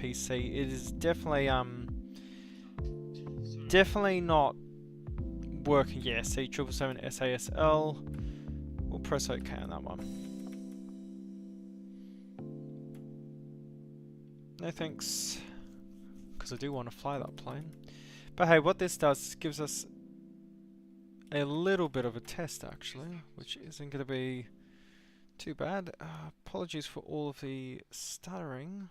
PC. It is definitely not working. Yeah, C777-SASL. We'll press OK on that one. No thanks, because I do want to fly that plane. But hey, what this does is gives us a little bit of a test actually, which isn't going to be too bad. Apologies for all of the stuttering.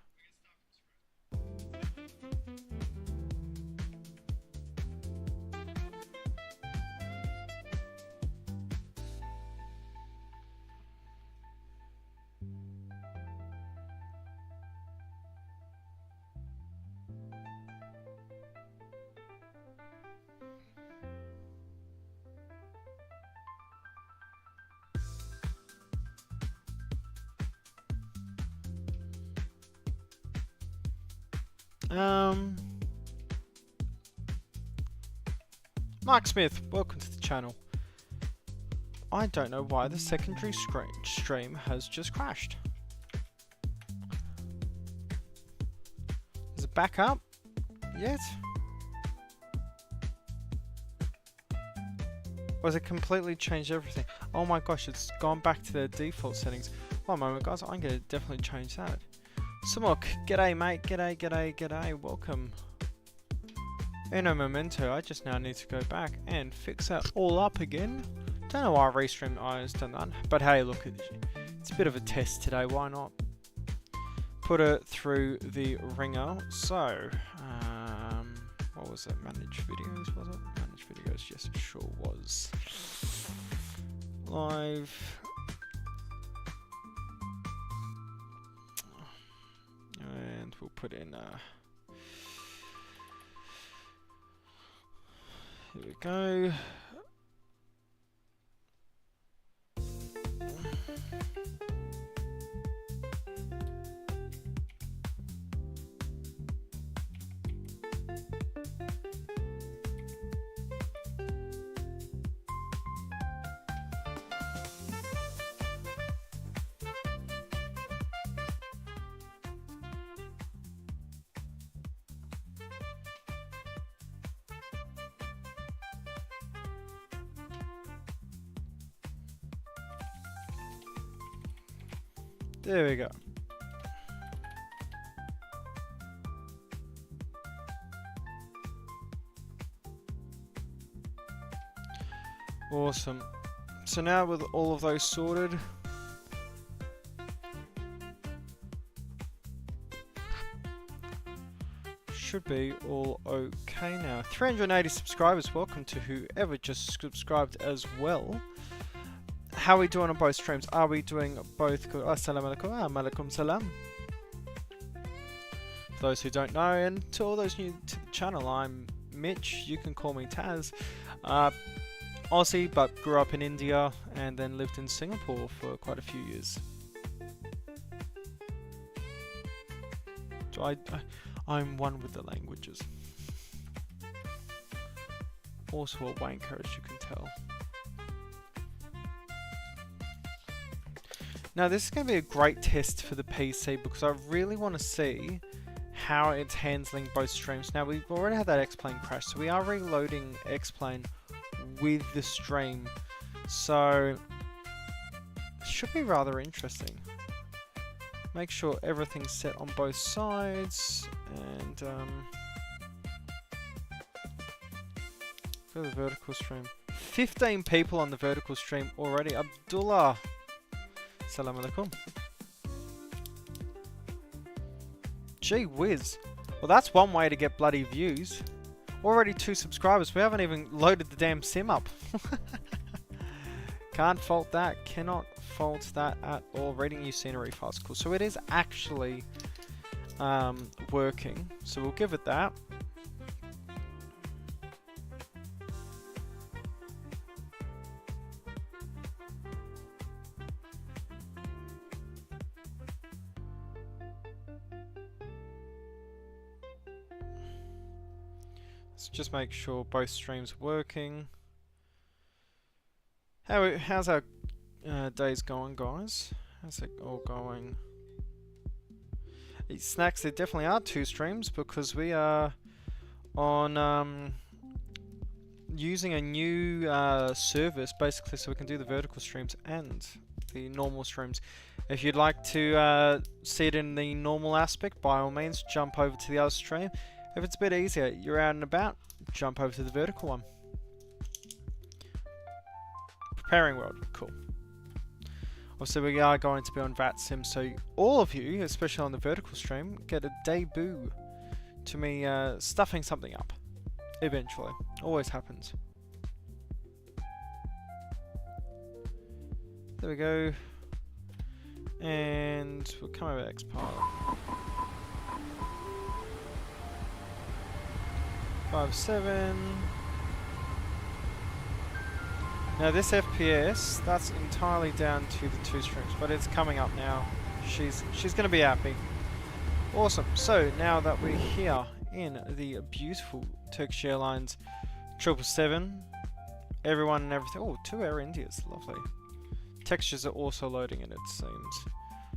Mark Smith, welcome to the channel. I don't know why the secondary stream has just crashed. Is it back up yet? Or has it completely changed everything? Oh my gosh, it's gone back to their default settings. One moment guys, I'm going to definitely change that. Samok, g'day mate, g'day, welcome. No memento, I just now need to go back and fix that all up again. Don't know why Restream has done that, but hey, look, it's a bit of a test today, why not? Put it through the ringer. So, what was it? Manage videos, was it? Manage videos, yes, it sure was. Live. And we'll put in here we go. There we go. Awesome. So now with all of those sorted, should be all okay now. 380 subscribers, welcome to whoever just subscribed as well. How are we doing on both streams? Are we doing both good? Assalamu alaikum, alaikum salam. For those who don't know, and to all those new to the channel, I'm Mitch, you can call me Taz. Aussie, but grew up in India and then lived in Singapore for quite a few years. So I'm one with the languages. Also a wanker, as you can tell. Now this is going to be a great test for the PC because I really want to see how it's handling both streams. Now we've already had that X-Plane crash, so we are reloading X-Plane with the stream. So it should be rather interesting. Make sure everything's set on both sides and for the vertical stream. 15 people on the vertical stream already. Abdullah. Assalamu alaikum. Gee whiz. Well, that's one way to get bloody views. Already 2 subscribers. We haven't even loaded the damn sim up. Can't fault that. Cannot fault that at all. Reading new scenery files. Cool. So it is actually working. So we'll give it that. Just make sure both streams are working. How's our days going, guys? How's it all going? Snacks, there definitely are 2 streams because we are on using a new service basically, so we can do the vertical streams and the normal streams. If you'd like to see it in the normal aspect, by all means jump over to the other stream. If it's a bit easier, you're out and about, jump over to the vertical one. Preparing world, cool. Also, we are going to be on VAT Sim, so all of you, especially on the vertical stream, get a debut to me stuffing something up. Eventually. Always happens. There we go. And we'll come over to X-Pilot. 5.7. Now this FPS, that's entirely down to the 2 streams, but it's coming up now. She's going to be happy. Awesome. So now that we're here in the beautiful Turkish Airlines 777, everyone and everything. Oh, 2 Air Indias, lovely. Textures are also loading in, it seems.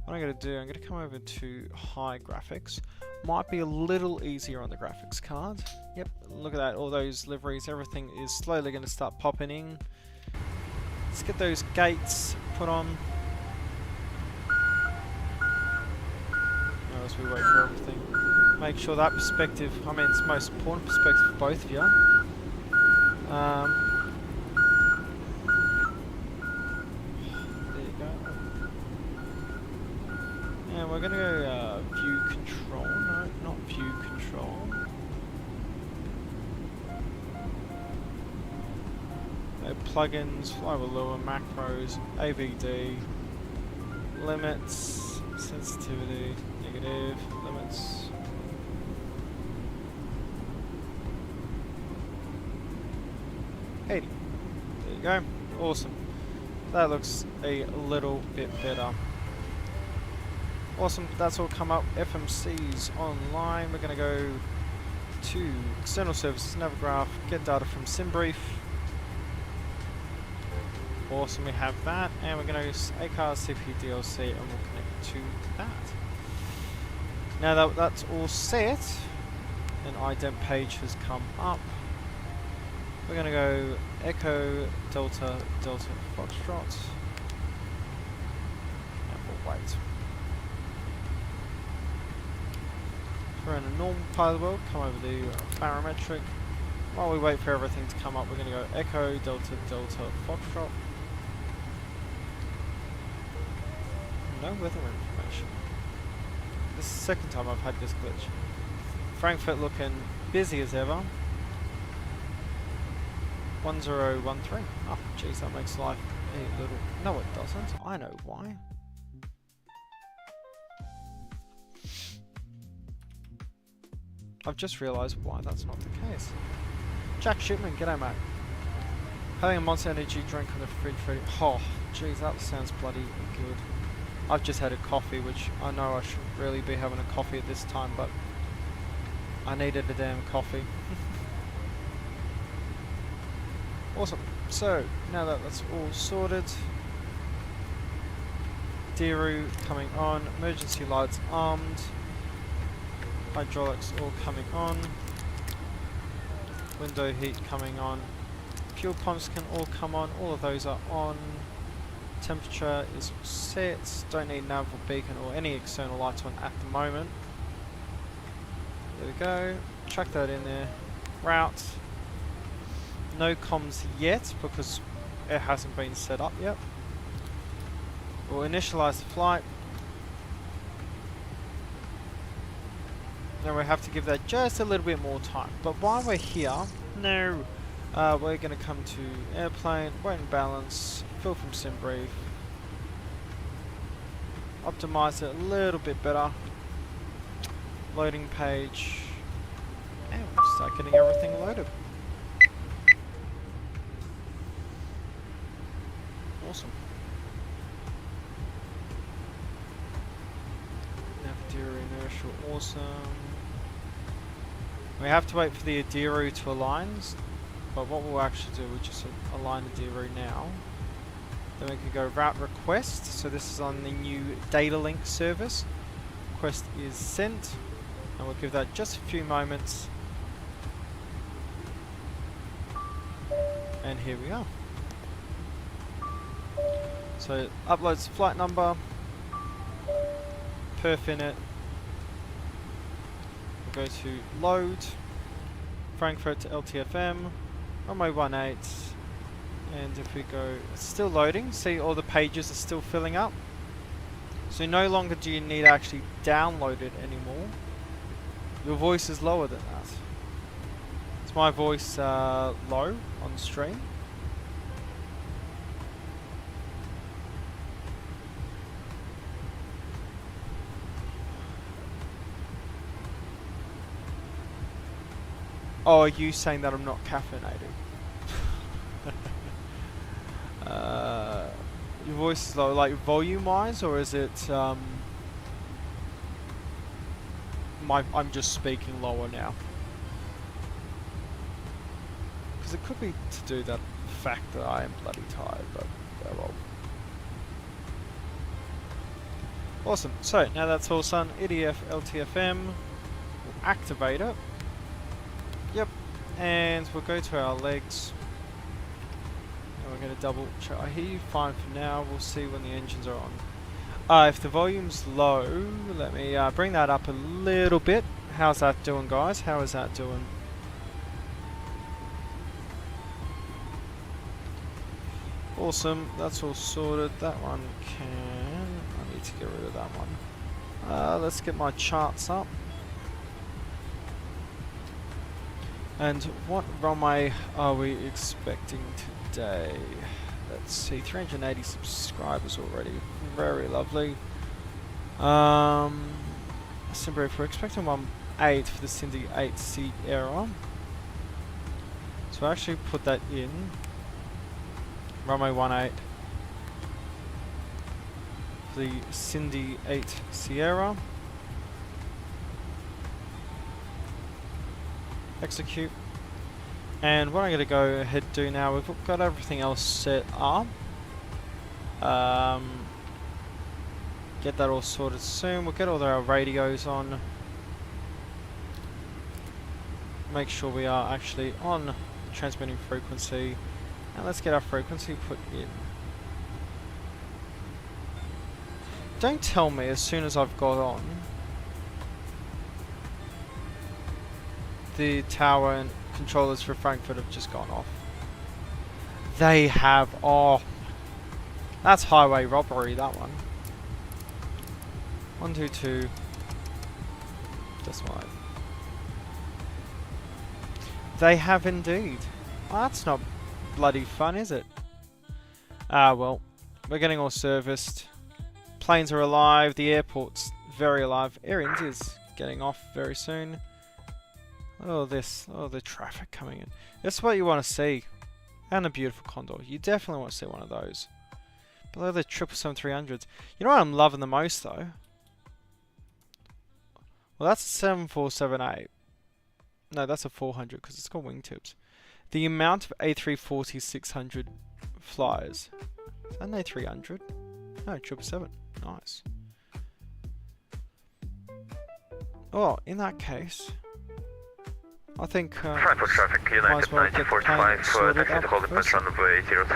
What I'm going to do, I'm going to come over to high graphics. Might be a little easier on the graphics card. Yep, look at that, all those liveries, everything is slowly going to start popping in. Let's get those gates put on. As we wait for everything. Make sure that perspective, I mean it's the most important perspective for both of you. There you go. And we're going to go view control, no, not view control. Plugins, flyover lure, macros, AVD, limits, sensitivity, negative, limits. There you go. Awesome. That looks a little bit better. Awesome. That's all come up. FMC's online. We're going to go to external services, Navigraph, get data from SimBrief. Awesome, we have that, and we're going to use ACAR CPU DLC, and we'll connect to that. Now that that's all set, an ident page has come up. We're going to go Echo Delta Delta Foxtrot, and we'll wait. If we're in a normal part of the world, come over to barometric. While we wait for everything to come up, we're going to go Echo Delta Delta Foxtrot. No weather information. This is the second time I've had this glitch. Frankfurt looking busy as ever. 1013. Oh, jeez, that makes life a little... No, it doesn't. I know why. I've just realised why that's not the case. Jack Shipman, g'day mate. Having a Monster Energy drink on the fridge ready. Oh, jeez, that sounds bloody good. I've just had a coffee, which I know I shouldn't really be having a coffee at this time, but I needed a damn coffee. Awesome. So, now that that's all sorted, Deru coming on, emergency lights armed, hydraulics all coming on, window heat coming on, fuel pumps can all come on, all of those are on. Temperature is set, don't need nav or beacon or any external lights on at the moment. There we go, chuck that in there. Route, no comms yet because it hasn't been set up yet. We'll initialize the flight. Now we have to give that just a little bit more time, but while we're here, no. We're going to come to airplane, weight and balance, fill from SimBrief, optimize it a little bit better, loading page, and we'll start getting everything loaded. Awesome. Navigator inertial, awesome. We have to wait for the Adiru to align. But what we'll actually do, we'll just align the Adiru now. Then we can go route request. So this is on the new Datalink service. request is sent, and we'll give that just a few moments. And here we are. So it uploads the flight number, perf in it. We'll go to load, Frankfurt to LTFM, runway 18, and if we go, it's still loading, see all the pages are still filling up. So no longer do you need to actually download it anymore. Your voice is lower than that. Is my voice low on stream? Oh, are you saying that I'm not caffeinated? Your voice is low, like volume-wise, or is it I'm just speaking lower now? Because it could be to do that fact that I am bloody tired, but oh well. Awesome. So now that's all done. EBBR-LTFM. We'll activate it. Yep. And we'll go to our legs. And we're going to double check. I hear you fine for now. We'll see when the engines are on. If the volume's low, let me bring that up a little bit. How's that doing, guys? How is that doing? Awesome. That's all sorted. That one can... I need to get rid of that one. Let's get my charts up. And what runway are we expecting today? Let's see, 380 subscribers already. Very lovely. Simba, if we're expecting 18 for the Cindy 8 Sierra. So I actually put that in. Runway 18. For the Cindy 8 Sierra. Execute. And what I'm going to go ahead and do now, we've got everything else set up. Get that all sorted soon. We'll get all our radios on. Make sure we are actually on the transmitting frequency. And let's get our frequency put in. Don't tell me as soon as I've got on, the tower and controllers for Frankfurt have just gone off. They have. Oh, that's highway robbery, that one. 122. That's right. They have indeed. Oh, that's not bloody fun, is it? Ah, well, we're getting all serviced. Planes are alive. The airport's very alive. Air India's getting off very soon. Oh, the traffic coming in. This is what you want to see. And a beautiful Condor. You definitely want to see one of those. Below the 777-300s. You know what I'm loving the most, though? Well, that's a 7478. No, that's a 400 because it's got wingtips. The amount of A340-600 flyers. Is that an A300? No, 777. Nice. Oh, in that case... I think Frankfurt traffic United 9045 taxi to hold the runway 07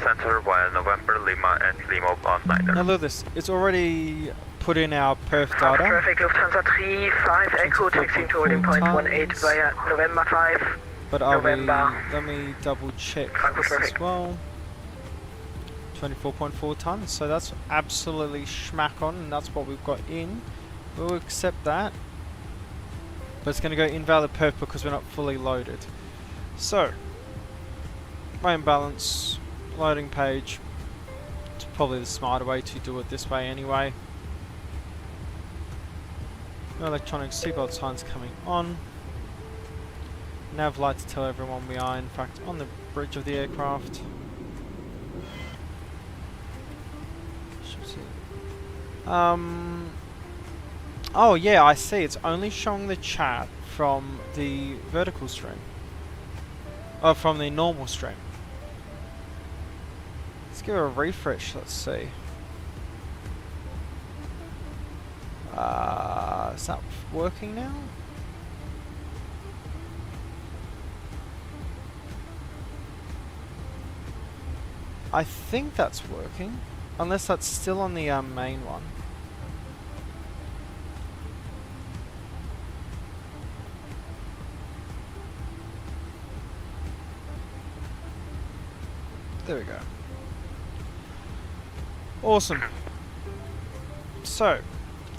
center via November, Lima and Lima 19. Now look at this, it's already put in our perf data. Traffic Lufthansa 35 Echo taxiing to holding point 18 via November 5. But are November. we, let me double check this as well. 24.4 tons, so that's absolutely schmack on, and that's what we've got in. We'll accept that. But it's going to go invalid perf because we're not fully loaded. So, main balance, loading page. It's probably the smarter way to do it this way anyway. No electronic seatbelt signs coming on. Nav light to tell everyone we are in fact on the bridge of the aircraft. Oh yeah, I see. It's only showing the chat from the vertical stream. Oh, from the normal stream. Let's give it a refresh, let's see. Is that working now? I think that's working, unless that's still on the main one. There we go. Awesome. So,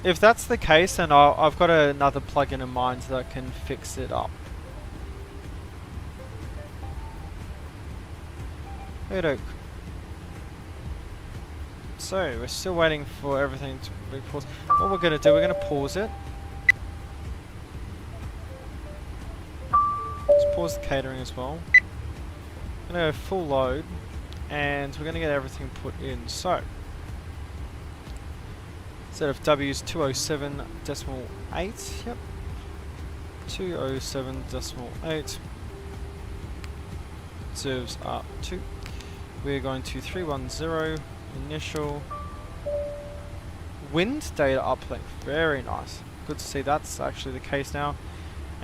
if that's the case, then I've got another plugin in mind that can fix it up. Hey, doke. So, we're still waiting for everything to be paused. What we're going to do, we're going to pause it. Let's pause the catering as well. We're going to go full load, and we're going to get everything put in. So, instead of W's 207.8, yep. 207.8. Serves up 2. We're going to 310. Initial wind data uplink. Very nice. Good to see that's actually the case now.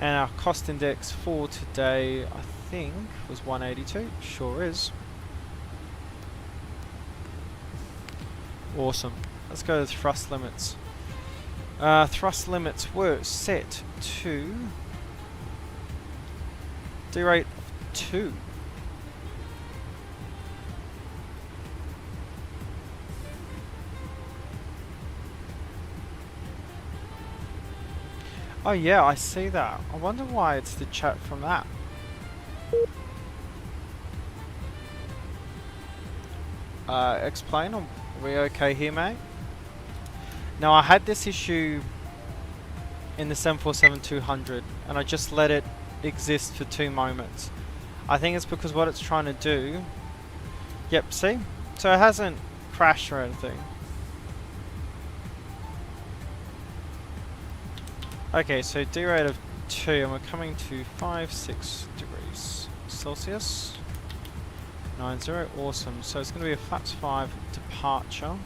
And our cost index for today, I think, was 182. Sure is. Awesome. Let's go to thrust limits. Thrust limits were set to D-rate 2. Oh yeah, I see that. I wonder why it's the chat from that. Explain, are we okay here, mate? Now, I had this issue in the 747-200, and I just let it exist for 2 moments. I think it's because what it's trying to do... Yep, see? So it hasn't crashed or anything. Okay, so D-rate of 2, and we're coming to 5-6 degrees Celsius. 90, awesome. So it's going to be a flaps 5 departure.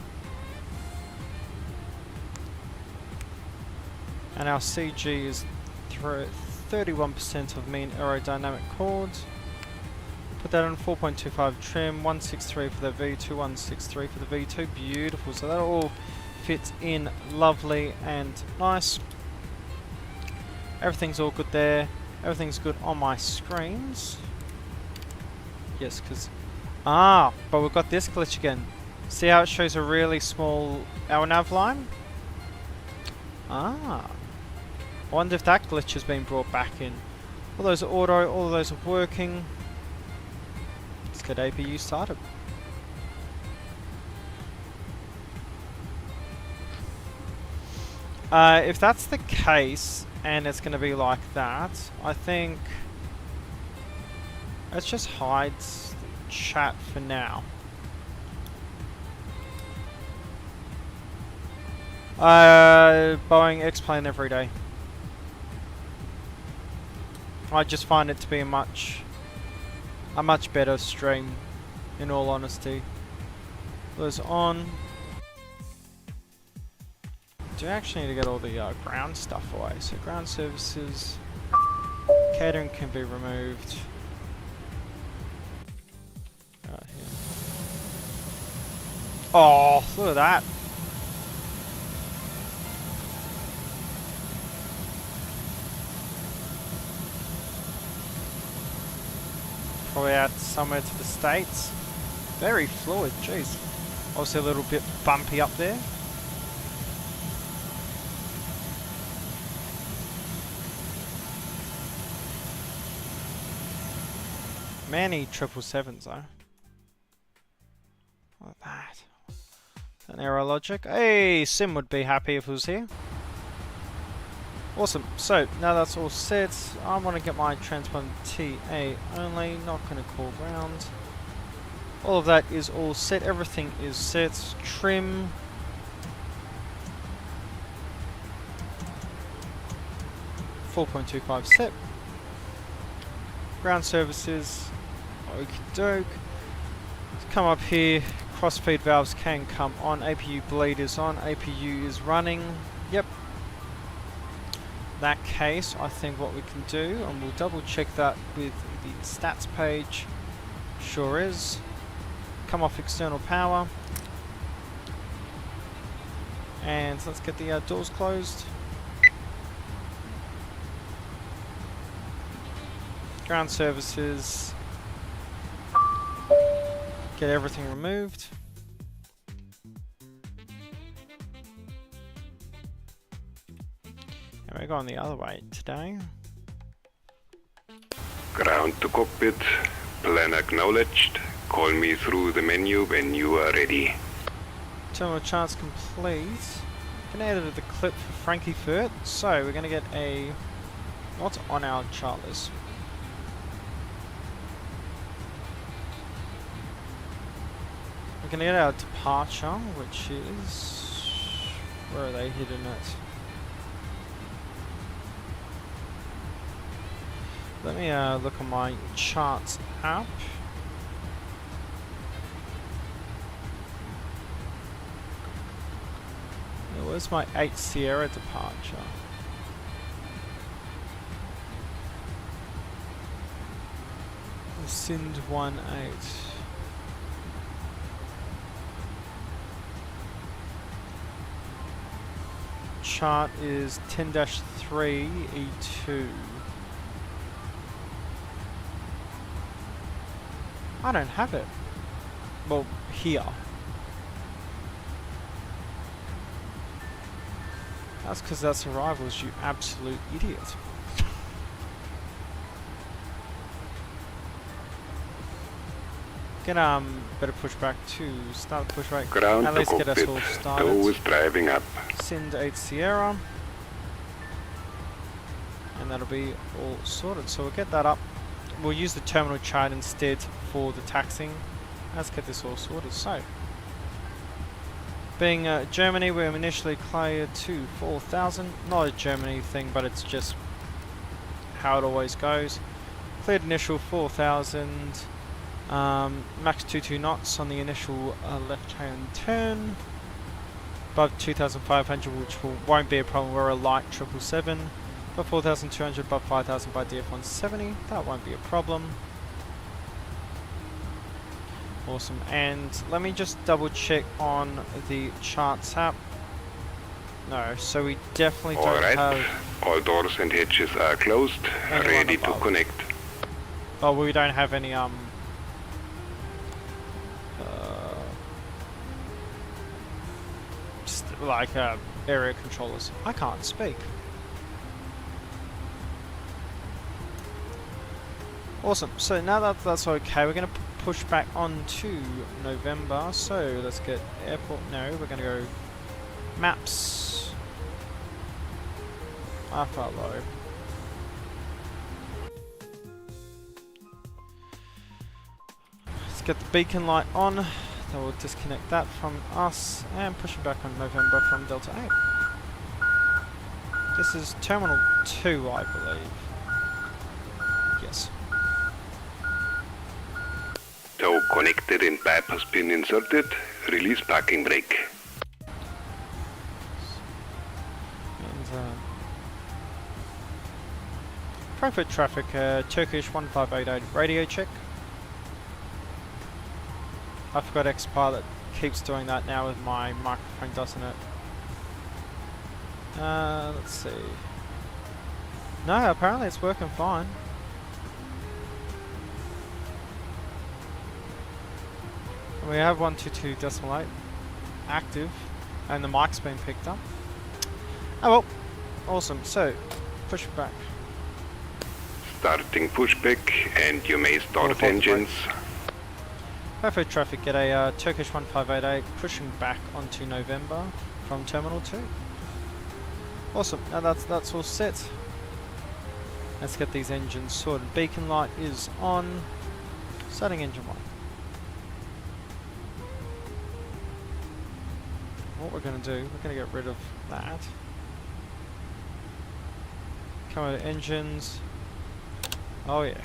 And our CG is 31% of mean aerodynamic chord. Put that on 4.25 trim, 163 for the V2, 163 for the V2. Beautiful. So that all fits in lovely and nice. Everything's all good there. Everything's good on my screens. Yes, because... but we've got this glitch again. See how it shows a really small LNAV line? I wonder if that glitch has been brought back in. All those are auto, all of those are working. Let's get APU started. If that's the case, and it's going to be like that, I think let's just hide the chat for now. Boeing X-Plane every day. I just find it to be a much better stream, in all honesty. Those on. Do actually need to get all the ground stuff away. So ground services, catering can be removed. Right here. Oh, look at that. Probably out somewhere to the States. Very fluid, jeez. Obviously a little bit bumpy up there. Many 777s though. Like that. An error logic. Hey, Sim would be happy if it was here. Awesome. So now that's all set. I want to get my transponder TA only. Not going to call ground. All of that is all set. Everything is set. Trim. .25 set. Ground services. Okie doke. Come up here. Cross feed valves can come on. APU bleed is on. APU is running. Yep. that case, I think what we can do, and we'll double check that with the stats page, sure is, come off external power, and let's get the doors closed. Ground services, get everything removed. And we're going the other way today. Ground to cockpit, plan acknowledged. Call me through the menu when you are ready. Terminal charts complete. Gonna edit the clip for Frankfurt, so we're gonna get a what's on our chart list. We're gonna get our departure, which is where are they hidden it? Let me look at my charts app. Where's my 8 Sierra departure? Sind 18. Chart is 10-3 E2. I don't have it. Well, here. That's because that's arrivals, you absolute idiot. Get better push back to start the push rate. Ground At least to get us all cockpit. started. Doe is driving up. Send 8 Sierra. And that'll be all sorted. So we'll get that up. We'll use the terminal chart instead for the taxing. Let's get this all sorted. So, being Germany, we were initially cleared to 4,000. Not a Germany thing, but it's just how it always goes. Cleared initial 4,000. Max 22 knots on the initial left-hand turn. Above 2,500, which won't be a problem. We're a light 777. Above 4,200, above 5,000 by DF170. That won't be a problem. Awesome. And let me just double check on the charts app. No, so we definitely don't have... All doors and hatches are closed, ready to connect. Oh, we don't have any like area controllers. I can't speak. Awesome. So now that that's okay, we're going to push back on to November. So let's get airport. No, we're going to go maps. Alpha low. Let's get the beacon light on. Then we'll disconnect that from us and push it back on November from Delta 8. This is Terminal 2, I believe. Yes. Tow connected and pipe has been inserted. Release parking brake. And Frankfurt traffic, Turkish 1588 radio check. I forgot X-Pilot keeps doing that now with my microphone, doesn't it? Let's see. No, apparently it's working fine. We have 122.8 active, and the mic's been picked up. Oh well, awesome. So, push it back. Starting pushback, and you may start engines. Perfect traffic, get a Turkish 1588 pushing back onto November from Terminal 2. Awesome, now that's all set. Let's get these engines sorted. Beacon light is on. Starting engine 1. What we're going to do, we're going to get rid of that. Come over to engines. Oh yeah.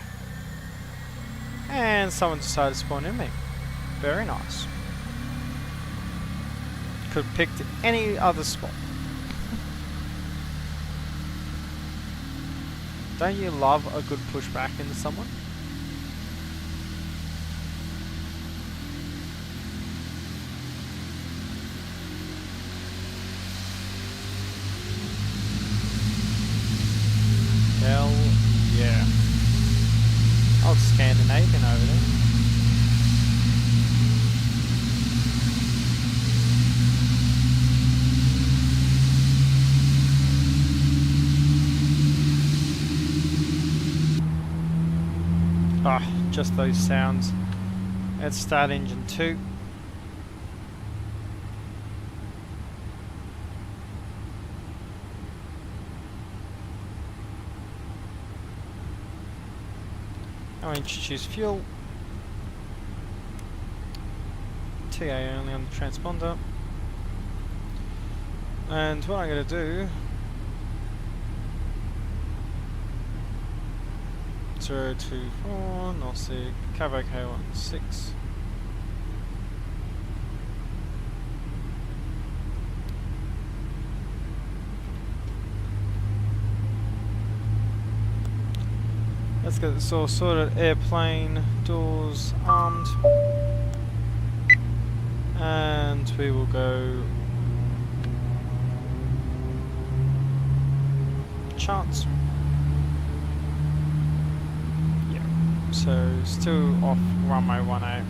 And someone decided to spawn in me. Very nice. Could have picked any other spot. Don't you love a good pushback into someone? Hell yeah. Old Scandinavian over there. Ah, just those sounds. Let's start engine 2. I'll introduce fuel. TA only on the transponder. And what I'm going to do... 024, North Sea, Cavo K16. Let's get this all sorted. Airplane, doors armed. And we will go charts. Yeah. So still off runway 18.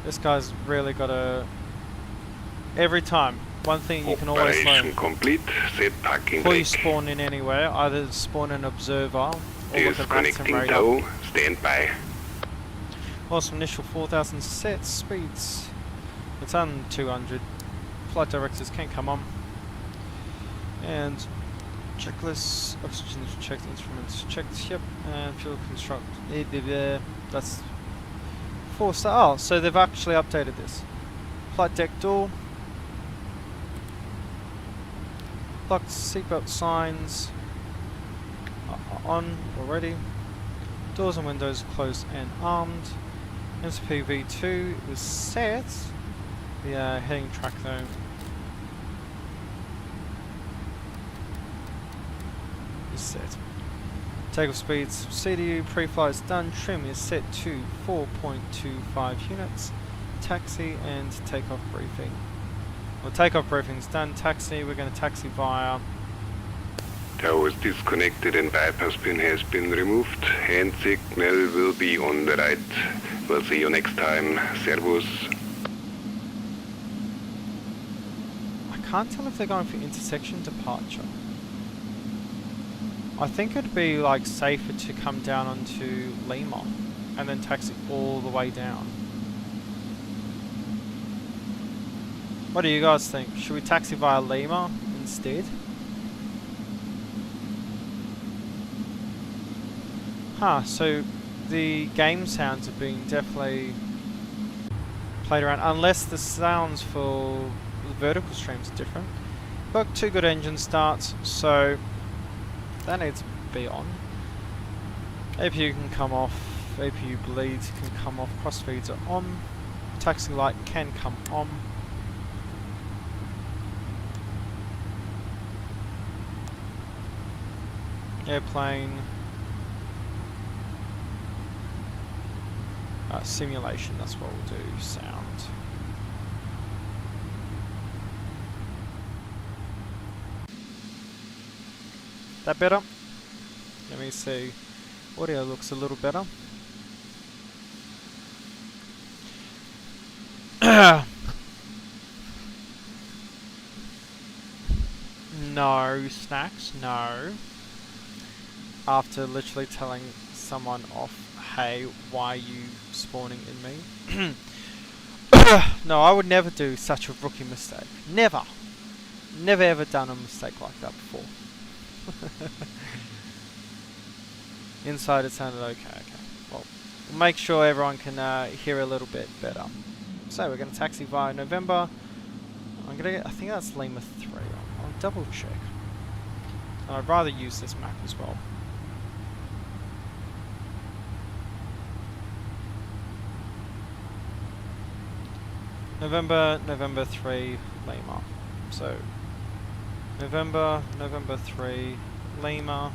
This guy's really got a... Every time. One thing you can always learn. Complete. Set parking Before you brake. spawn in anywhere, either spawn an observer or look at maps and Disconnecting radar. tow. Stand by. Awesome, initial 4,000 sets, speeds. It's on 200. Flight directors can't come on. And checklists, oxygen checked, instruments checked, yep. And fuel construct. That's 4-star. Oh, so they've actually updated this. Flight deck door. Locked seatbelt signs on already. Doors and windows closed and armed. SPV2 was set. The heading track though. Is set. Takeoff speeds, CDU pre-flight is done. Trim is set to 4.25 units. Taxi and takeoff briefing. Well, takeoff briefing's done. Taxi, we're going to taxi via... Tow is disconnected and bypass pin has been removed. Hand signal will be on the right. We'll see you next time. Servus. I can't tell if they're going for intersection departure. I think it'd be like safer to come down onto Lima and then taxi all the way down. What do you guys think? Should we taxi via Lima instead? Huh, so the game sounds are being definitely played around, unless the sounds for the vertical streams are different. Got 2 good engine starts, so that needs to be on. APU can come off, APU bleeds can come off, crossfeeds are on, taxi light can come on. Airplane simulation, that's what we'll do. Sound. That better? Let me see. Audio looks a little better. No snacks, no. After literally telling someone off, hey, why are you spawning in me? No, I would never do such a rookie mistake. Never. Never ever done a mistake like that before. Inside it sounded okay. Well, we'll make sure everyone can hear a little bit better. So we're going to taxi via November. I think that's Lima 3. I'll double check. I'd rather use this map as well. November 3, Lima. So, November 3, Lima.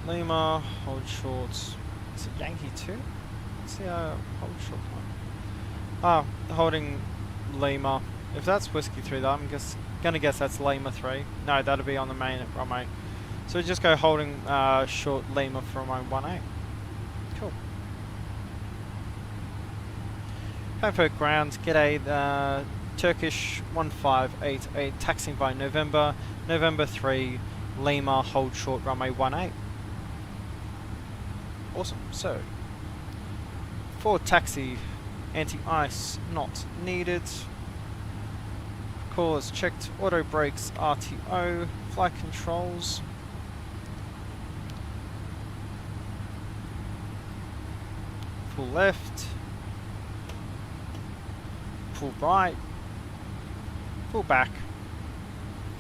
Lima, hold short. Is it Yankee 2? What's the hold short one? Ah, holding Lima. If that's Whiskey 3, though, I'm gonna guess that's Lima 3. No, that'll be on the main runway. So we just go holding short Lima for runway 18. Cool. Frankfurt ground, g'day, Turkish 1588, taxiing by November 3, Lima, hold short runway 18. Awesome, so, forward taxi, anti-ice not needed, call is checked, auto brakes, RTO, flight controls, full left, full right, full back,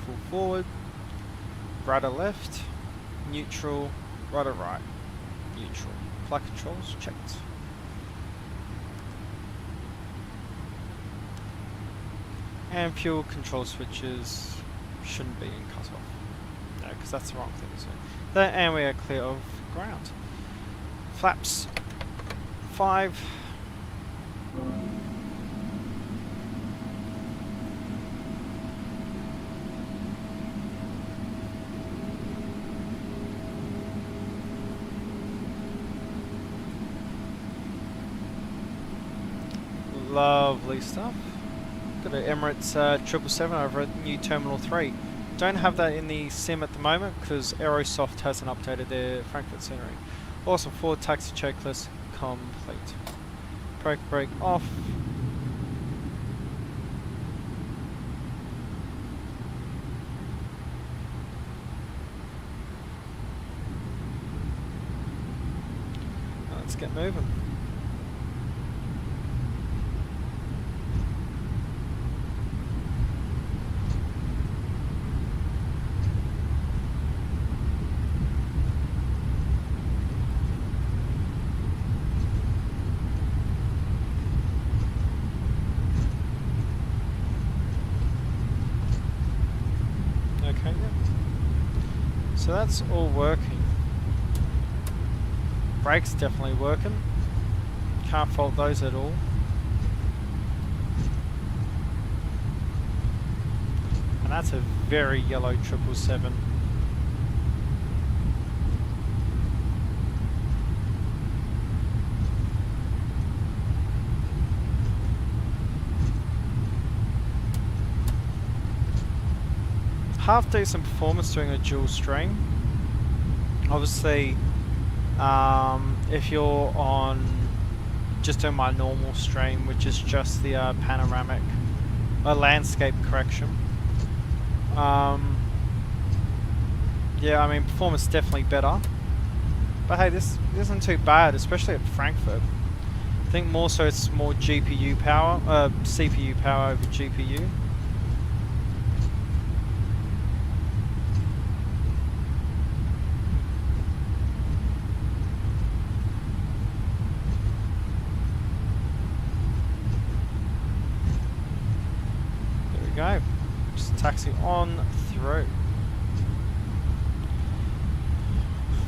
full forward, rudder left, neutral, rudder right, neutral. Flight controls checked. And fuel control switches shouldn't be in cut off. No, because that's the wrong thing, isn't it? And we are clear of ground. Flaps 5. Lovely stuff. Got an Emirates 777 over at New Terminal 3. Don't have that in the sim at the moment because Aerosoft hasn't updated their Frankfurt scenery. Awesome, forward taxi checklist complete. Brake off. Let's get moving. So that's all working. Brakes definitely working. Can't fault those at all. And that's a very yellow 777. Half decent performance doing a dual stream. Obviously, if you're on just doing my normal stream, which is just the panoramic landscape correction, yeah, I mean performance definitely better. But hey, this isn't too bad, especially at Frankfurt. I think more so it's more GPU power, CPU power over GPU. Go. Just taxi on through.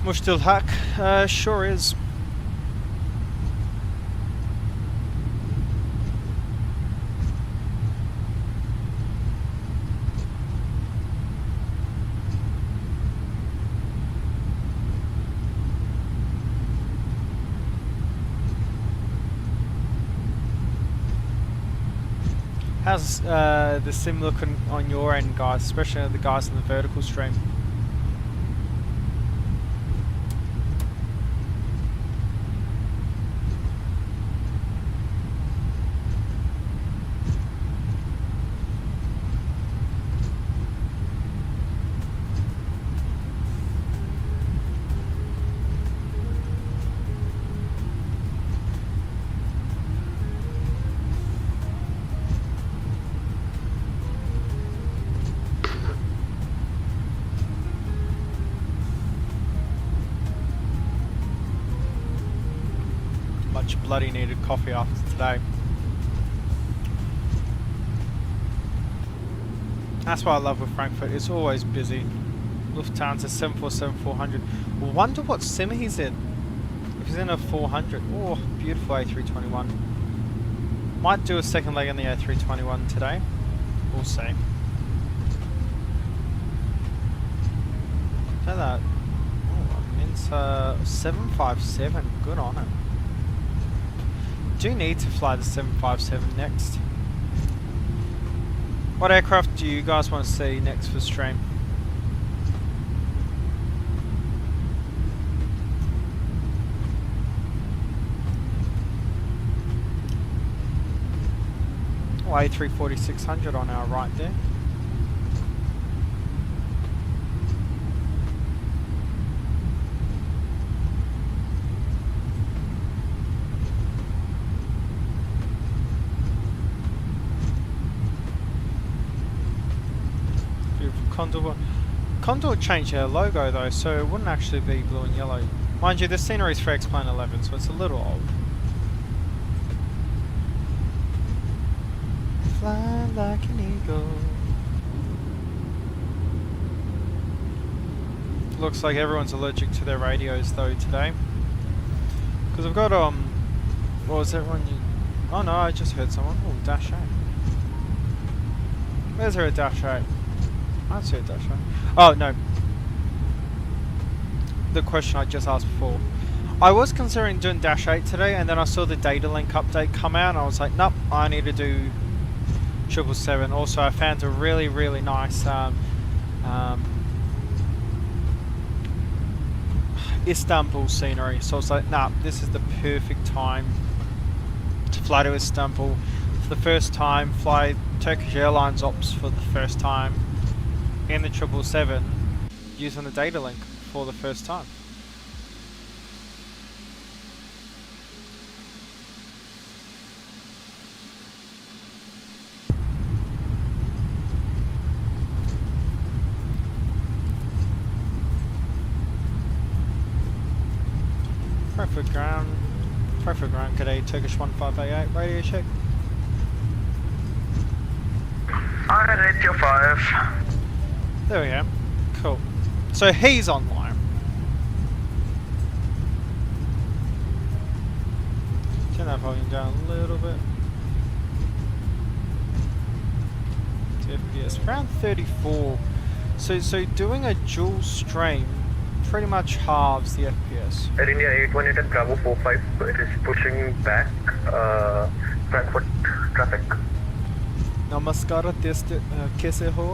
Mushtil Haq, sure is. How's the sim looking on your end, guys, especially the guys in the vertical stream? much bloody needed coffee after today. That's what I love with Frankfurt, it's always busy. Lufthansa 747-400. Wonder what sim he's in. If he's in a 400. Oh, beautiful A321. Might do a second leg on the A321 today. We'll see. So that. Oh, I'm into 757. Good on it. Do need to fly the 757 next. What aircraft do you guys want to see next for stream? Oh, A340-600 on our right there. Beautiful Condor changed their logo though, so it wouldn't actually be blue and yellow. Mind you, the Sceneries for X-Plane 11, so it's a little old. Fly like an eagle. Looks like everyone's allergic to their radios though today. Because I've got what was everyone? Oh no, I just heard someone. Oh, Dash 8. Where's there a Dash 8? I don't see a Dash 8. Oh no. The question I just asked before. I was considering doing Dash 8 today, and then I saw the Datalink update come out, and I was like, nope, I need to do 777. Also, I found a really, really nice Istanbul scenery. So I was like, nah, this is the perfect time to fly to Istanbul for the first time, fly Turkish Airlines ops for the first time in the 777 using the Datalink for the first time. Perfect ground, Cadet Turkish 1588, radio check. I'm at your 5. There we go, cool. So he's online. Turn that volume down a little bit. FPS, around 34. So doing a dual stream pretty much halves the FPS. Air India 818 at Bravo 45, it is pushing back Frankfurt traffic. नमस्कार test कैसे हो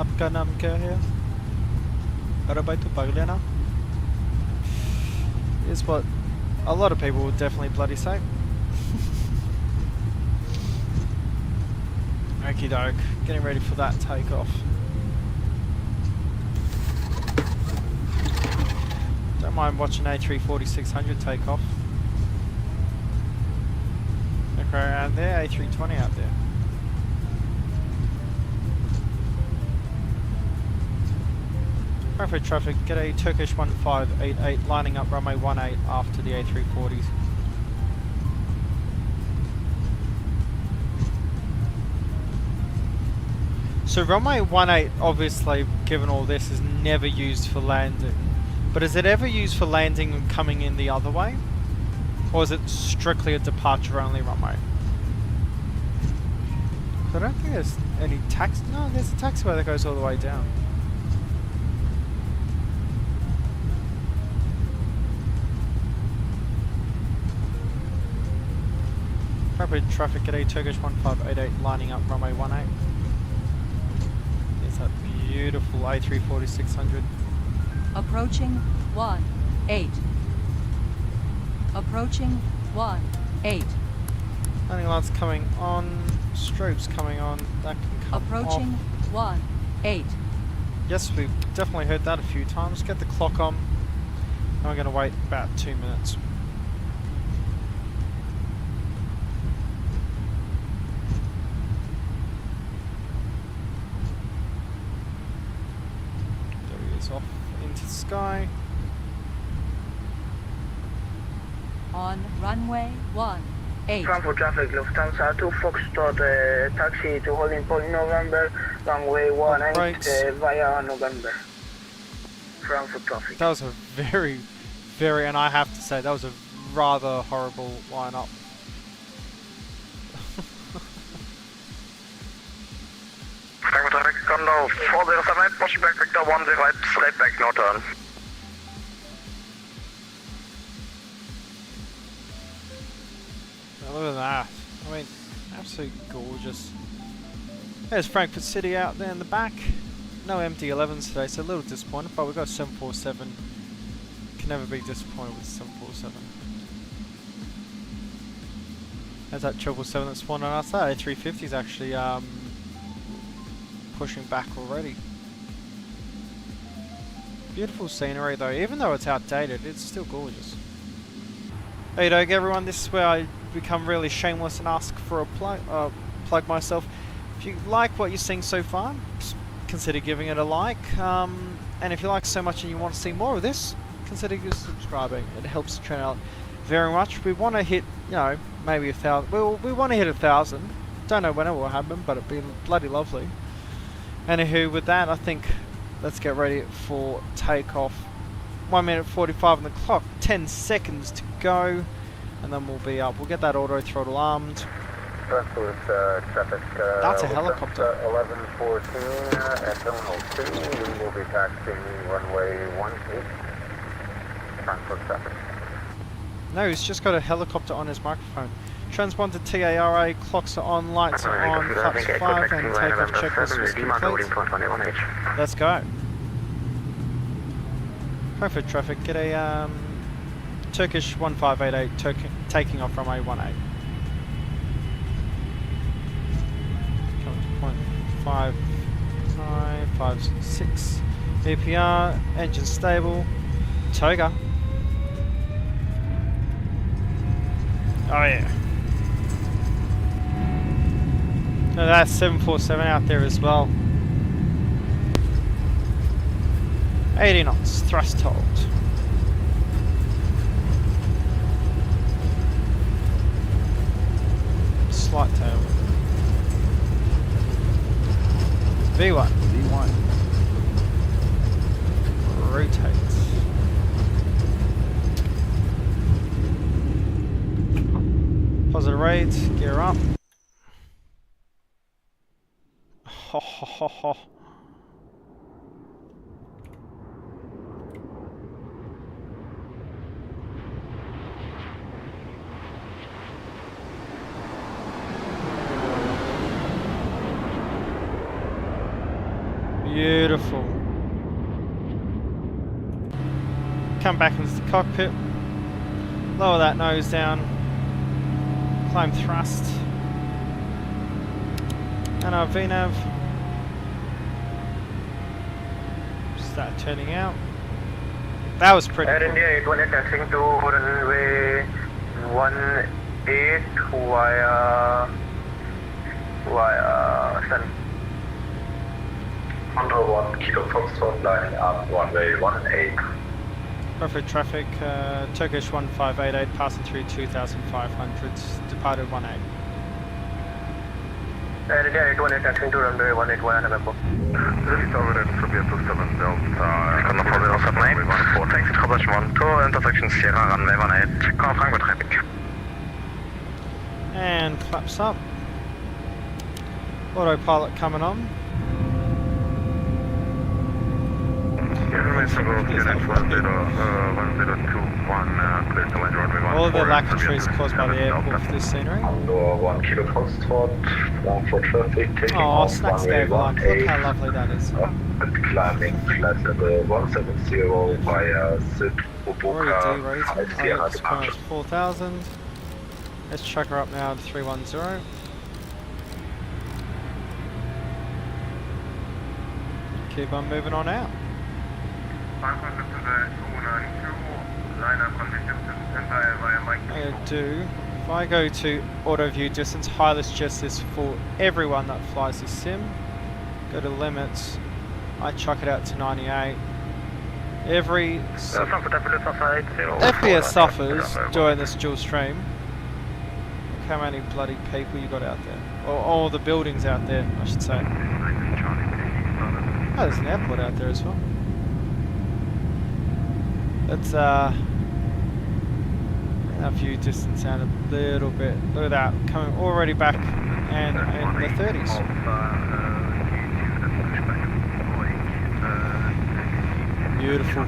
आपका नाम क्या है अरे भाई तो पगले ना is what a lot of people would definitely bloody say. Okie doke, getting ready for that takeoff. Don't mind watching A340-600 take off. Okay, around there, A320 out there. Perfect traffic, get a Turkish 1588 lining up runway 18 after the A340s. So runway 18, obviously, given all this, is never used for landing. But is it ever used for landing and coming in the other way? Or is it strictly a departure only runway? I don't think there's any taxi. No, there's a taxiway that goes all the way down. Rapid traffic at a Turkish 1588 lining up runway 18. There's that beautiful A340-600. Approaching 18. Approaching 18. Landing lights coming on, strobes coming on, that can come Approaching off. 18. Yes, we've definitely heard that a few times. Get the clock on, and we're going to wait about 2 minutes. There he is, off into the sky. On runway 18. Frankfurt traffic, Lufthansa 2 Foxtrot, taxi to holding point November, runway 18 right. Via November. Frankfurt traffic. That was a very, and I have to say, that was a rather horrible line-up. Frankfurt traffic, Condor 407, pushing back Victor 108, straight back, no turn. Look at that. I mean, absolutely gorgeous. There's Frankfurt City out there in the back. No MD-11s today, so a little disappointed, but we've got 747. Can never be disappointed with 747. There's that 777 that spawned on us. That A350 is actually pushing back already. Beautiful scenery though, even though it's outdated, it's still gorgeous. Hey dog everyone, this is where I become really shameless and ask for a plug myself. If you like what you're seeing so far, consider giving it a like. And if you like so much and you want to see more of this, consider subscribing. It helps the channel out very much. We want to hit, you know, maybe 1,000. Well, we want to hit 1,000. Don't know when it will happen, but it'd be bloody lovely. Anywho, with that, I think let's get ready for takeoff. 1 minute 45 on the clock, 10 seconds to go, and then we'll be up. We'll get that auto throttle armed. That's a helicopter. 1114 at Terminal 2. We will be taxiing runway 18. Frankfurt traffic. No, he's just got a helicopter on his microphone. Transponder TARA, clocks are on, lights are on, flaps 5, and takeoff checklist was complete. Let's go. Frankfurt traffic, get a Turkish 1588 taking off runway 18. Come to 0.5956. EBBR, engine stable, Toga. Oh yeah. No, that's 747 out there as well. 80 knots, thrust hold. Slight tail. V1. V1. Rotate. Positive rate, gear up. Ho ho ho ho. Beautiful. Come back into the cockpit. Lower that nose down. Climb thrust. And our VNAV. Start turning out. That was pretty cool. India 818 taxiing to runway 18 via Sun. Under 1 Kilo Foxtrot lining up runway 18. Perfect traffic, Turkish 1588 passing through 2500, departed 18. India 818 taxiing to runway 18 via November. This is over at Tribute 27 Delta. Condor 407 814, taxi troubleshoot 12, intersection Sierra, runway 18, call Frankfurt traffic. And claps up. Autopilot coming on. All of the lack of trees caused by the airport for this scenery. Under 1 Kilo Foxtrot, Frankfurt traffic taking Oh, off snacks runway gave like. Look 18. how lovely that is. And climbing flat level 170 via Already Sidbuka. derating. Sierra It's current departure. 4000. Let's chuck her up now to 310. Keep on moving on out. I'm going to do, if I go to auto view distance, highest justice for everyone that flies this sim, go to limits, I chuck it out to 98, Every FPS suffers during this dual stream. Look how many bloody people you got out there. Or all the buildings out there, I should say. Oh, there's an airport out there as well. Let's our view distance down a little bit. Look at that, coming already back and in the 30s. Beautiful.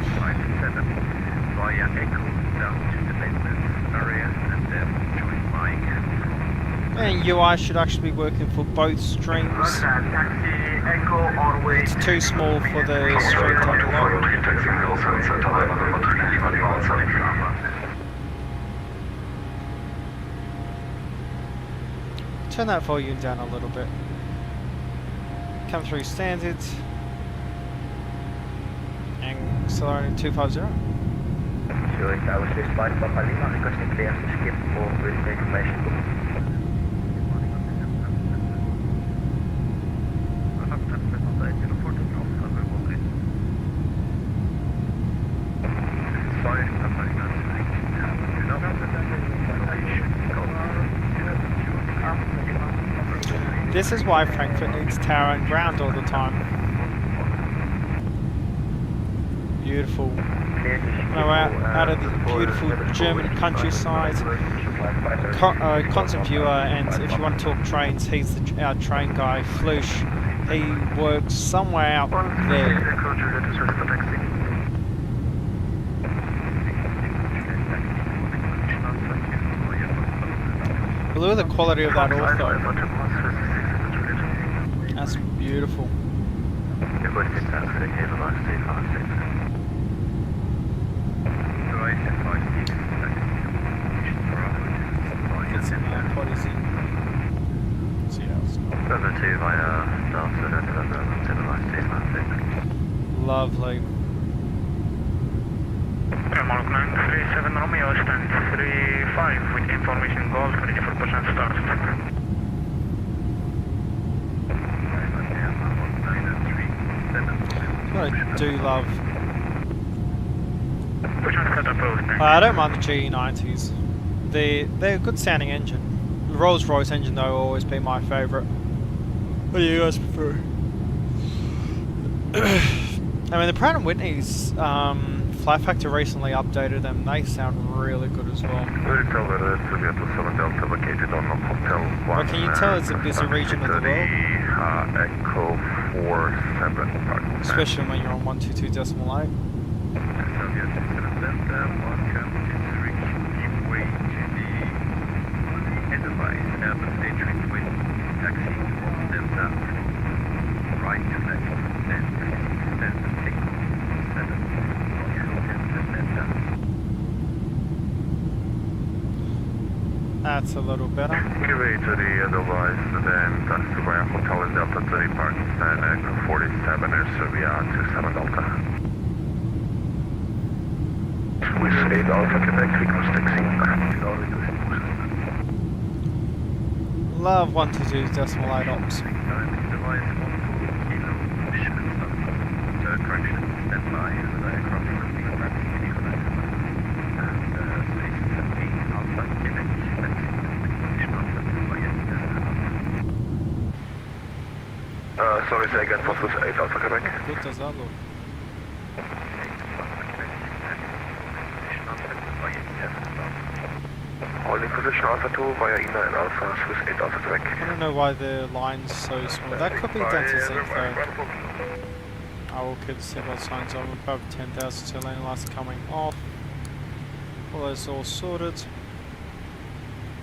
And UI should actually be working for both streams. It's too small for the stream to unlock. Turn that volume down a little bit. Come through standard. And accelerating 250. Sure, I was just by Papa Lima, requesting clearance to skip for with information. This is why Frankfurt needs tower and ground all the time. Beautiful. Now out of the beautiful German countryside. Constant viewer, and if you want to talk trains, he's our train guy, Flush. He works somewhere out there. But look at the quality of that ortho. That's beautiful. Get some potties in. See how it's going. Lovely. Mark 937 Romeo, stand 35 with information gold, 24% start. What I do love. Which one's cut approved? I don't mind the GE90s. They're a good sounding engine. The Rolls-Royce engine though will always be my favourite. What do you guys prefer? I mean the Pratt & Whitney's Flat Factor recently updated them. They sound really good as well. But can you tell it's a busy region of the world? Echo 47, especially when you're on 122.8. That's a little better. Give way to the otherwise, then that's the way hotel in Delta 30 Pakistan, Echo 47 or Serbia 27 Delta. Swiss 8 Alpha Quebec, requesting taxi. Love 122.8 ops. Sorry, say again for Swiss 8 Alpha Quebec. Good does that look? Holding position Alpha 2 via email and Alpha Swiss 8 Alpha Quebec. I don't know why the line's so small. That could be down to zinc though. I will keep the seatbelt signs on above 10,000 so lane lights coming off. All those all sorted.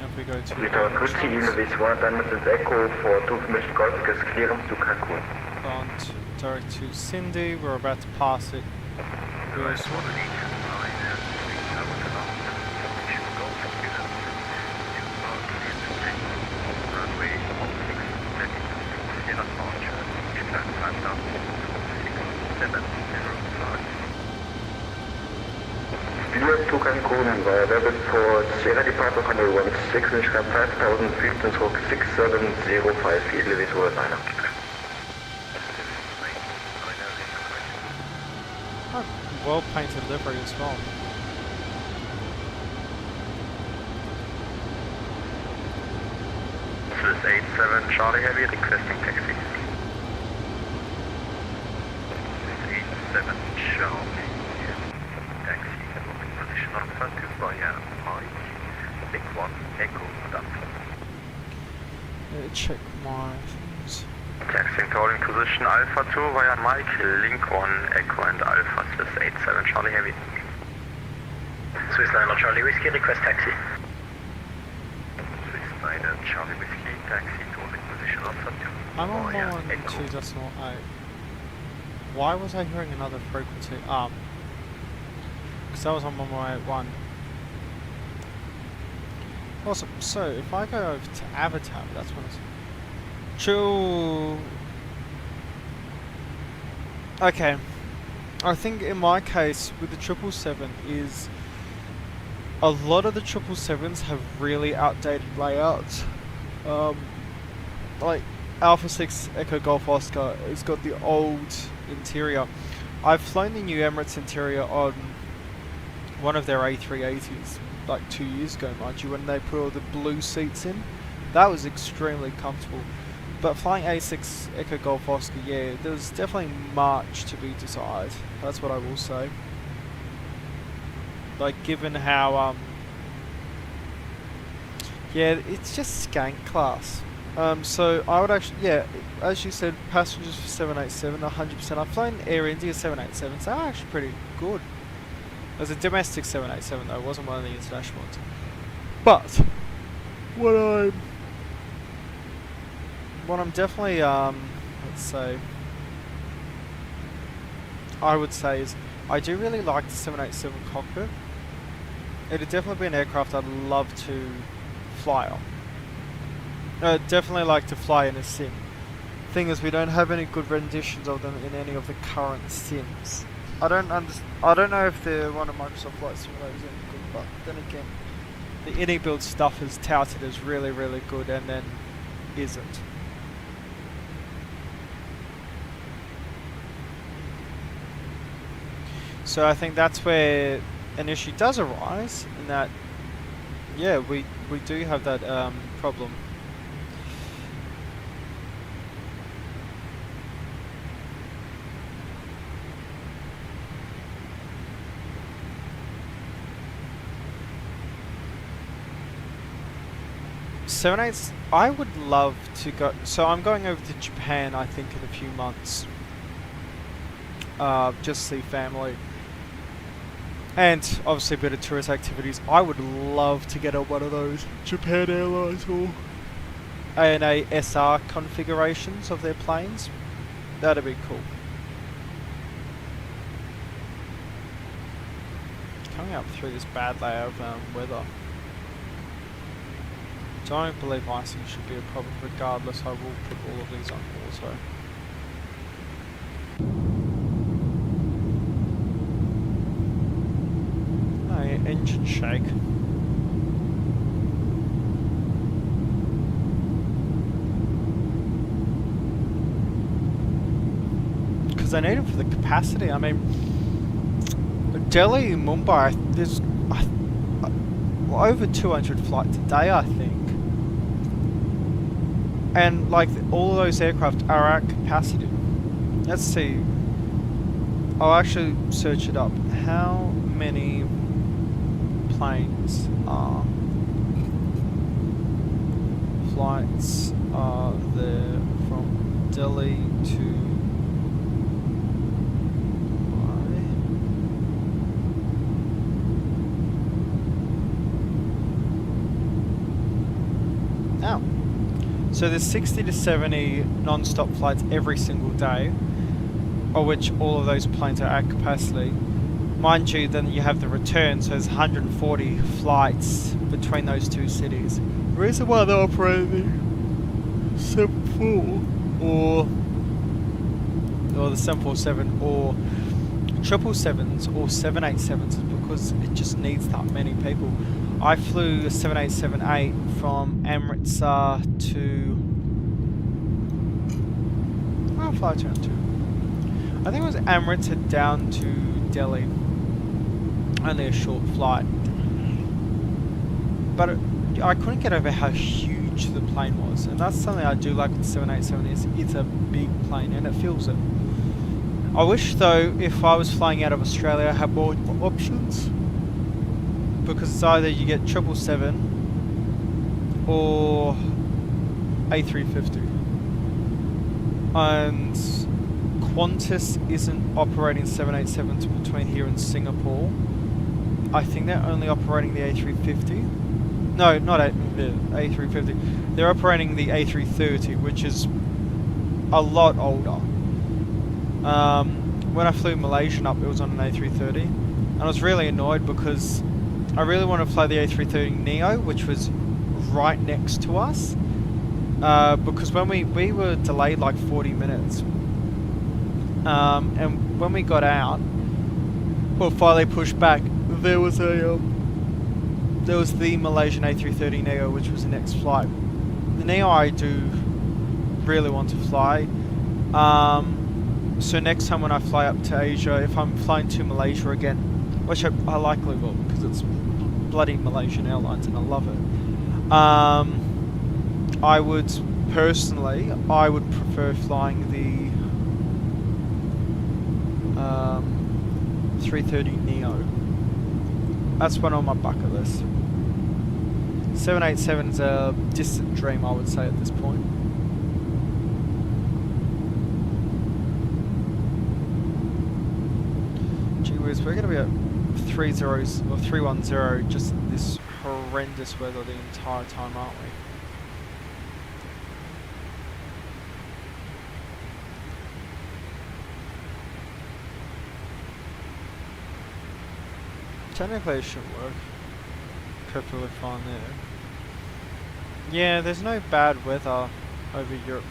If we go to direct to Cindy, we're about to pass it. Stewart to Cancun via Rabbit for Sierra Departure 116, Wind 5000 feet, and stroke 6705 feet, Lewis World Liner. well painted livery as well. This is 87 Charlie Heavy requesting taxi. This is 87 Charlie. Taxi in position on front is via Mike. Big 1 Echo Duck. Check my things. Taxiing to holding position Alpha 2 via Mike, Link 1 Echo and Alpha. This is 87 Charlie Heavy. Swissliner Charlie Whiskey, request taxi. Swissliner Charlie Whiskey, taxi to holding position Alpha 2 I'm on via one Echo. 2.8. Why was I hearing another frequency? Because that was on 1.1. Awesome. So if I go over to Avatar, that's what it's. Chill. Okay. I think in my case with the 777 is a lot of the 777s have really outdated layouts. Like Alpha 6 Echo Golf Oscar, it's got the old interior. I've flown the new Emirates interior on one of their A380s like 2 years ago, mind you, when they put all the blue seats in. That was extremely comfortable. But flying A6 Echo Golf Oscar, yeah, there was definitely much to be desired. That's what I will say. Like, given how, yeah, it's just skank class. So I would actually, yeah, as you said, passengers for 787, 100%. I've flown Air India 787, so they're actually pretty good. It was a domestic 787 though, it wasn't one of the international ones. But, what I'm definitely, let's say, I would say is, I do really like the 787 cockpit. It'd definitely be an aircraft I'd love to fly on. I'd definitely like to fly in a sim. Thing is, we don't have any good renditions of them in any of the current sims. I don't know if the one of Microsoft Flight Simulator is any good, but then again, the innie build stuff is touted as really, really good and then isn't. So I think that's where an issue does arise, in that, yeah, we do have that problem. I would love to go. So I'm going over to Japan, I think, in a few months. Just see family. And obviously a bit of tourist activities. I would love to get on one of those Japan Airlines or ANA SR configurations of their planes. That'd be cool. Coming up through this bad layer of weather. Don't believe icing should be a problem. Regardless, I will put all of these on auto. Engine shake. Because I need it for the capacity. I mean, Delhi, Mumbai, there's over 200 flights a day, I think. And like all of those aircraft are at capacity. Let's see. I'll actually search it up. How many planes flights are there from Delhi to Mumbai? Now, so there's 60 to 70 non-stop flights every single day, of which all of those planes are at capacity. Mind you, then you have the return, so there's 140 flights between those two cities. The reason why they're operating the 74 or the 747 or 777s or 787s is because it just needs that many people. I flew a 787-8 from Emirates to... I'll fly down to... I think it was Emirates down to Delhi. Only a short flight. But I couldn't get over how huge the plane was, and that's something I do like with the 787 is it's a big plane and it feels it. I wish though if I was flying out of Australia I had more options, because it's either you get 777 or A350, and Qantas isn't operating 787s between here and Singapore. I think they're only operating the A350. No, not A350. They're operating the A330, which is a lot older. When I flew Malaysian up, it was on an A330, and I was really annoyed because I really wanted to fly the A330neo, which was right next to us, because when we were delayed like 40 minutes, and when we got out, well, finally pushed back, there was the Malaysian A330neo, which was the next flight. The neo I do really want to fly. So next time when I fly up to Asia, if I'm flying to Malaysia again, which I likely will because it's bloody Malaysian Airlines and I love it, I would prefer flying the 330neo. That's one on my bucket list. 787 is a distant dream, I would say, at this point. Gee whiz, we're going to be at 310 just in this horrendous weather the entire time, aren't we? Technically it should work perfectly fine there. Yeah, there's no bad weather over Europe.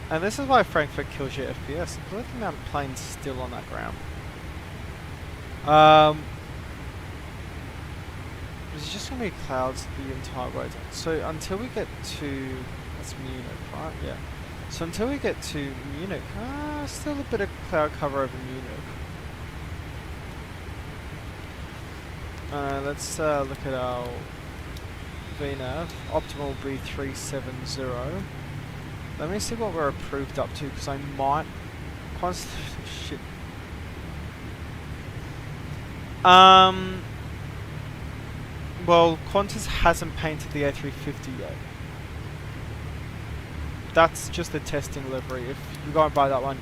And this is why Frankfurt kills your FPS. Look at the amount of planes still on that ground. There's just going to be clouds the entire way down. So until we get to... that's Munich, right? Yeah. So until we get to Munich, still a bit of cloud cover over Munich. Let's look at our VNAV. Optimal B370. Let me see what we're approved up to, because I might... shit. Well, Qantas hasn't painted the A350 yet. That's just the testing livery, if you're going by that one.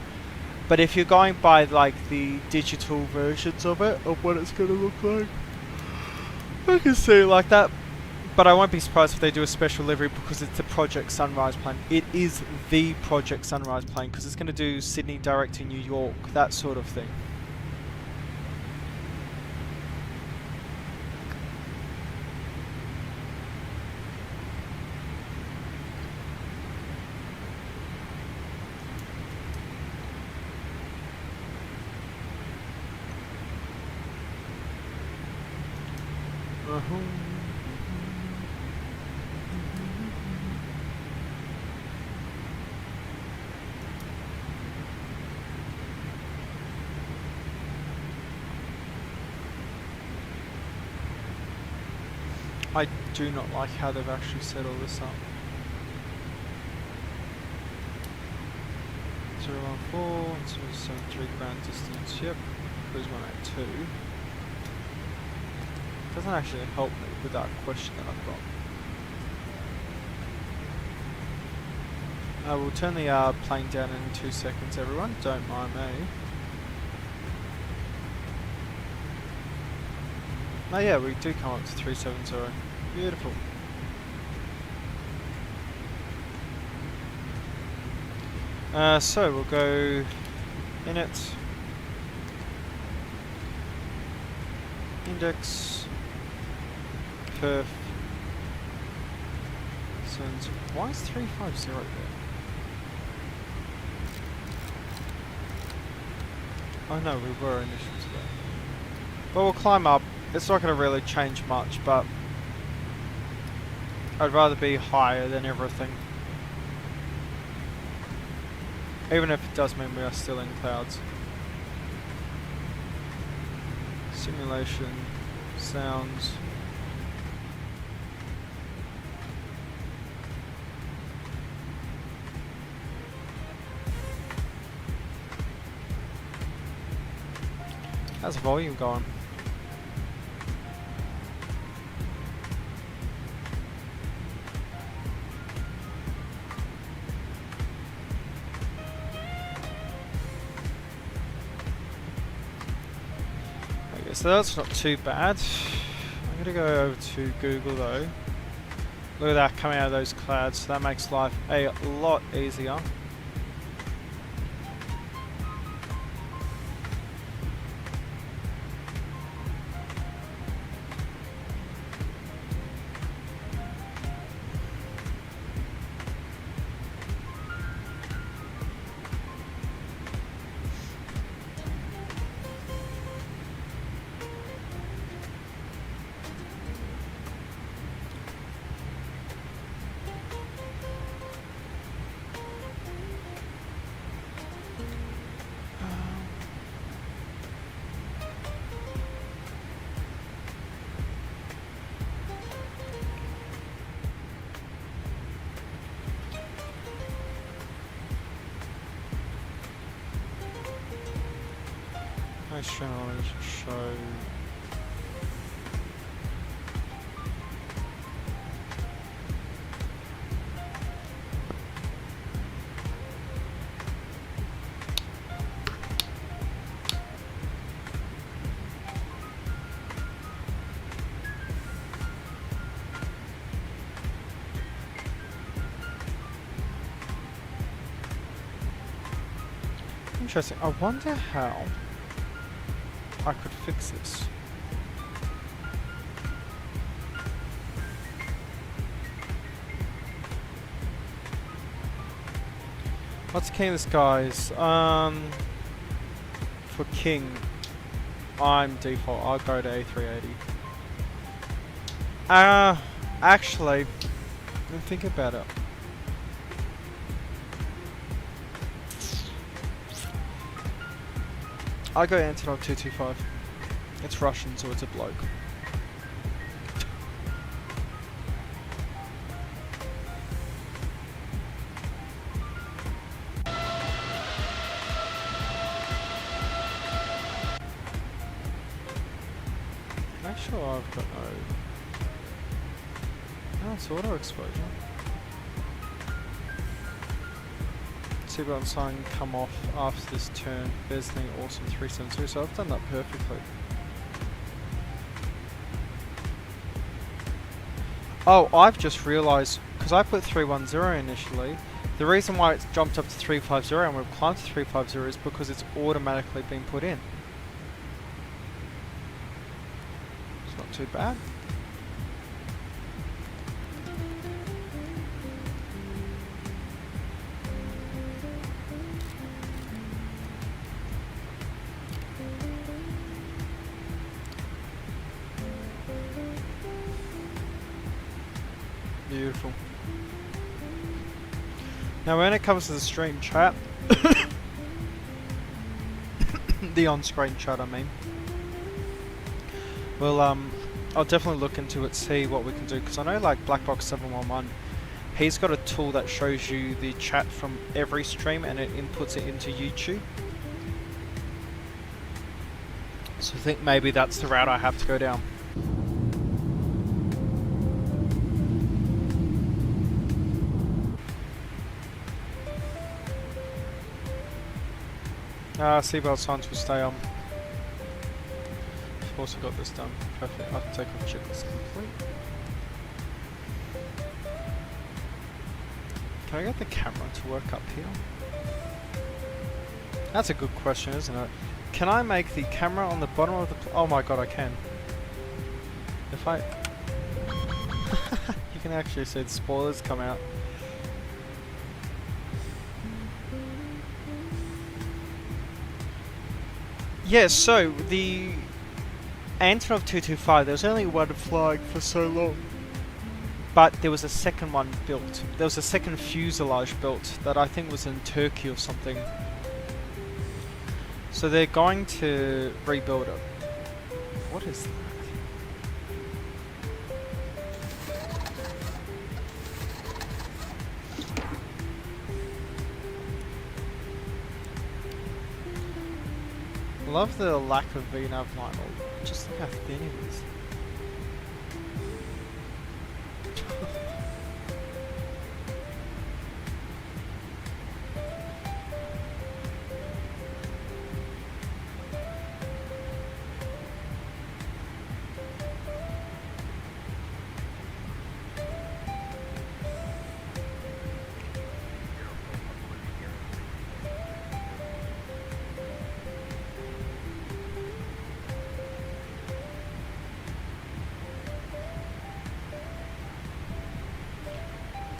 But if you're going by like the digital versions of it, of what it's going to look like, I can see it like that. But I won't be surprised if they do a special livery because it's the Project Sunrise plane. It is the Project Sunrise plane because it's going to do Sydney direct to New York, that sort of thing. I do not like how they've actually set all this up. 014, 73 ground distance, yep. Cruise 182. Doesn't actually help me with that question that I've got. I will turn the plane down in 2 seconds, everyone. Don't mind me. Oh yeah, we do come up to 370. Beautiful. So we'll go init, index, perf. Why is 350 there? Oh no, we were initial today. But we'll climb up. It's not going to really change much, but I'd rather be higher than everything. Even if it does mean we are still in clouds. Simulation, sounds. How's the volume going? Okay, so that's not too bad. I'm gonna go over to Google though. Look at that coming out of those clouds. So that makes life a lot easier. Nice show. Interesting. I wonder how I could fix this. What's king of this guys? For king, I'm default. I'll go to A380. Actually, let me think about it. I go Antonov 225. It's Russian, so it's a bloke. Make sure I've got no. Oh, it's auto exposure. Seatbelt sign come off after this turn. There's the awesome 372, so I've done that perfectly. Oh, I've just realised, because I put 310 initially, the reason why it's jumped up to 350 and we've climbed to 350 is because it's automatically been put in. It's not too bad. Beautiful. Now when it comes to the stream chat, the on-screen chat I mean, well I'll definitely look into it, see what we can do, because I know like Blackbox711, he's got a tool that shows you the chat from every stream and it inputs it into YouTube. So I think maybe that's the route I have to go down. Seatbelt signs will stay on. I've also got this done. Perfect. I can take off checklist complete. Can I get the camera to work up here? That's a good question, isn't it? Can I make the camera on the bottom of the... oh my god, I can. If I... you can actually see the spoilers come out. Yeah, so the Antonov 225, there was only one flying for so long. But there was a second one built. There was a second fuselage built that I think was in Turkey or something. So they're going to rebuild it. What is that? Love the lack of VNav line, or just look how thin it is.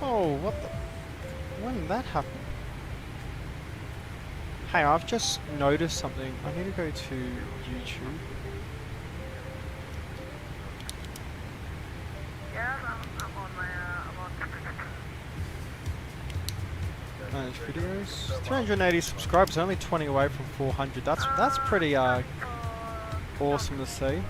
Oh, what the? When did that happen? Hey, I've just noticed something. I need to go to YouTube. Yeah, I'm on my, Manage videos. 380 subscribers, only 20 away from 400. That's pretty awesome to see.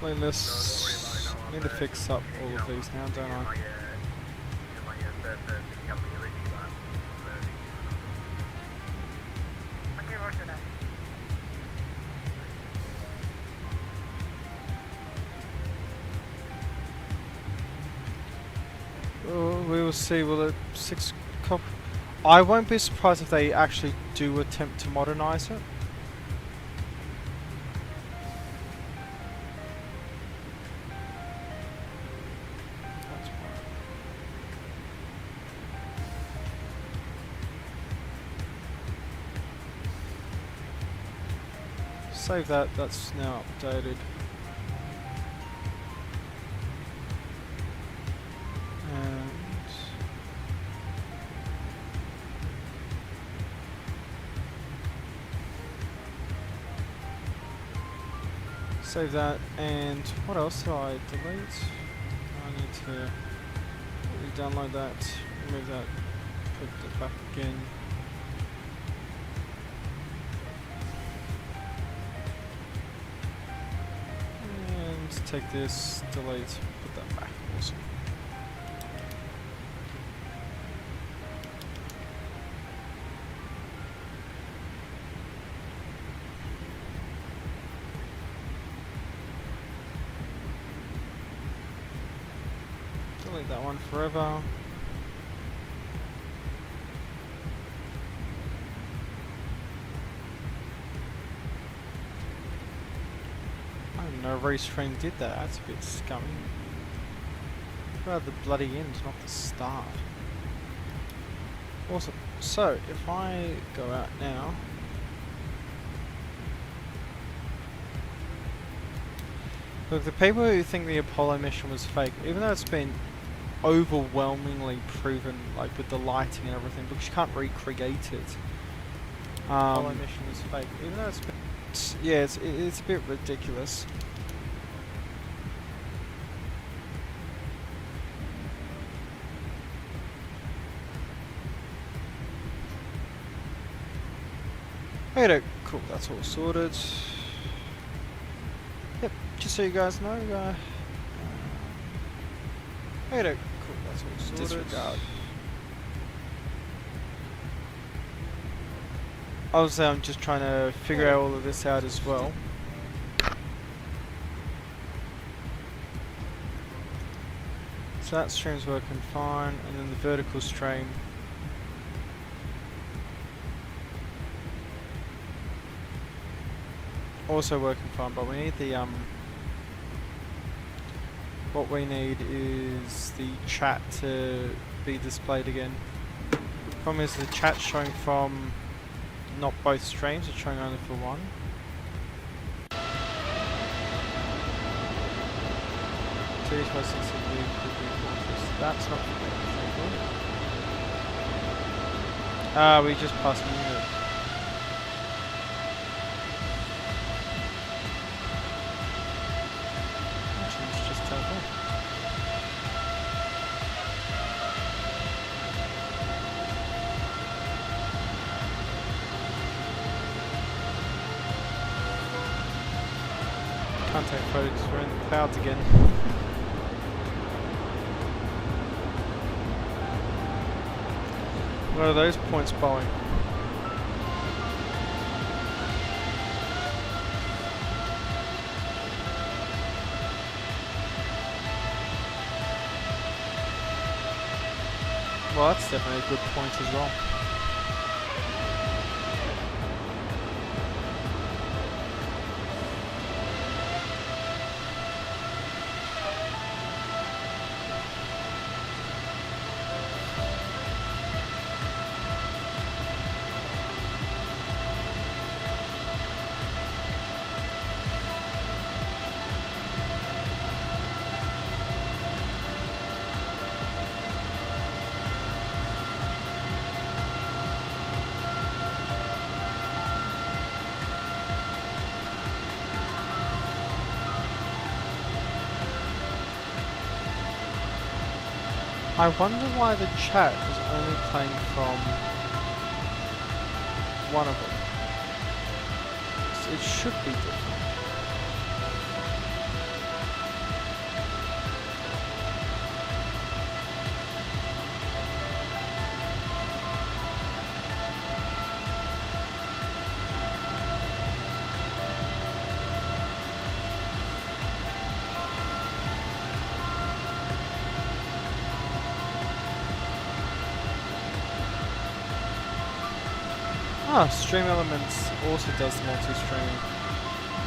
Playlists. I need to fix up all of these now, don't I? Oh, we will see. Will it 6 cop? I won't be surprised if they actually do attempt to modernize it. Save that, that's now updated. And save that, and what else did I delete? I need to re-download that, remove that, put it back again. Take this, delete, put that back. Awesome. Delete that one forever. No restream did that, that's a bit scummy. Rather the bloody end, not the start. Awesome. So, if I go out now... Look, the people who think the Apollo mission was fake, even though it's been overwhelmingly proven, like with the lighting and everything, because you can't recreate it. Apollo mission was fake, even though it's been... Yeah, it's a bit ridiculous. Hey, cool, that's all sorted. Yep, just so you guys know, hey, cool, that's all sorted. Disregard. Obviously, I'm just trying to figure out all of this out as well. So that stream's working fine, and then the vertical stream. Also working fine, but we need the what we need is the chat to be displayed again. Problem is the chat's showing from not both streams, it's showing only for one. That's not Ah, we just passed Munich. Actually, it's just terrible. Can't take photos because we're in the clouds again. What are those points bowling? Well, that's definitely a good point as well. I wonder why the chat is only playing from one of them. It should be different. Ah, Stream Elements also does the multi-streaming.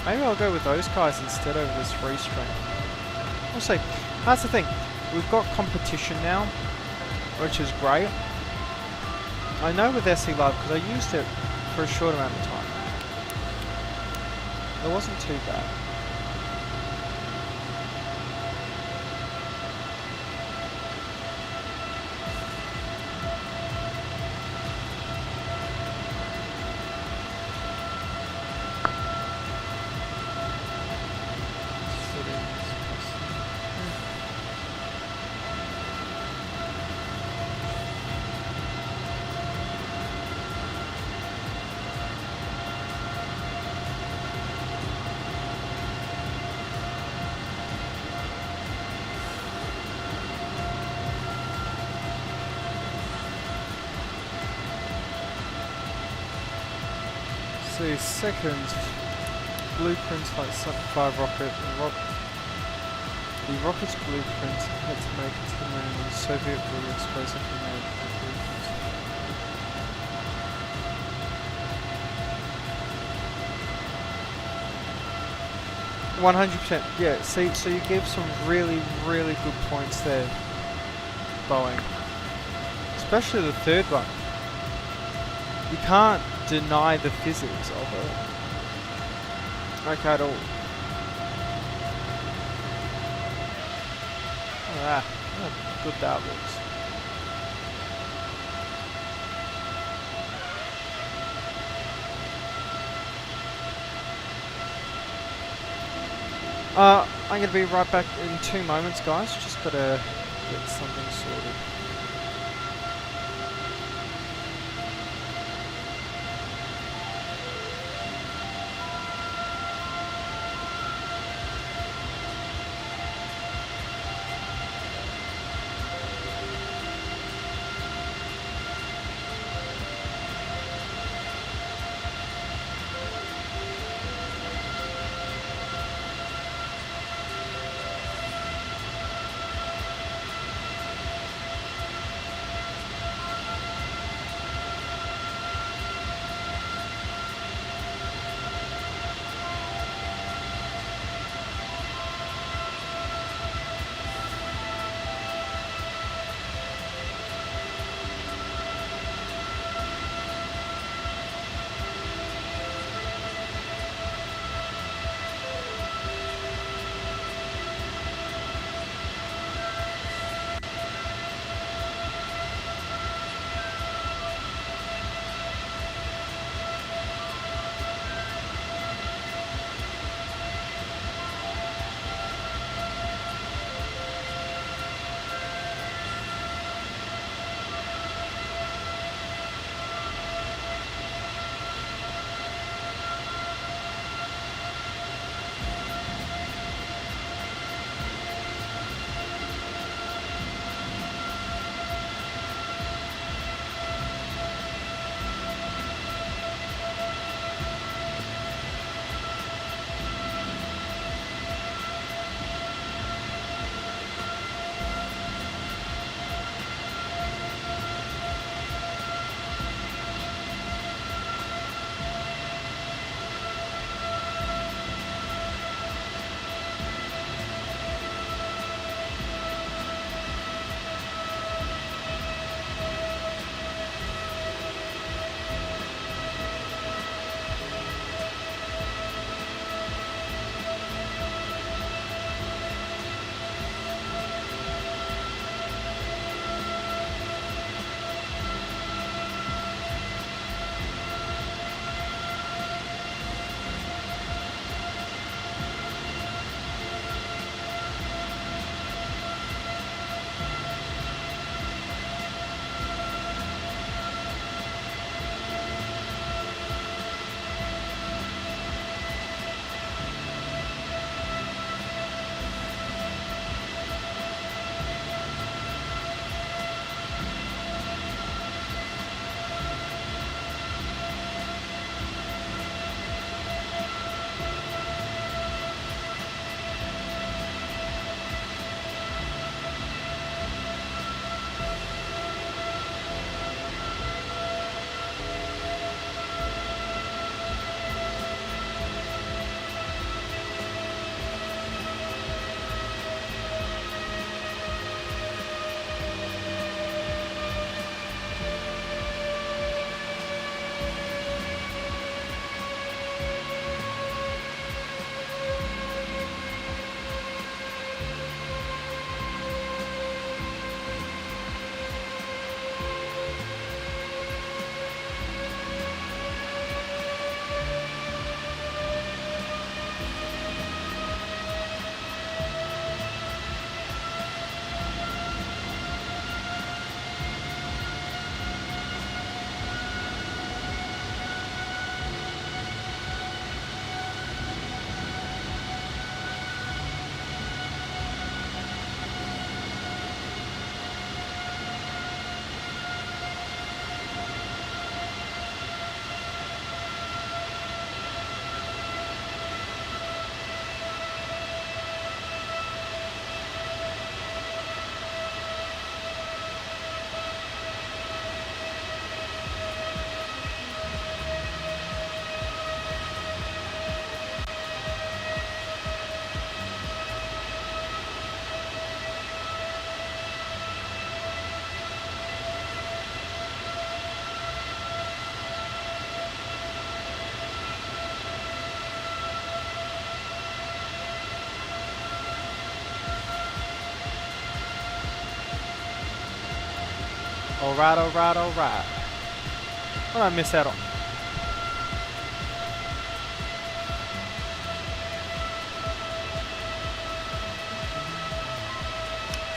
Maybe I'll go with those guys instead over this free stream. We'll see. That's the thing. We've got competition now, which is great. I know with SC Live because I used it for a short amount of time. It wasn't too bad. See, second blueprint like 5 rocket. The rocket's blueprint had to make it to the moon, and the Soviet rule explosively made the blueprint. %, yeah. See, so you gave some really, really good points there, Boeing. Especially the third one. You can't deny the physics of it. Okay, at all. Ah, how good that looks. I'm gonna be right back in 2 moments, guys. Just gotta get something sorted. Alright, alright, alright. What did I miss out on?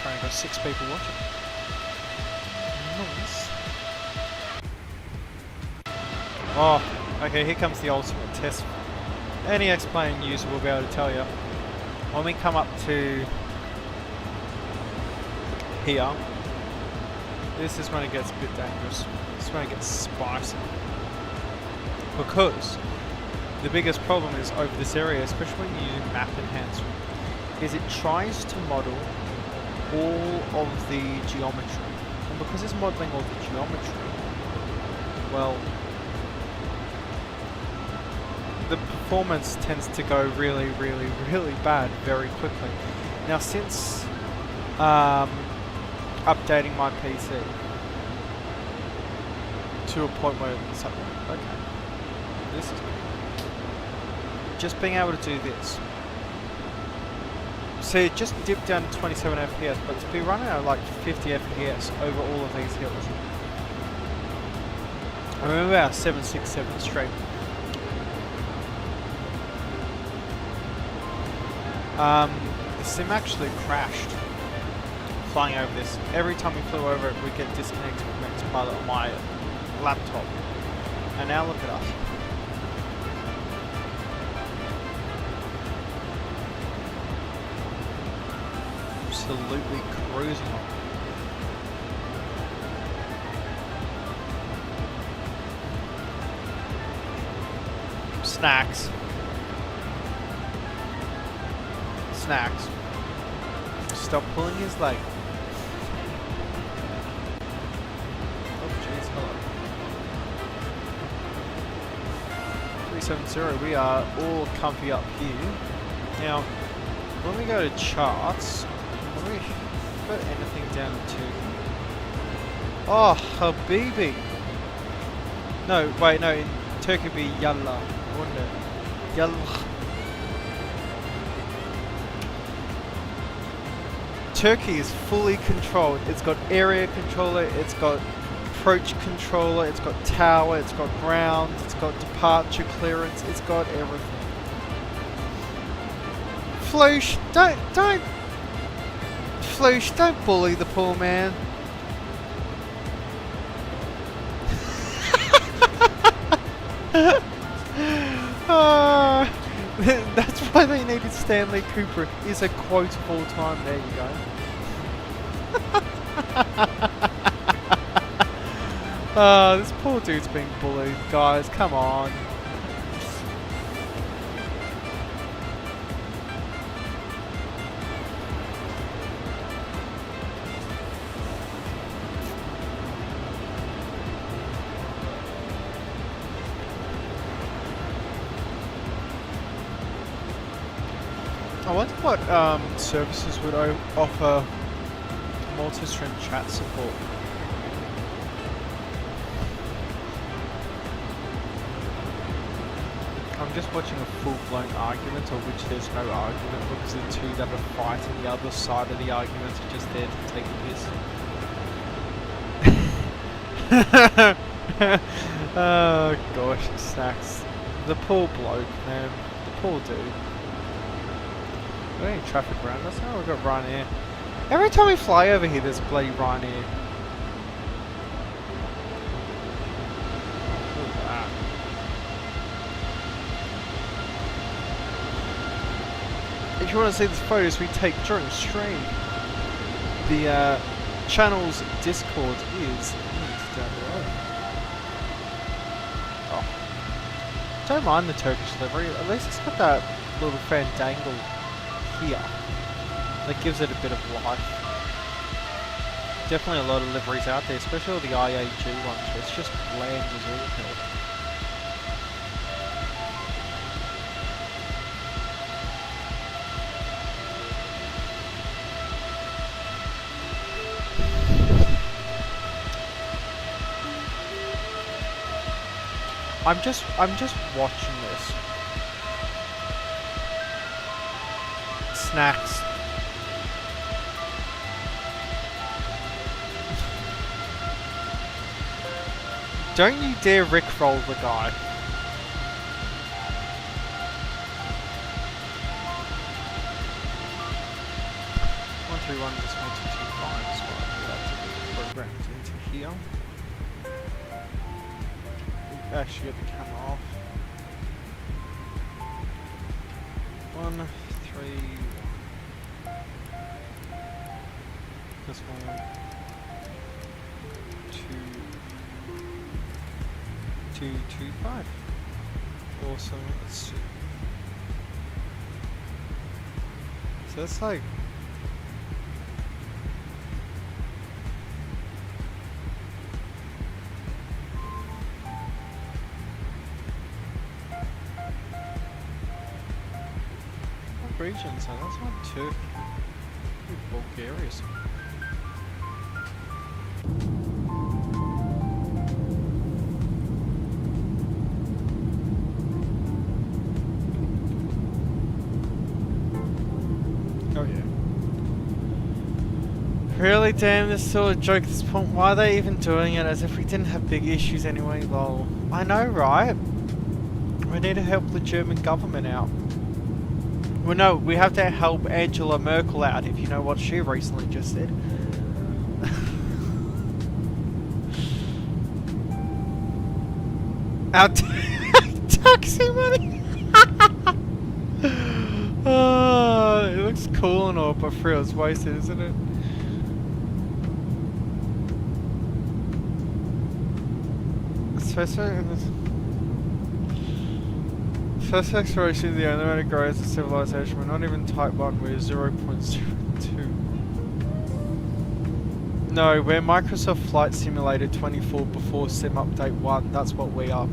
Only got 6 people watching. Nice. Oh, okay, here comes the ultimate test. Any explained user will be able to tell you. When we come up to here, this is when it gets a bit dangerous. This is when it gets spicy. Because the biggest problem is over this area, especially when you use map enhancement, is it tries to model all of the geometry. And because it's modeling all the geometry, well, the performance tends to go really, really, really bad very quickly. Now, since updating my PC to a point where it's like, okay, this is good. Just being able to do this. So it just dipped down to 27 FPS, but to be running at like 50 FPS over all of these hills. I remember our 767 straight. The sim actually crashed flying over this. Every time we flew over it, we'd get disconnected from Max Pilot on my laptop. And now look at us. Absolutely cruising on. Snacks. Snacks. Stop pulling his leg. Oh jeez, hello. 370, we are all comfy up here. Now, when we go to charts, have we got anything down to... Oh, Habibi! No, wait, no, in Turkey it'd be Yalla, wouldn't it? Yalla. Turkey is fully controlled. It's got area controller, it's got approach controller, it's got tower, it's got ground, it's got departure clearance, it's got everything. Floosh, Floosh, don't bully the poor man. That's why they needed Stanley Cooper. Is a quote of all time. There you go. This poor dude's being bullied, guys. Come on. I wonder what services would offer multi-stream chat support. I'm just watching a full-blown argument, of which there's no argument, because the two that are fighting the other side of the argument are just there to take a piss. Oh gosh, snacks. The poor bloke, man. The poor dude. Got any traffic around us? Oh, we've got Ryanair. Every time we fly over here, there's a bloody Ryanair. Look at that. If you want to see the photos we take during stream, the channel's Discord is down below. Oh. Don't mind the Turkish livery, at least it's got that little fandangle here. That gives it a bit of life. Definitely a lot of liveries out there, especially all the IAG ones, where it's just bland as all hell. I'm just watching this. Snacks. Don't you dare rickroll the guy. One just went to 2.5 as well. That's programmed into here. Actually, get the camera off. 1, 3. This one. 2, 2, 2, 5. Awesome. Let's see. So that's like. Regions, so that's not Turkey. Bulgaria. Oh yeah. Really, damn, this is still a joke at this point. Why are they even doing it as if we didn't have big issues anyway, lol. I know, right? We need to help the German government out. Well, no, we have to help Angela Merkel out, if you know what she recently just said. Our taxi money! Oh, it looks cool and all, but for real, it's wasted, isn't it? First exploration is the only way to grow as a civilization. We're not even type 1, we're 0.02. No, we're Microsoft Flight Simulator 24 before Sim Update 1. That's what we are.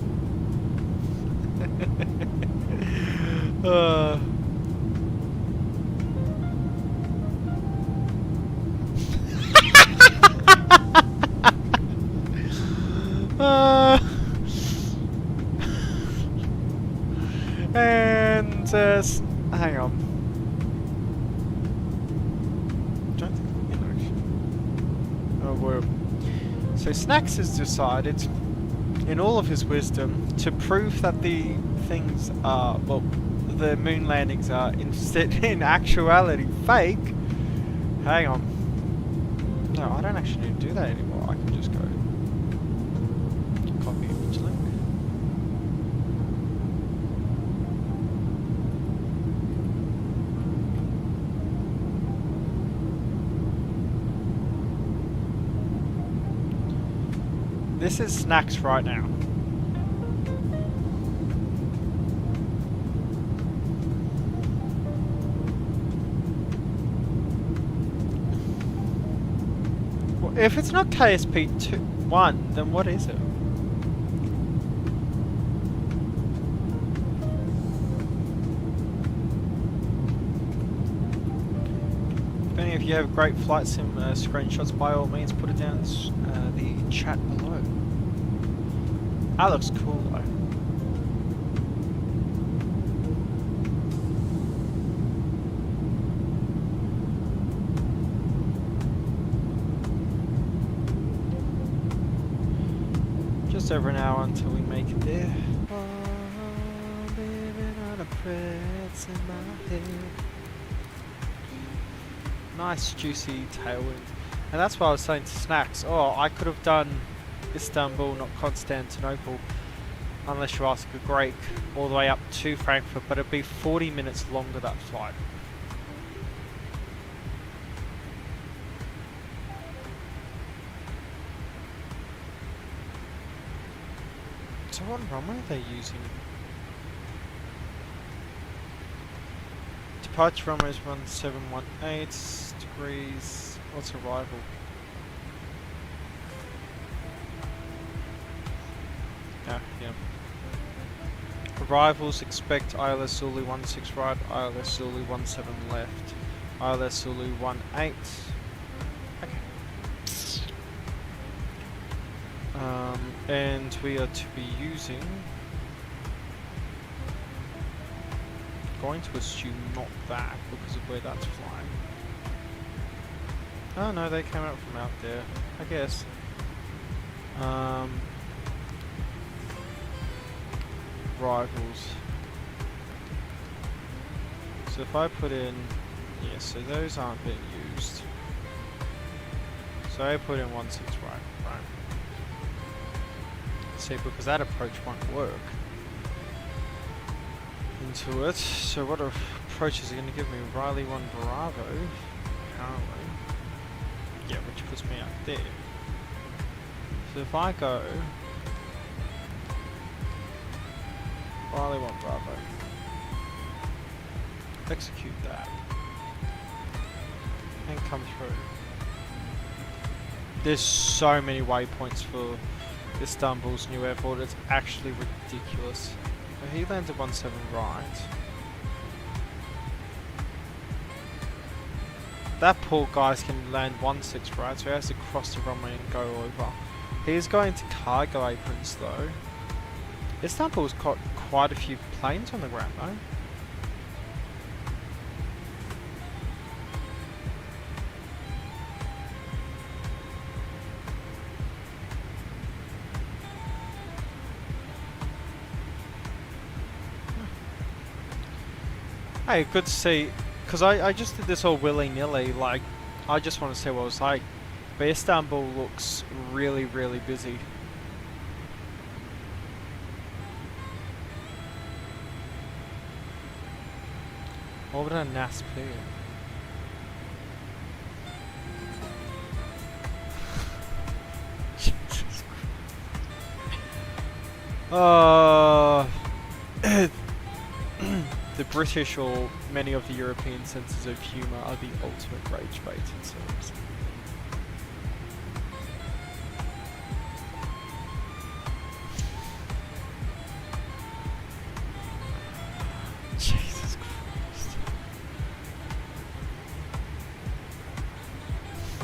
And hang on. Don't think so Snacks has decided, in all of his wisdom, to prove that the things are, well, the moon landings are in actuality fake. Hang on. No, I don't actually need to do that anymore. I can just go copy image link. This is Snacks right now. Well, if it's not KSP1, then what is it? If you have great flight sim screenshots, by all means put it down in the chat below. That looks cool though. Just over an hour until we make it there. Oh, living on a press in my head. Nice juicy tailwind. And that's what I was saying to Snacks. Oh, I could have done Istanbul, not Constantinople, unless you ask a Greek, all the way up to Frankfurt, but it'd be 40 minutes longer, that flight. So what runway are they using? Departure runway is 1718 degrees. What's arrival? Yeah. Arrivals, expect ILS Zulu 16 right, ILS Zulu 17 left, ILS Zulu 18. Okay. And we are to be using, going to assume not that because of where that's flying. Oh no, they came out from out there, I guess. arrivals. So if I put in, yeah, so those aren't being used. So I put in 16 right. See, because that approach won't work into it. So what approaches are going to give me? Riley 1 Bravo, apparently. Yeah, which puts me up there. So if I go Riley 1 Bravo, execute that, and come through. There's so many waypoints for Istanbul's new airport, it's actually ridiculous. So he landed 17 right. That poor guy's can land 16 right, so he has to cross the runway and go over. He's going to cargo aprons though. Istanbul's got quite a few planes on the ground though. Hey, good to see, because I just did this all willy-nilly, like, I just want to see what it's like. But Istanbul looks really, really busy. What would a NAS be? Jesus Christ. The British or many of the European senses of humour are the ultimate rage bait in service. Jesus Christ.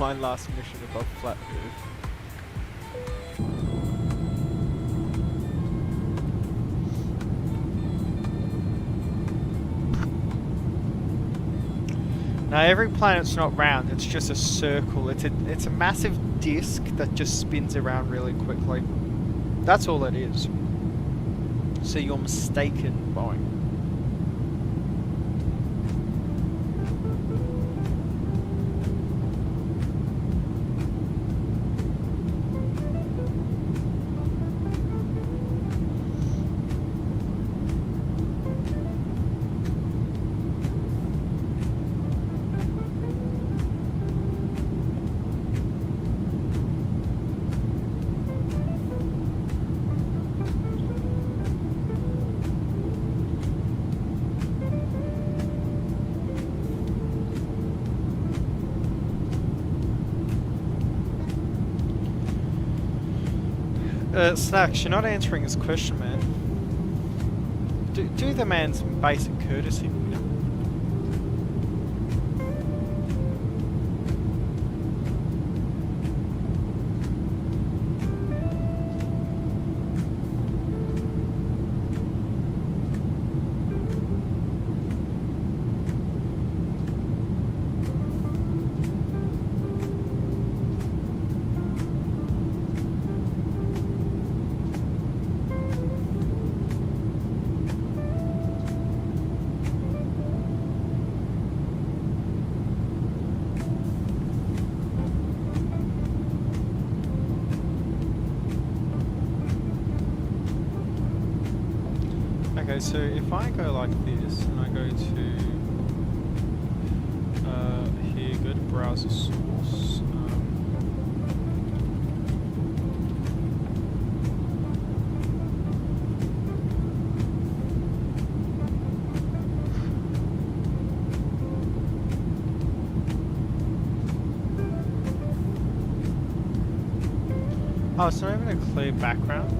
My last mission above flat Earth. Now every planet's not round, it's just a circle. It's a massive disc that just spins around really quickly. That's all it is. So you're mistaken, Boeing. Snacks, you're not answering his question, man. Do the man some basic courtesy, you know? Okay, so if I go like this, and I go to here, go to browser source, oh, it's not even a clear background.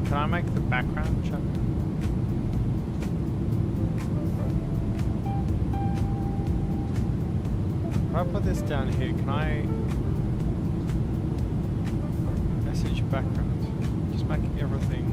Can I make the background check? If I put this down here, can I message background? Just make everything.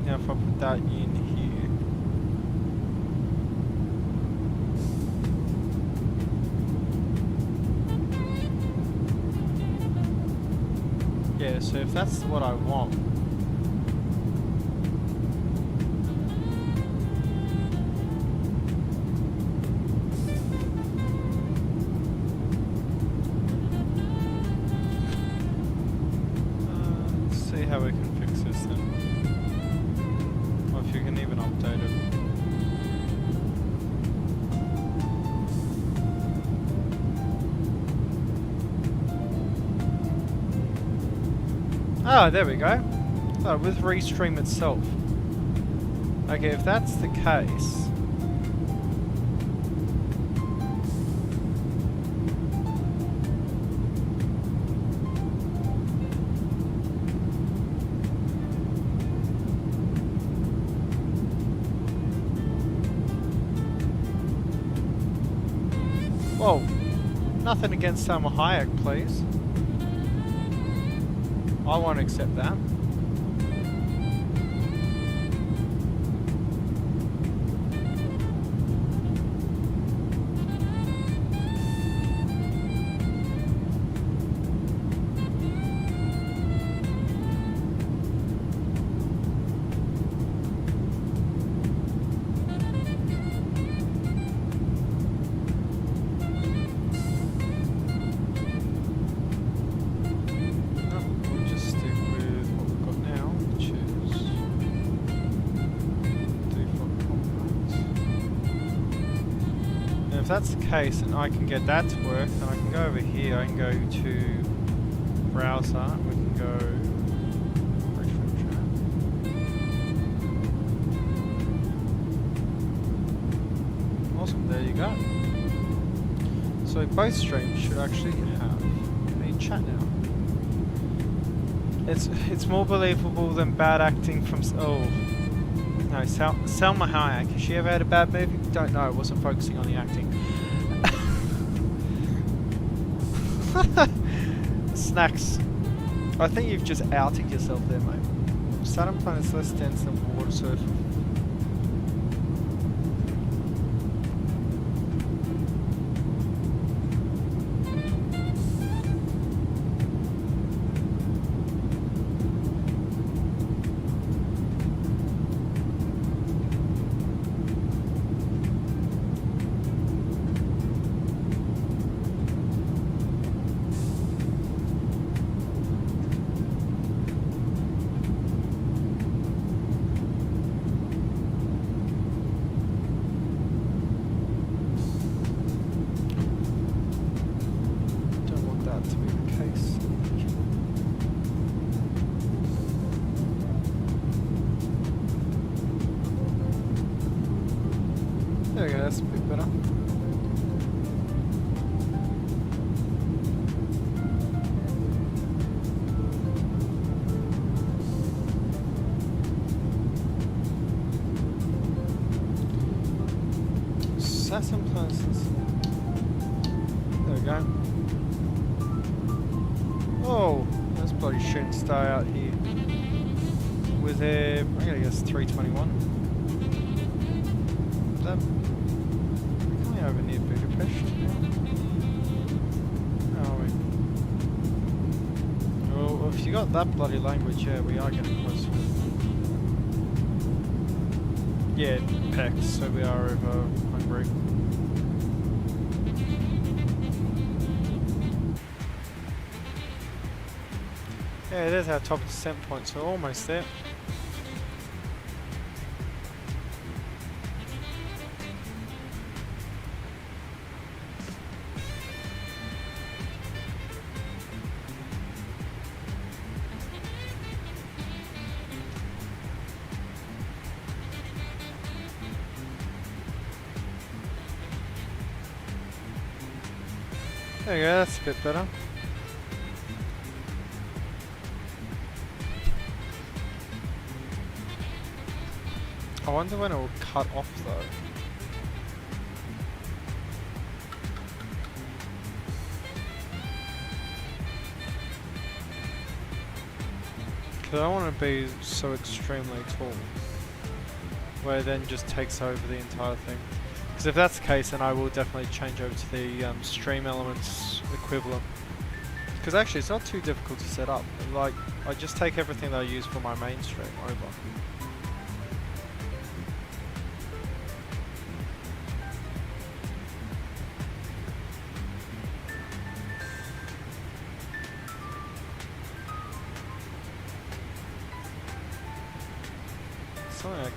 Now if I put that in here. Yeah, so if that's what I want. Let's see how we can fix this then. Or if you can even update it. Oh, there we go. Oh, with Restream itself. Okay, if that's the case... Whoa, nothing against Salma Hayek, please. I won't accept that. If that's the case and I can get that to work, then I can go over here, I can go to browser, we can go awesome, there you go. So both streams should actually have a chat now. It's more believable than bad acting from no, Salma Hayek. Has she ever had a bad movie? Don't know. Wasn't focusing on the acting. Snacks. I think you've just outed yourself there, mate. Saturn planet's less dense than water surface. There we go, that's a bit better. Saturn places. There we go. Oh, that's bloody shooting star out here. With a, I'm gonna guess 321. Is that coming over near Budapest now? Where are we? Well, if you got that bloody language, yeah, we are getting close. Yeah, PEX, so we are over Hungary. Yeah, there's our top descent point, so almost there. There you go, that's a bit better. I wonder when it will cut off though. Because I don't want to be so extremely tall, where it then just takes over the entire thing. Because if that's the case, then I will definitely change over to the stream elements equivalent. Because actually it's not too difficult to set up. Like, I just take everything that I use for my main stream over. Something I can...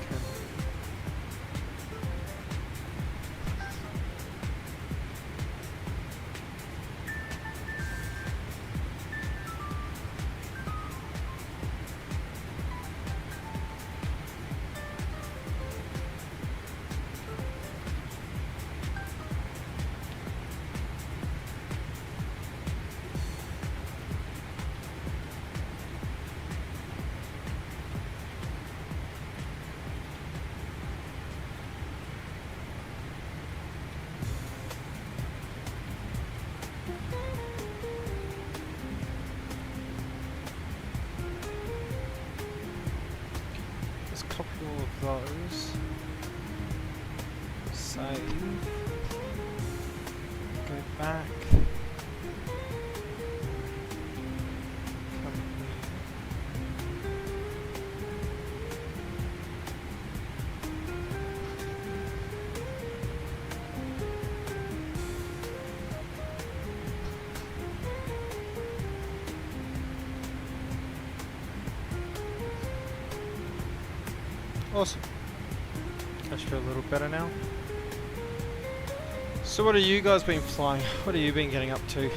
Just copy all of those. Save. Go back. Come here. Awesome. I should feel a little better now. So what have you guys been flying? What have you been getting up to?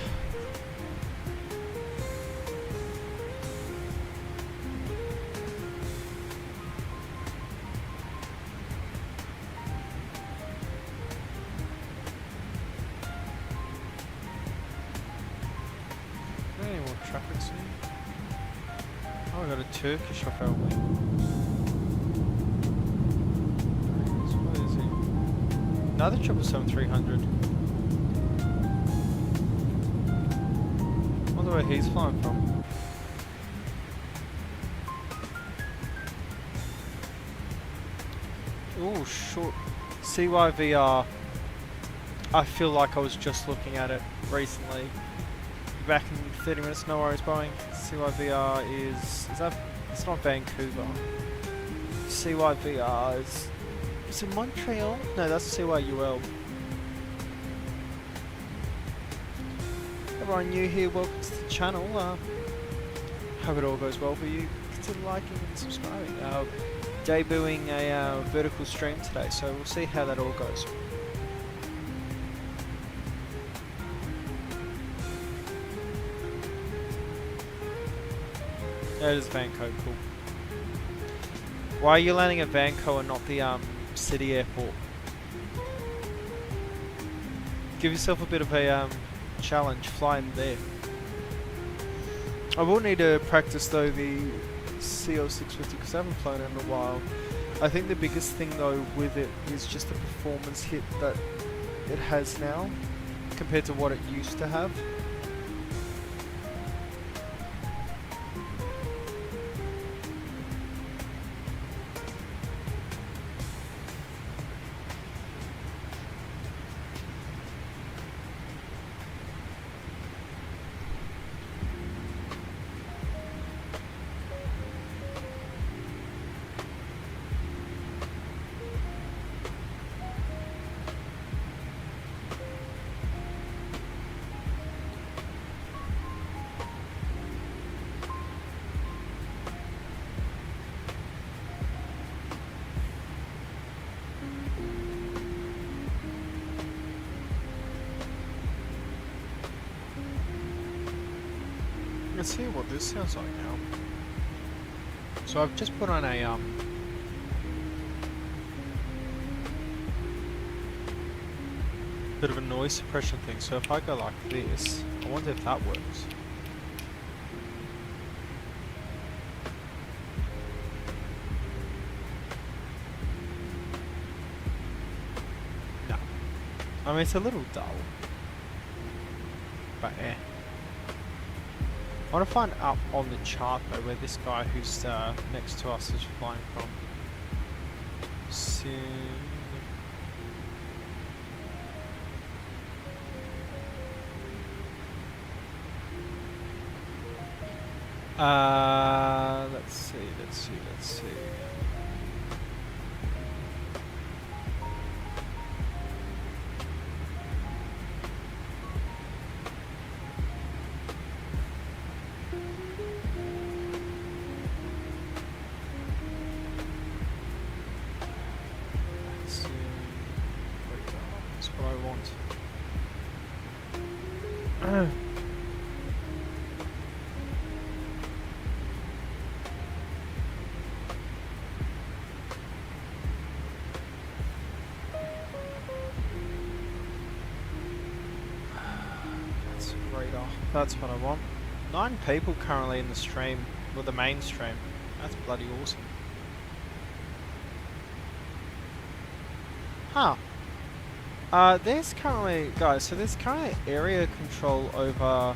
Any more traffic soon? Oh, I got a Turkish off our wing. What is he? Another 777-300. I wonder where he's flying from. Ooh, short CYVR. I feel like I was just looking at it recently. Back in 30 minutes, no worries, Boeing. CYVR is that? It's not Vancouver. CYVR is it Montreal? No, that's CYUL. Everyone new here, welcome to the channel. Hope it all goes well for you. Consider liking and subscribing. Debuting a vertical stream today, so we'll see how that all goes. That is Vanco, cool. Why are you landing at Vanco and not the city airport? Give yourself a bit of a challenge, flying there. I will need to practice though the CO650 because I haven't flown it in a while. I think the biggest thing though with it is just the performance hit that it has now compared to what it used to have. Let's see what this sounds like now. So I've just put on a bit of a noise suppression thing. So if I go like this, I wonder if that works. No. I mean, it's a little dull. But yeah. I want to find up on the chart though where this guy who's next to us is flying from. Let's see. That's what I want. That's what I want. 9 people currently in the stream, or the main stream. That's bloody awesome. Huh. There's currently, guys, so there's currently area control over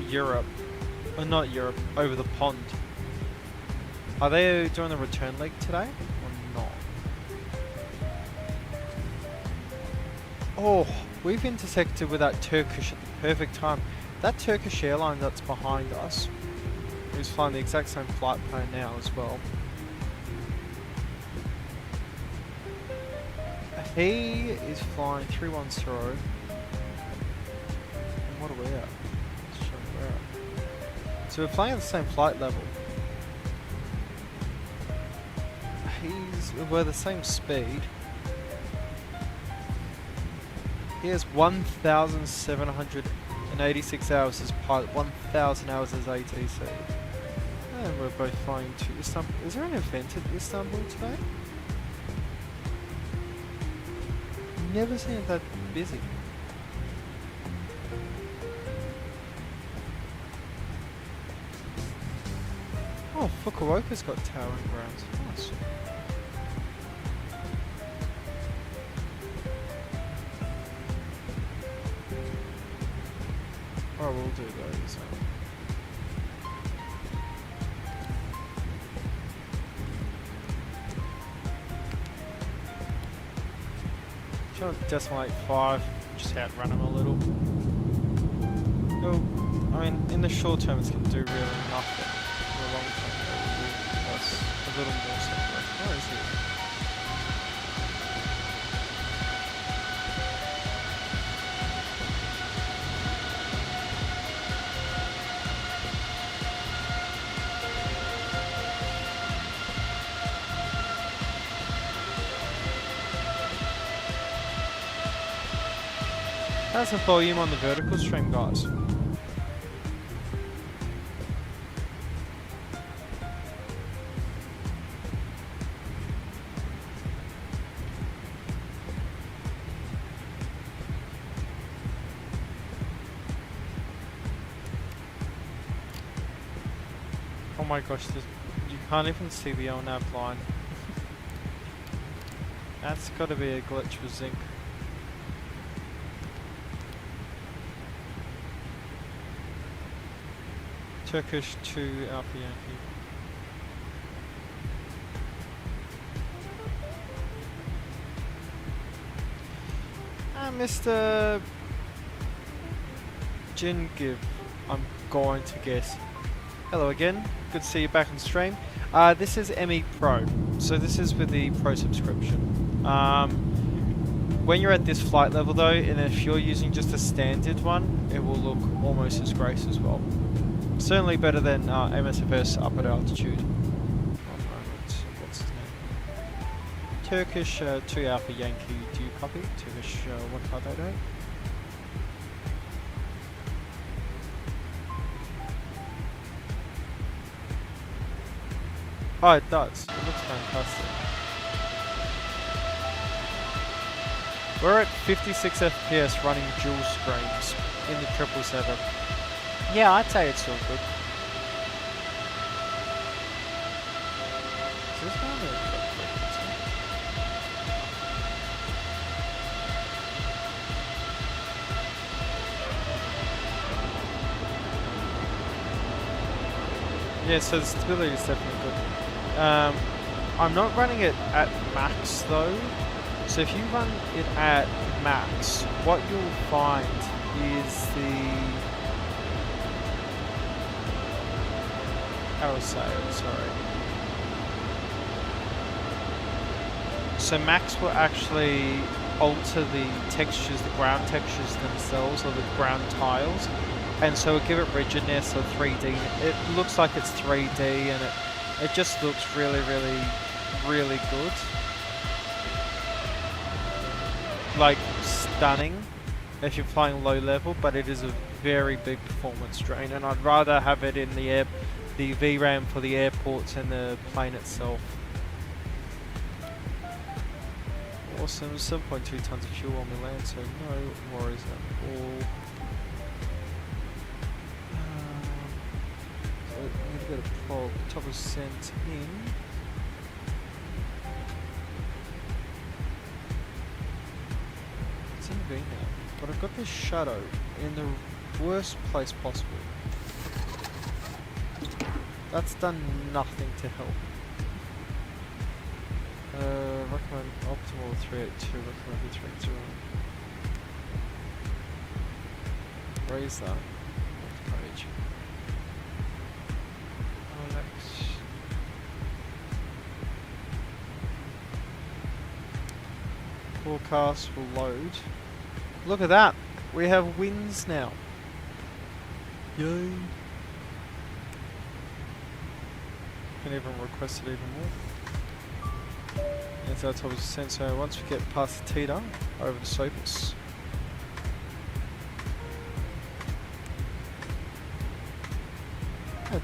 Europe. Or not Europe, over the pond. Are they doing the return leg today or not? Oh, we've intersected with that Turkish at the perfect time. That Turkish airline that's behind us is flying the exact same flight plan now as well. He is flying 310. And what are we at? Let's show you where we're at. So we're flying at the same flight level. We're the same speed. He has 1,786 hours as pilot, 1,000 hours as ATC. And we're both flying to Istanbul. Is there an event at Istanbul today? Never seen it that busy. Oh, Fukuoka's got tower and grounds. Nice. Oh, we'll do those. Trying to decimate 5, just outrun them a little. I mean, in the short term it's going to do really nothing. In the long term it will give us a little more separation. Where is he? How's the volume on the vertical stream, guys? Oh my gosh, you can't even see the LNAV line. That's gotta be a glitch with Zinc. Turkish 2 Alpha Yankee. Mr. Jingiv, I'm going to guess. Hello again, good to see you back on stream. This is ME Pro, so this is with the Pro subscription. When you're at this flight level though, and if you're using just a standard one, it will look almost as great as well. Certainly better than MSFS up at altitude. One moment, what's his name? Turkish 2 Alpha Yankee, do you copy? Turkish 1588. Oh, it does. It looks fantastic. We're at 56 FPS running dual screens in the 777. Yeah, I'd say it's still good. Is this one or Yeah, so the stability is definitely good. I'm not running it at max though. So if you run it at max, what you'll find is how will I say it, sorry. So max will actually alter the textures, the ground textures themselves, or the ground tiles, and so it'll give it rigidness or 3D. It looks like it's 3D, and it just looks really, really, really good. Like stunning if you're playing low level, but it is a very big performance drain, and I'd rather have it in the VRAM for the airports and the plane itself. Awesome, 7.2 tons of fuel on the land, so no worries at all. So I'm going to go to prog, top is sent in. It's in V now, but I've got this shadow in the worst place possible. That's done nothing to help. Recommend optimal 382, recommend 380. Raise that. Page. Alex. Forecast will load. Look at that! We have winds now. Yay! Can even request it even more. And so that's what we sent. So once we get past the Tita, over to Sopus.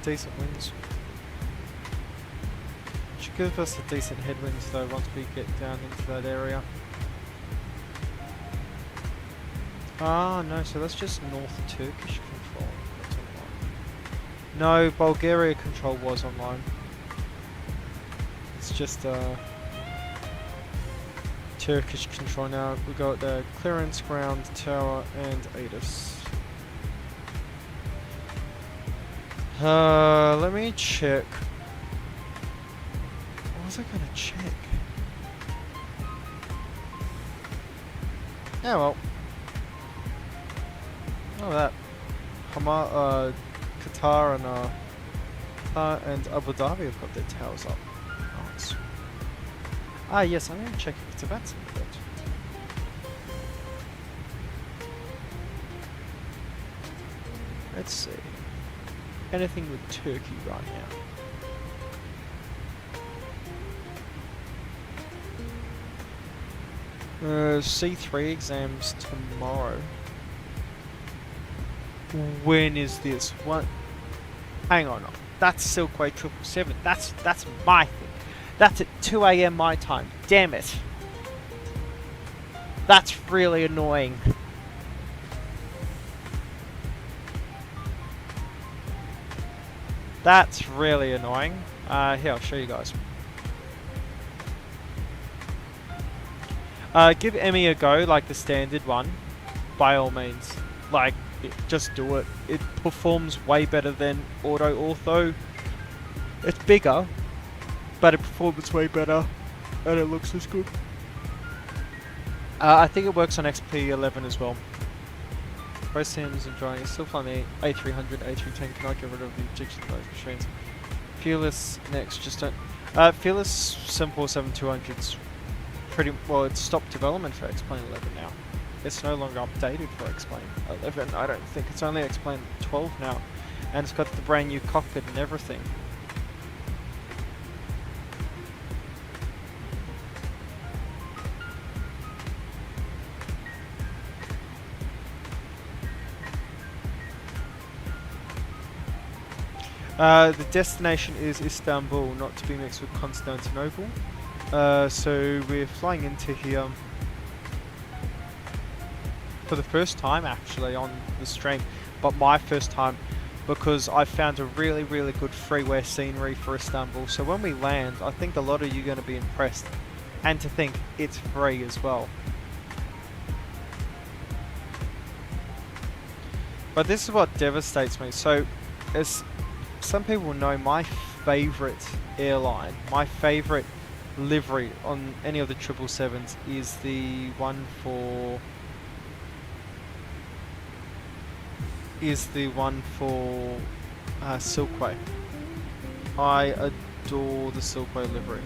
Decent winds. Should give us a decent headwinds though once we get down into that area. Ah no, so that's just North Turkish control. That's online. No, Bulgaria control was online. It's just Turkish control now. We got the clearance, ground, tower, and ATIS. Let me check. What was I gonna check? Yeah, well. Oh, that. Qatar and Abu Dhabi have got their towers up. Nice. Ah, yes, I'm gonna check if it's about some good. Let's see. Anything with Turkey right now? C3 exams tomorrow. When is this? What? Hang on. That's Silkway 777. That's my thing. That's at 2 AM my time. Damn it. That's really annoying. That's really annoying. Here, I'll show you guys. Give Emmy a go, like the standard one, by all means. Like, just do it. It performs way better than Auto Ortho. It's bigger, but it performs way better, and it looks as good. I think it works on XP11 as well. Both Sims enjoying it. Still flying the A300, A310. Cannot get rid of the objection to those machines. Fearless next. Just don't. Fearless 747-200's pretty well. It's stopped development for X-Plane 11 now. It's no longer updated for X-Plane 11. I don't think it's only X-Plane 12 now, and it's got the brand new cockpit and everything. The destination is Istanbul, not to be mixed with Constantinople. So we're flying into here for the first time actually on the stream, but my first time because I found a really good freeware scenery for Istanbul. So when we land, I think a lot of you are going to be impressed, and to think it's free as well. But this is what devastates me. So as some people know my favourite airline, my favourite livery on any of the 777s is the one for Silkway. I adore the Silkway livery.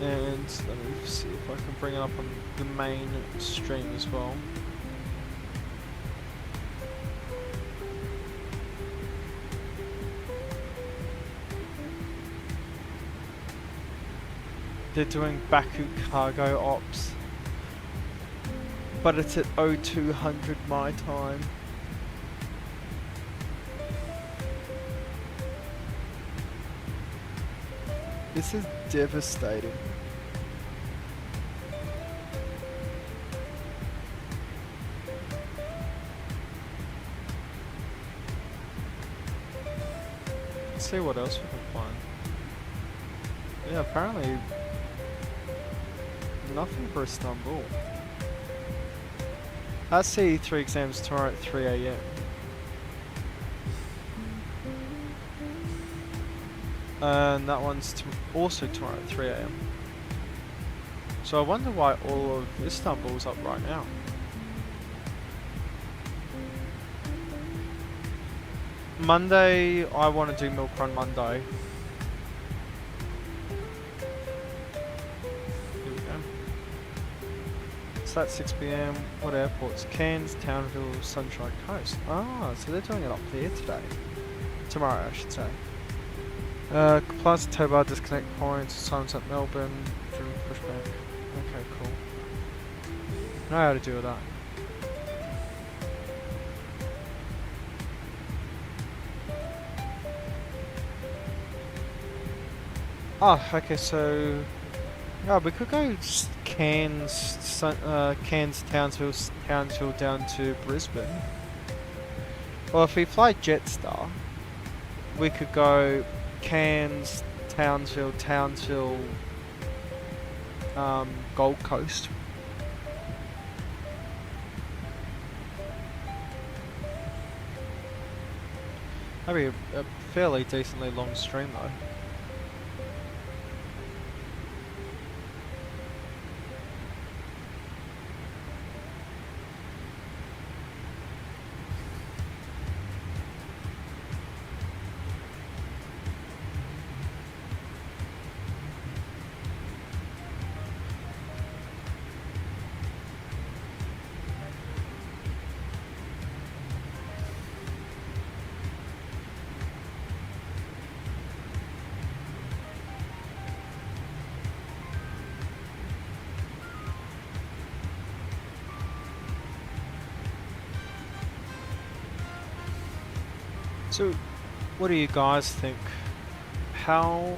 And let me see if I can bring it up on the main stream as well. They're doing Baku cargo ops, but it's at 0200 my time. This is devastating. Let's see what else we can find. Yeah, apparently nothing for Istanbul. Our CE3 exams tomorrow at 3 AM. And that one's also tomorrow at 3 AM. So I wonder why all of Istanbul's up right now. Monday, I want to do Milk Run Monday. Here we go. So that's 6 PM. What airports? Cairns, Townville, Sunshine Coast. Ah, so they're doing it up there today. Tomorrow, I should say. Plaza Tobar disconnect points, Silence at Melbourne, driven pushback. Okay, cool. Know how to deal with that. Oh, okay, so yeah, we could go Cairns, Townsville down to Brisbane. Well, if we fly Jetstar, we could go Cairns, Townsville, Gold Coast. That'd be a fairly decently long stream though. So, what do you guys think? How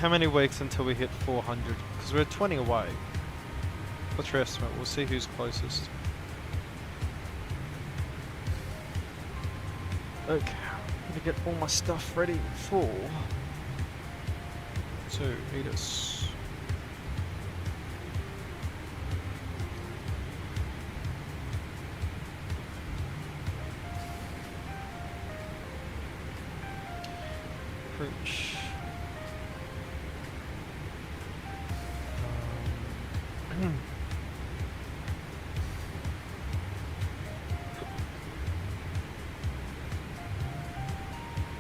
many weeks until we hit 400? Because we're 20 away. What's your estimate? We'll see who's closest. Okay, I'm gonna get all my stuff ready for... So, Edis. Preach.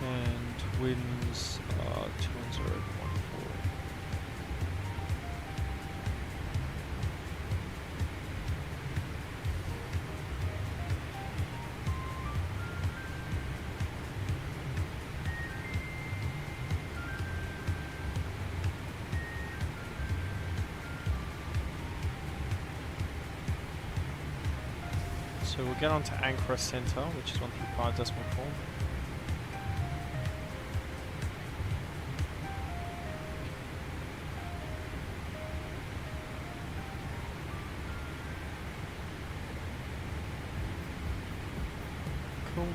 And winds are 21014. So we'll get on to Ankara Center, which is 135.4. Cool.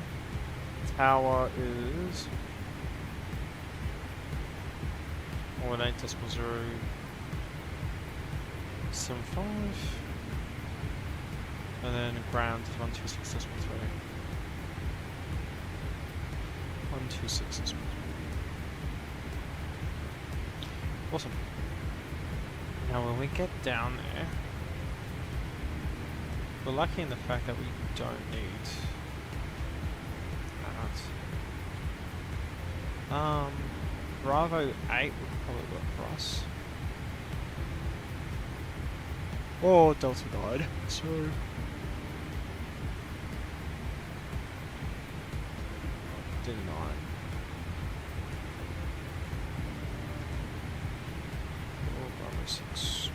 Tower is 1.8.075, and then ground is 126.3. 126.3. Awesome. Now when we get down there, we're lucky in the fact that we don't need that. Bravo 8 would probably work for us. Oh, Delta died, so... Didn't I? Oh, Bravo 6.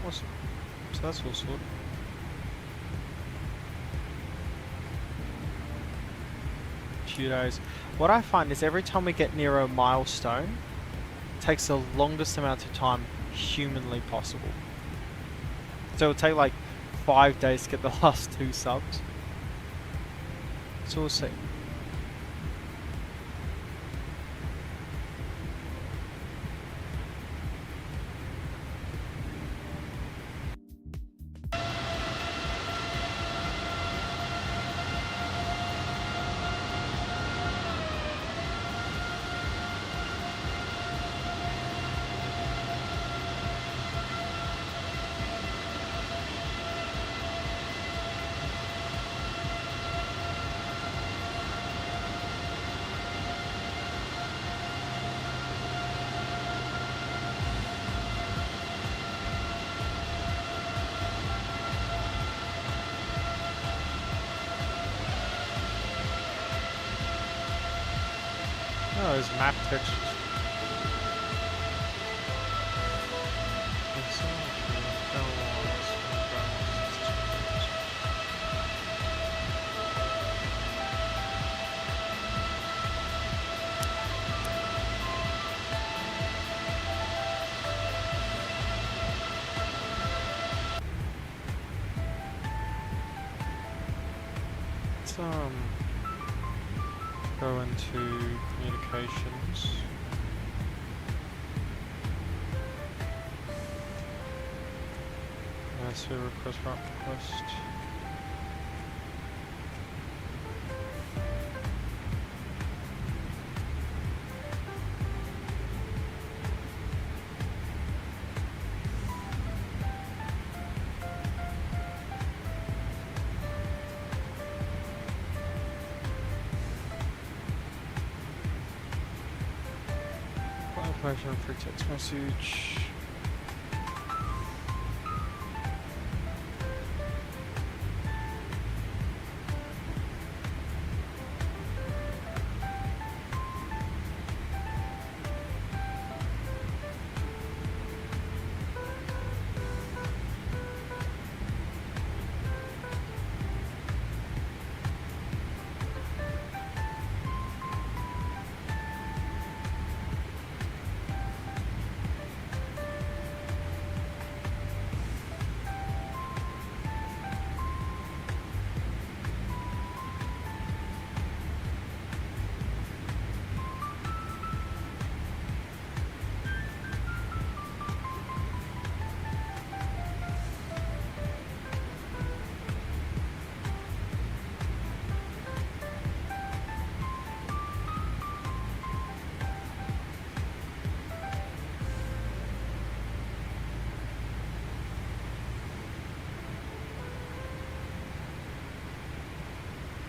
Awesome. So that's all sorted. Days. What I find is every time we get near a milestone, it takes the longest amount of time humanly possible. So it'll take like 5 days to get the last 2 subs. So we'll see. Oh, there's map textures. Go into communications. So request route request. Operation free text message.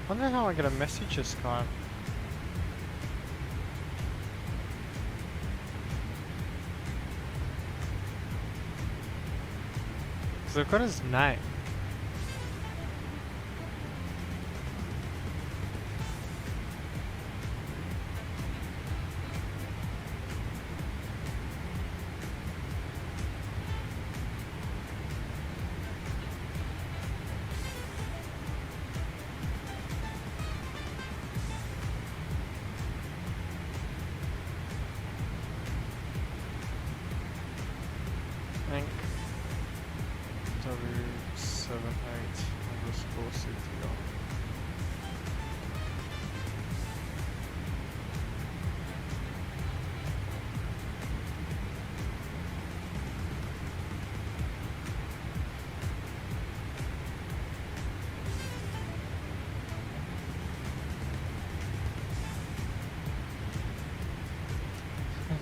I wonder how I get a message this guy. Because I've got his name. FF777-300ER.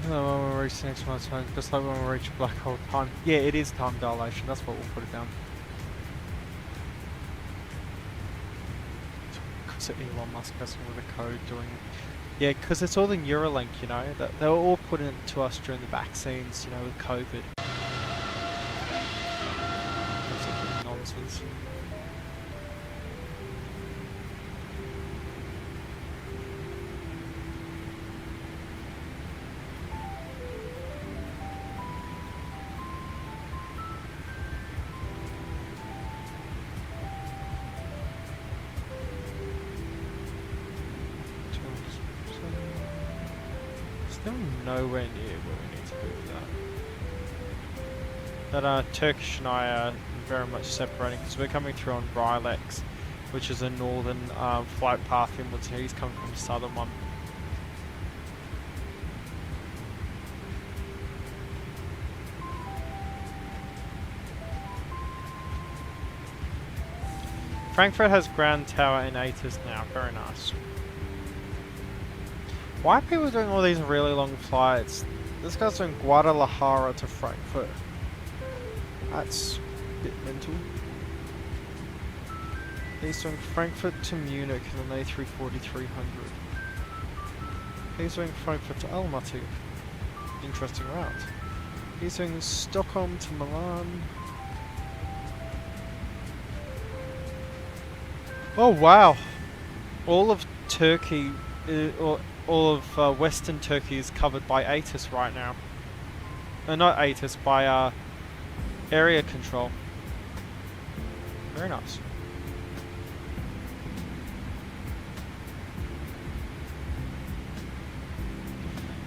When we reach the next milestone, just like when we reach black hole time. Yeah, it is time dilation, that's what we'll put it down. Because Elon Musk messing with the code doing it. Yeah, because it's all the Neuralink, you know, that they were all put it to us during the vaccines, you know, with COVID. Absolute nonsense. Still nowhere near where we need to be with that. That Turkish and I are very much separating because we're coming through on Rylex, which is a northern flight path inwards here. He's coming from the southern one. Frankfurt has ground tower in ATIS now, very nice. Why are people doing all these really long flights? This guy's doing Guadalajara to Frankfurt. That's a bit mental. He's doing Frankfurt to Munich in an A340-300. He's doing Frankfurt to Almaty. Interesting route. He's doing Stockholm to Milan. Oh wow! All of Turkey, all of Western Turkey is covered by ATIS right now. Not ATIS, by area control. Very nice.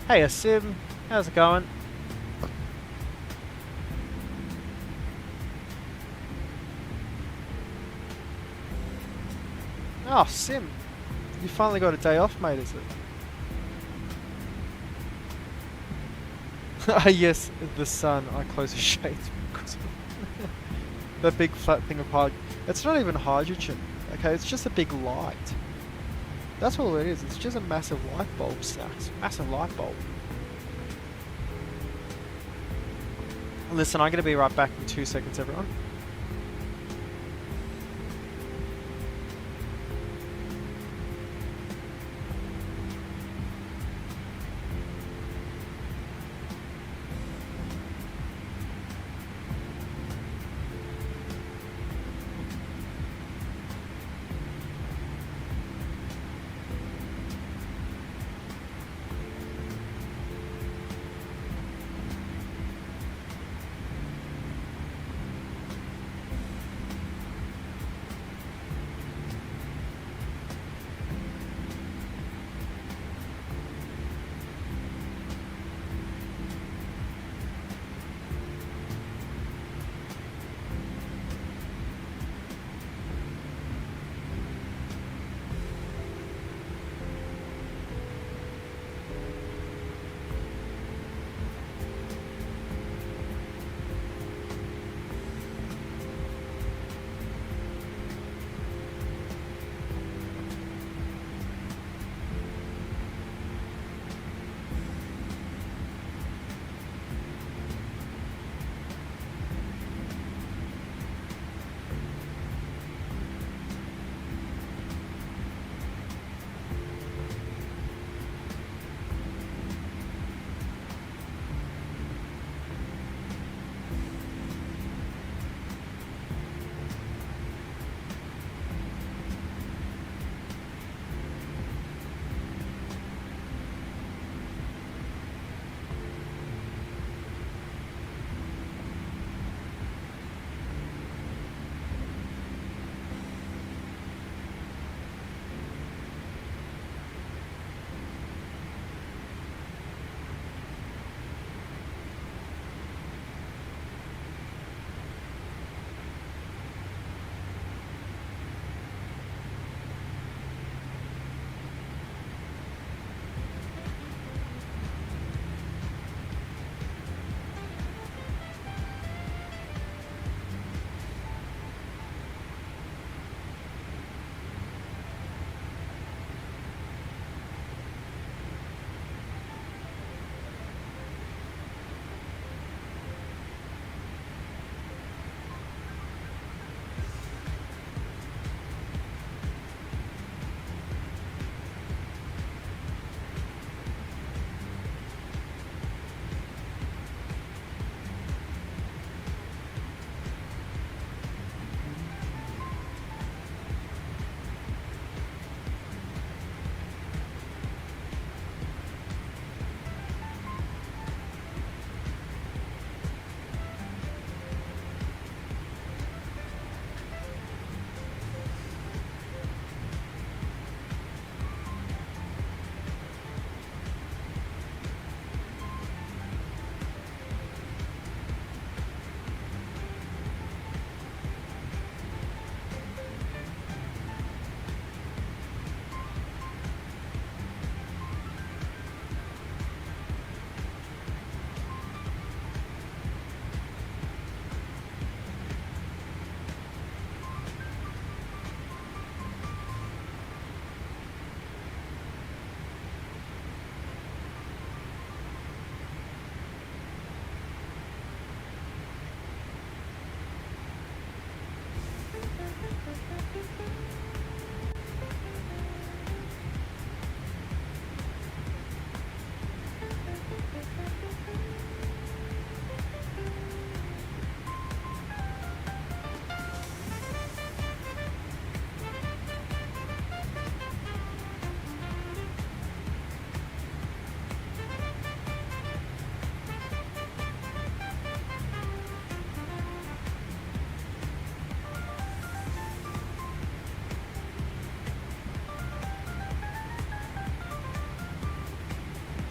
Hey Asim, how's it going? Oh, Sim, you finally got a day off, mate, is it? Yes, the sun. I close the shades because of that big flat thing of hydrogen. It's not even hydrogen, okay? It's just a big light. That's all it is. It's just a massive light bulb, Stacks. Massive light bulb. Listen, I'm going to be right back in 2 seconds, everyone.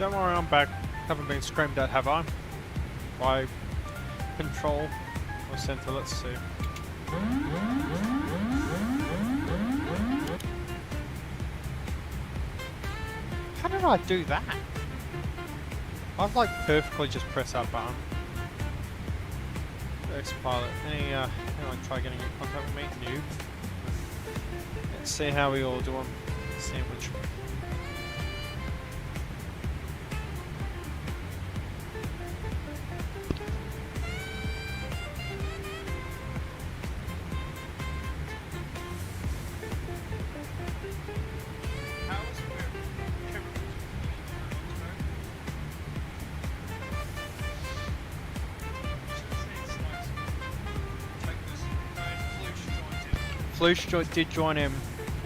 Don't worry, I'm back. Haven't been screamed at, have I? By control or center, let's see. How did I do that? I've like perfectly just pressed that button. X-Pilot, anyone try getting in contact with me? Noob. Let's see how we all do on sandwich. Flush did join him.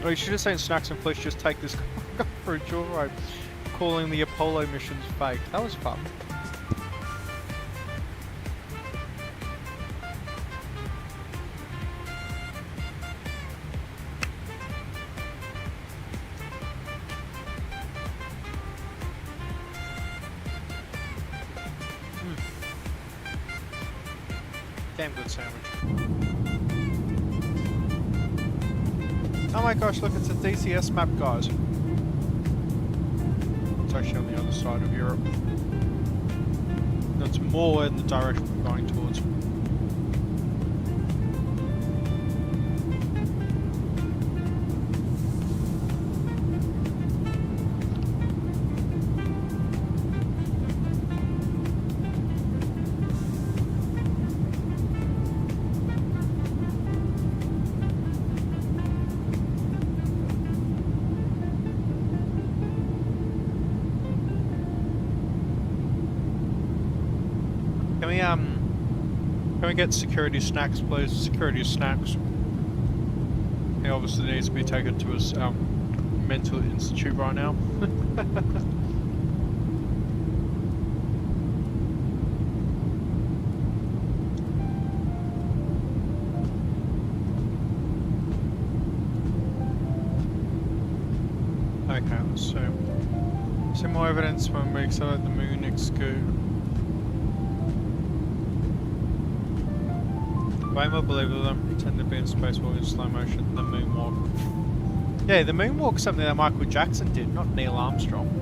Oh, you should have seen Snacks and Flush just take this for a joyride, calling the Apollo missions fake. That was fun. Damn good sandwich. Oh my gosh, look, it's a DCS map, guys. It's actually on the other side of Europe. It's more in the direction we're going towards. Can we get security snacks, please? Security snacks. He obviously needs to be taken to his mental institute right now. Okay, let's see. Some more evidence when we accelerate the moon scoop. Way more believable than pretend to be in spacewalk in slow motion, the moonwalk. Yeah, the moonwalk's something that Michael Jackson did, not Neil Armstrong.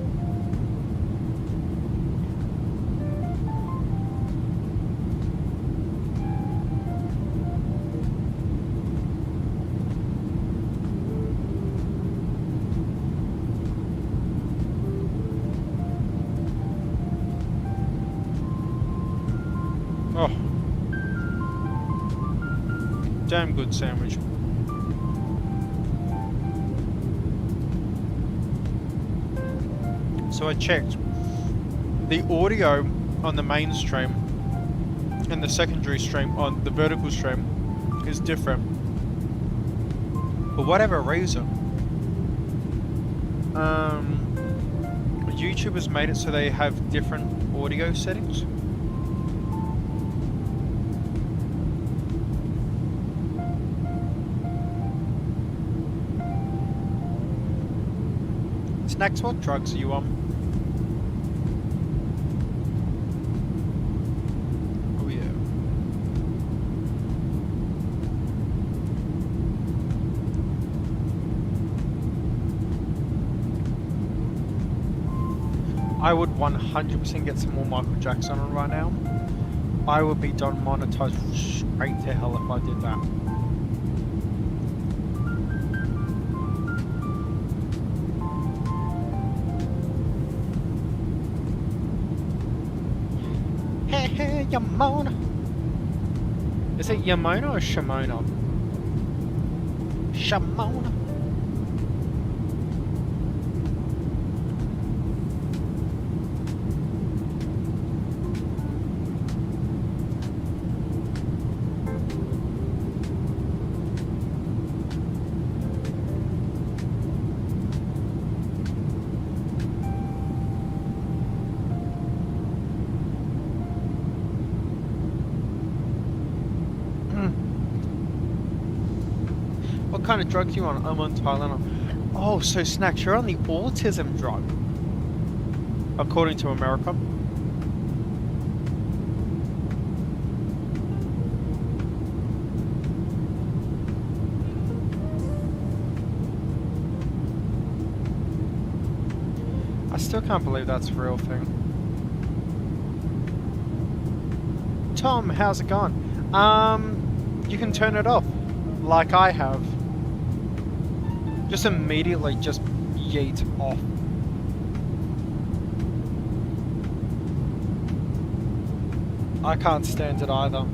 Damn good sandwich. So I checked. The audio on the main stream and the secondary stream on the vertical stream is different. For whatever reason, YouTube has made it so they have different audio settings. Snacks, what drugs are you on? Oh yeah. I would 100% get some more Michael Jackson on right now. I would be done monetized straight to hell if I did that. Yamona. Is it Yamona or Shamona? Shamona. What kind of drug do you want? I'm on Tylenol. Oh, so Snacks, you're on the autism drug. according to America. I still can't believe that's a real thing. Tom, how's it going? You can turn it off, like I have. Just immediately just yeet off. I can't stand it either.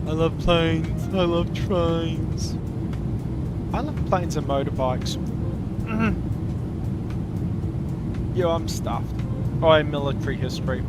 I love planes, I love trains. I love planes and motorbikes. Yo, I'm stuffed. Oh, military history.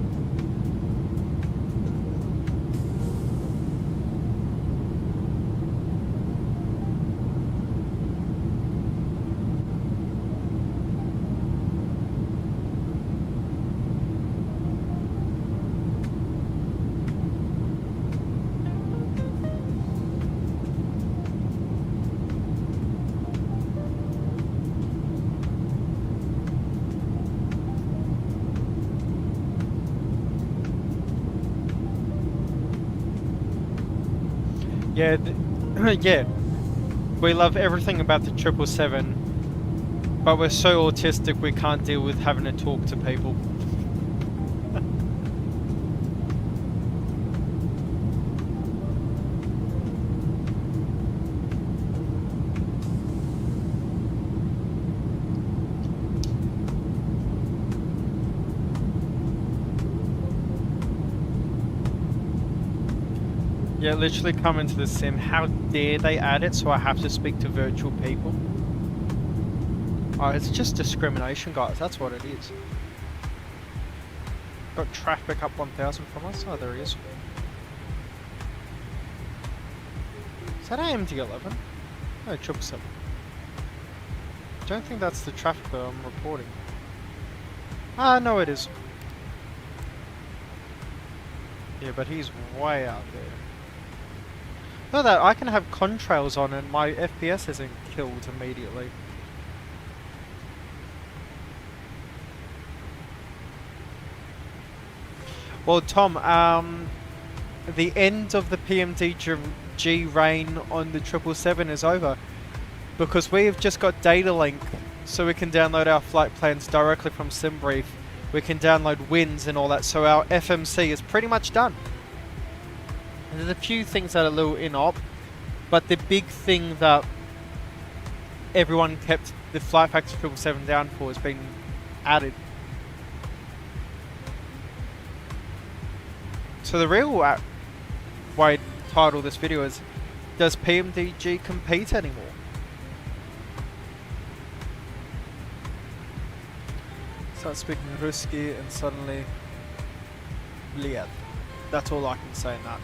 Yeah, yeah. We love everything about the 777, but we're so autistic we can't deal with having to talk to people. Yeah, literally come into the sim. How dare they add it so I have to speak to virtual people? Oh, it's just discrimination, guys. That's what it is. Got traffic up 1,000 from us. Oh, there he is. Is that AMD-11? No, 777. Don't think that's the traffic that I'm reporting. Ah, no, it is. Yeah, but he's way out there. Look at that, I can have contrails on and my FPS isn't killed immediately. Well, Tom, the end of the PMDG reign on the 777 is over because we've just got Datalink, so we can download our flight plans directly from SimBrief. We can download wins and all that, so our FMC is pretty much done. There's a few things that are a little in-op, but the big thing that everyone kept the Flight Factor 777 down for has been added. So the real way to title this video is, does PMDG compete anymore? Start speaking Ruski and suddenly Bliad. That's all I can say in that.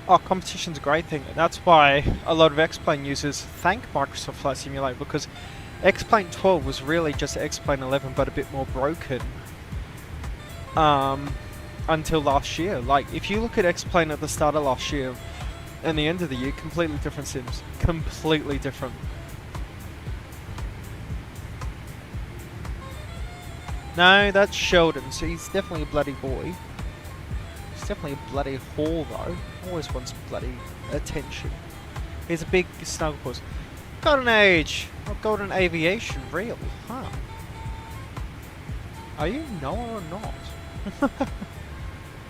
Oh, competition's a great thing. That's why a lot of X-Plane users thank Microsoft Flight Simulator, because X-Plane 12 was really just X-Plane 11 but a bit more broken. until last year. Like, if you look at X-Plane at the start of last year and the end of the year, completely different sims. Completely different. No, that's Sheldon, so he's definitely a bloody boy. He's definitely a bloody whore, though. Always wants bloody attention. He's a big snuggle puss. Golden Age! Oh, Golden Aviation, real, huh? Are you Noah or not?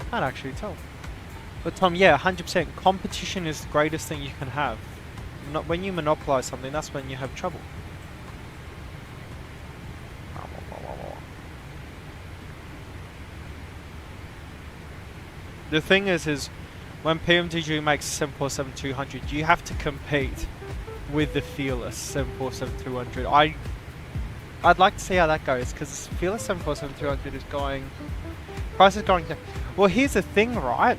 Can't actually tell. But Tom, yeah, 100%. Competition is the greatest thing you can have. Not when you monopolize something, that's when you have trouble. The thing is when PMDG makes 747-200, you have to compete with the Fearless 747-200. I'd like to see how that goes, because Fearless 747-200 is going... Price is going down. Well, here's the thing, right?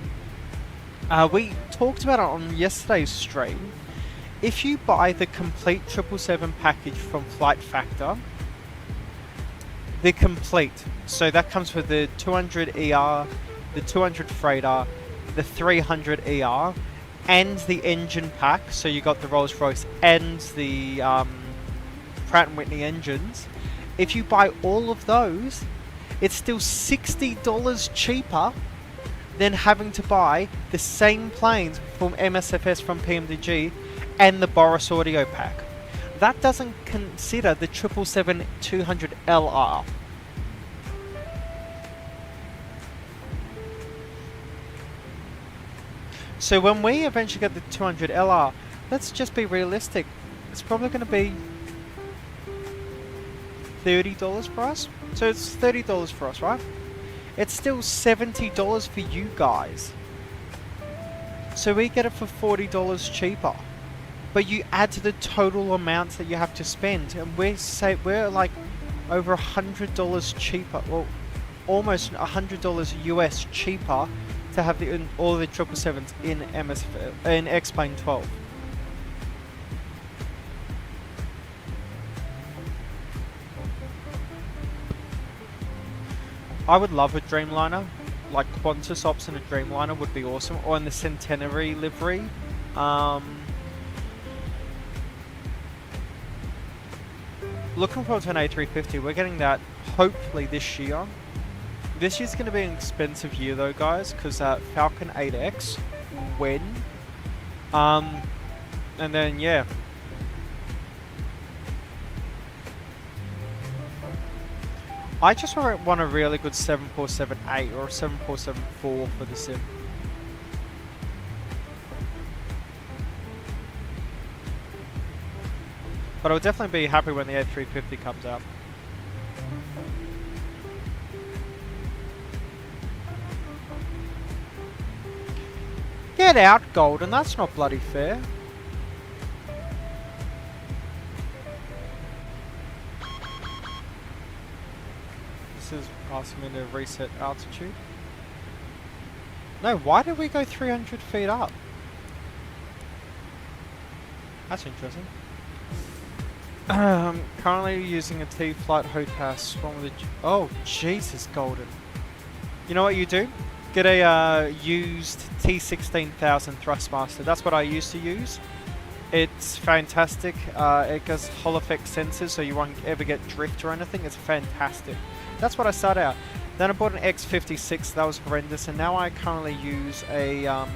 We talked about it on yesterday's stream. If you buy the complete 777 package from Flight Factor, the complete, so that comes with the 200ER, the 200 Freighter, the 300ER, and the engine pack, so you got the Rolls-Royce and the Pratt & Whitney engines. If you buy all of those, it's still $60 cheaper than having to buy the same planes from MSFS from PMDG and the Boris Audio pack. That doesn't consider the 777-200LR. So when we eventually get the 200LR, let's just be realistic. It's probably going to be $30 for us. So it's $30 for us, right? It's still $70 for you guys. So we get it for $40 cheaper. But you add to the total amounts that you have to spend, and we're like over $100 cheaper, well, almost $100 US cheaper to have all the 777s in X-Plane 12. I would love a Dreamliner, like Qantas Ops in a Dreamliner would be awesome, or in the Centenary livery. Looking forward to an A350. We're getting that hopefully this year. This year's going to be an expensive year though, guys, because Falcon 8X, when? And then, yeah. I just want a really good 747-8 or a 747-4 for the sim. But I'll definitely be happy when the A350 comes out. Get out, Golden, that's not bloody fair. This is asking me to reset altitude. No, why did we go 300 feet up? That's interesting. Currently using a T-Flight HOTAS from the... Oh, Jesus, Golden. You know what you do? Get a used T16000 Thrustmaster. That's what I used to use. It's fantastic. It goes Hall effect sensors, so you won't ever get drift or anything. It's fantastic. That's what I started out. Then I bought an X56. That was horrendous. And now I currently use a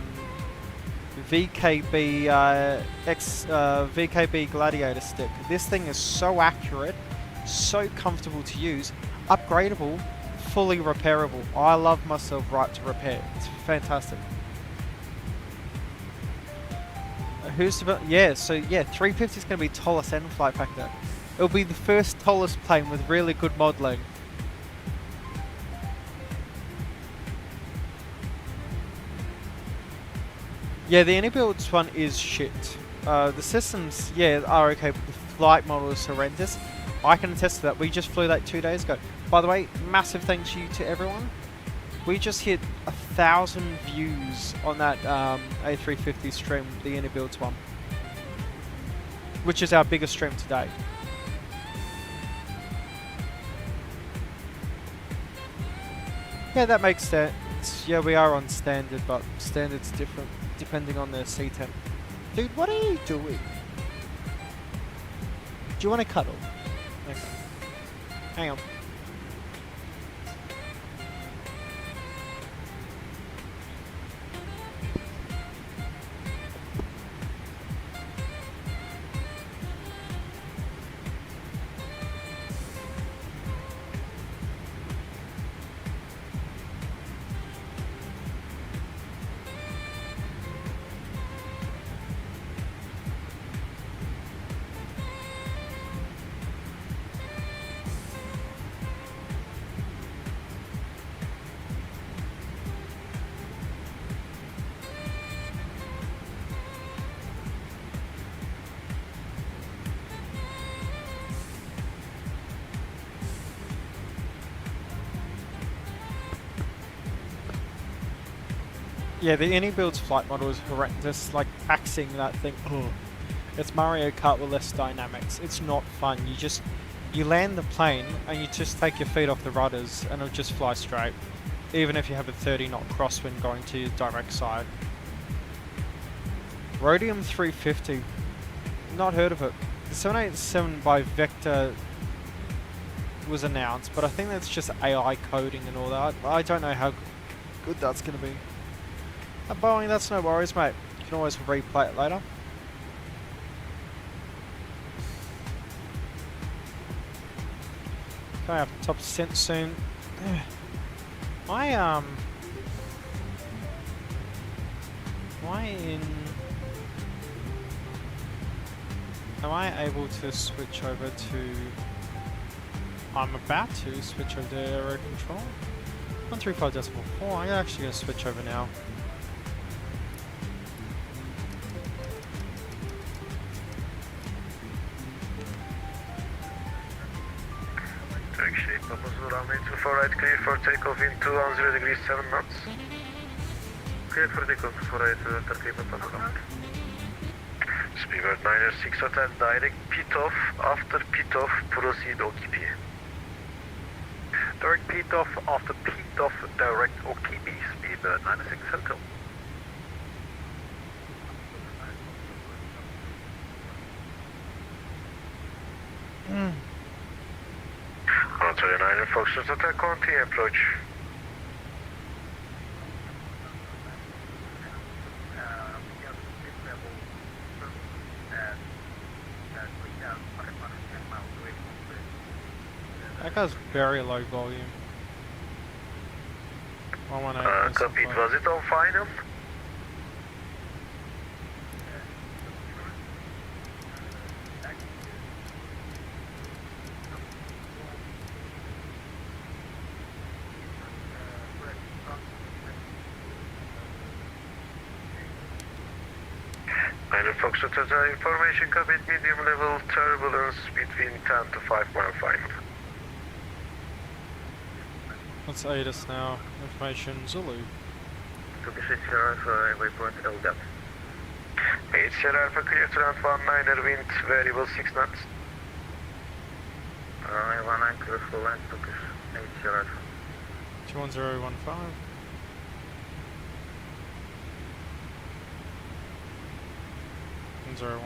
VKB VKB Gladiator stick. This thing is so accurate, so comfortable to use, upgradable, fully repairable. I love myself right to repair. It's fantastic. Who's the... Yeah, so yeah, 350 is going to be tallest and flight factor. It'll be the first tallest plane with really good modelling. Yeah, the Anybuilds one is shit. The systems, yeah, are okay, but the flight model is horrendous. I can attest to that. We just flew that 2 days ago. By the way, massive thanks to everyone. We just hit 1,000 views on that A350 stream, the Anybuilds one, which is our biggest stream today. Yeah, that makes sense. Yeah, we are on standard, but standard's different depending on the C10. Dude, what are you doing? Do you want to cuddle? Okay. Hang on. Yeah, the AnyBuild's flight model is horrendous, like axing that thing. Ugh. It's Mario Kart with less dynamics. It's not fun. You land the plane and you just take your feet off the rudders and it'll just fly straight. Even if you have a 30 knot crosswind going to your direct side. Rhodium 350. Not heard of it. The 787 by Vector was announced, but I think that's just AI coding and all that. I don't know how good that's going to be. Boeing, that's no worries, mate. You can always replay it later. Coming up top descent soon. Am I able to switch over to... I'm about to switch over to aero control. 135.4, I'm actually going to switch over now. Runway 24 right, clear for takeoff in 210 degrees 7 knots. Clear for takeoff 24 right, 30 knots. Speedbird 906 Hotel, direct pit off. After pit off, proceed OKP. Direct pit off, after pit off, direct OKP. Speedbird 906 Hotel. Hotel 9 Foxtrot Hotel, continue approach. That guy's very low volume. 118. Copy, was it on final? Foxtrot Hotel information, copied medium level turbulence between 10 to 5 mile final. Let's aid us now. Information Zulu. 26 Alpha, waypoint LDAP. 8 Sierra Alpha, clear to land 19er, wind variable 6 knots. 19 clear for land, Turkish 8 Sierra Alpha. 21015. Zero 11.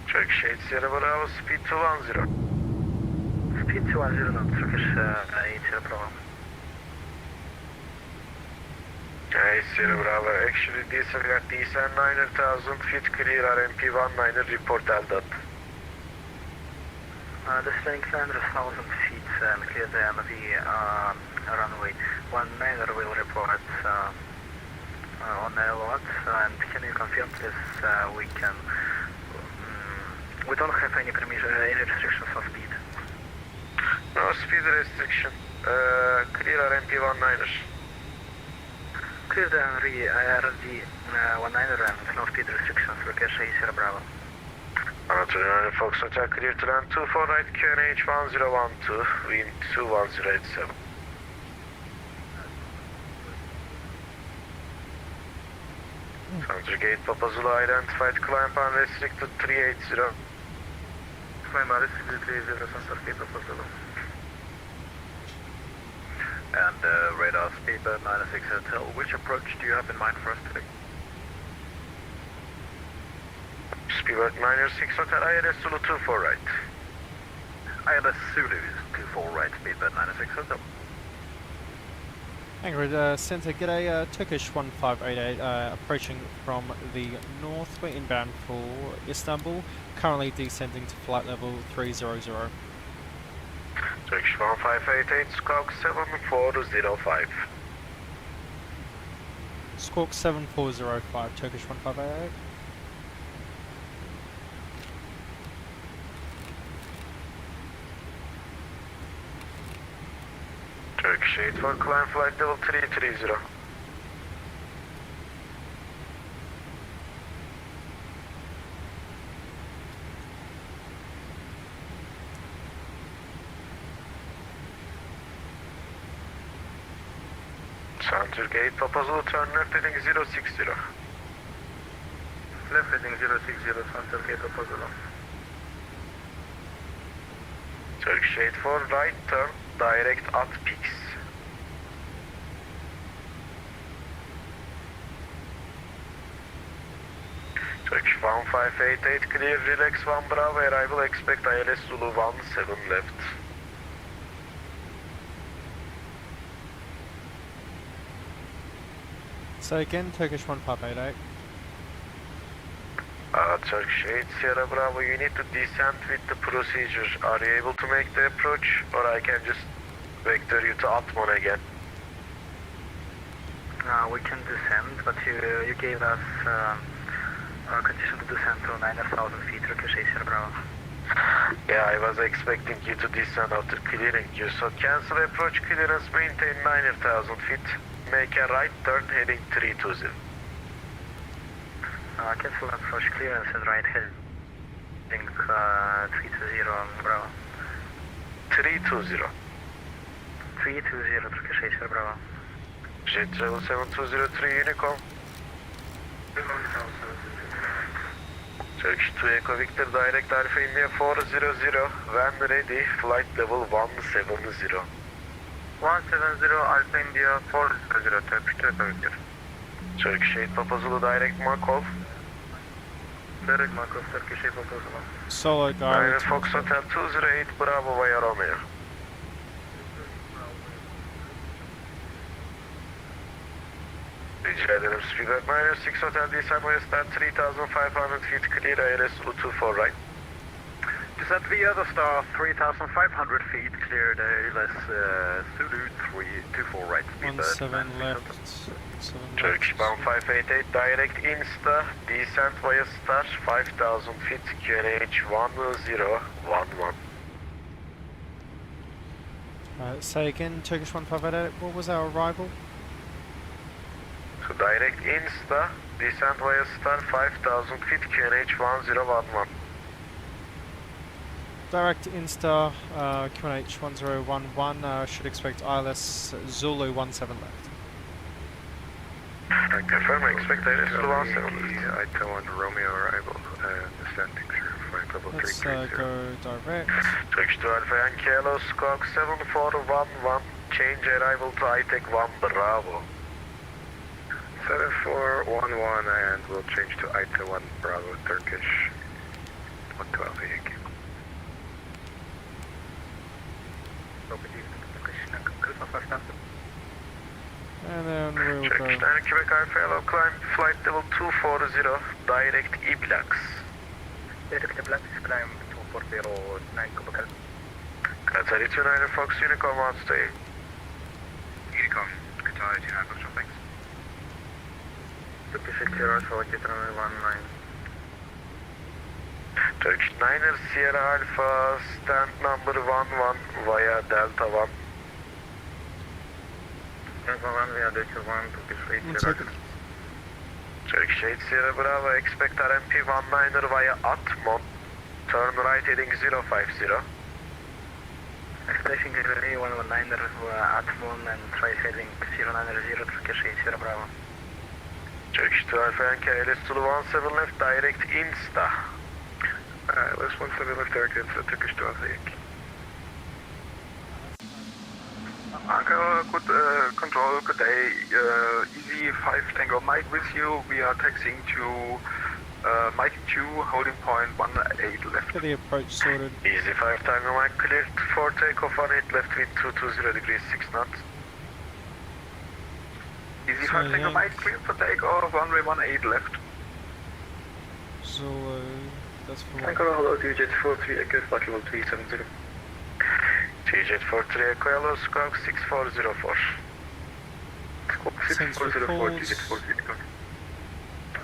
Check shade Sierra Bravo, speed 210. Speed 210 knots, Turkish 8 Sierra Bravo. 8 Sierra Bravo, actually descent at descent 9,000 feet, clear RMP 19er, report LDAP. Descending 9,000 feet and clear the MV runway 19er will report on the LOT, and can you confirm please we can... we don't have any permission, any restrictions on speed. No speed restriction. Clear RMP 19ers. Clear the RD 19er and no speed restrictions for Cache Sierra Bravo. Roger, Fox Hotel, clear to land 24 right, QNH 1012, wind 21087. Counter gate Papa Zulu identified, climb unrestricted 380. Climb unrestricted 380, Center gate Papa Zulu. And radar speedbird 96 Hotel, which approach do you have in mind for us today? Speedbird 96 Hotel, ILS Zulu 24 right. ILS Zulu 24 right, speedbird 96 Hotel. Angrid Centre, g'day, Turkish 1588 approaching from the north. We're inbound for Istanbul, currently descending to flight level 300. Turkish 1588, Squawk 7405. Squawk 7405, Turkish 1588. Turkish 84, climb flight level 330. Center gate, Papa Zulu, turn left heading 060. Left heading 060, Center Gate Papa Zulu. Turkish 84, right turn, direct at peaks. Turkish 1588, clear, relax 1 Bravo, arrival, expect ILS Zulu 17 left. So again, Turkish 1588. Turkish 8, Sierra Bravo, you need to descend with the procedure. Are you able to make the approach, or I can just vector you to Atman again? We can descend, but you gave us a condition to descend to 9,000 feet, Turkish 8 Sierra Bravo. Yeah, I was expecting you to descend after clearing you, so cancel approach clearance, maintain 9,000 feet, make a right turn heading 320. Cancel approach clearance and right heading 320 Bravo. 320. 320 Turkish 8 Sierra Bravo. Jet travel 7203 Unicorn. Turkish 2 Echo Victor, direct Alpha India 400, when ready, flight level 170. 170 Alpha India 400, Turkish 2 Echo Victor. Turkish 8 Papa Zulu, direct Markov. Direct Markov, Turkish 8 Papa Zulu. Solo Nine guy. Fox Hotel 208 Bravo via Romeo. Rica ederim, Speedbird 96 Hotel, descend westbound 3,500 feet, clear, ILS Zulu 24 right. Descent via the star 3,500 feet, cleared ALS Zulu 324 right. 17 left. 17 Turkish left. 1588, direct Insta, descent via star 5,000 feet, QNH 1011. Say again, Turkish 1588, what was our arrival? So direct Insta, descent via star 5,000 feet, QNH 1011. Direct Insta, QNH 1011, should expect ILS Zulu 17 left. I confirm, I expect ILS Zulu 17 left. I-1 Romeo arrival, descending through flight level Let's 330. go direct. Turkish 2 Alpha Yankee Hello, Squawk 7411, change arrival to ITEC 1 Bravo. 7411 and we'll change to ITA 1 Bravo, Turkish 12 Yankee. And then we'll go. Turkish 9 Quebec Alpha Hello, climb flight level 240, direct EBBR. Direct EBBR, climb 240, 9 Quebec Alpha. Qatar 29 Fox Unicorn 1 stay. Unicorn, Qatar 29 Fox, thanks. Turkish 8 Sierra Alpha, Qatar 19. Turkish 9er Sierra Alpha, stand number 11 via Delta 1. Delta 1 via Delta 1, Turkish 8 One Sierra second. Alpha. Turkish 8 Sierra Bravo, expect RMP 19er via Atmon, turn right heading 050. Expecting delivery 119er Atmon and try heading 090 Turkish 8 Sierra Bravo. Turkish 2 Alpha Yankee ILS Zulu 17 left, direct Insta. ILS 17 left, direct Insta, Turkish 2 Alpha Yankee. Anchor, good control, good day. Easy 5 Tango Mike with you. We are taxiing to Mike 2, holding point 18 left. Get the approach sorted. Easy 5 Tango Mike, cleared for takeoff on 8 left with 220 degrees 6 knots. Easy 5 Tango Mike, cleared for takeoff, runway 18 left. Zulu, that's for Tango, hello, DJet 43, Echo, flight level 370. DJet 43, Echo, hello, squawk 6404. Squawk Sends 6404, calls. DJet 43, Echo.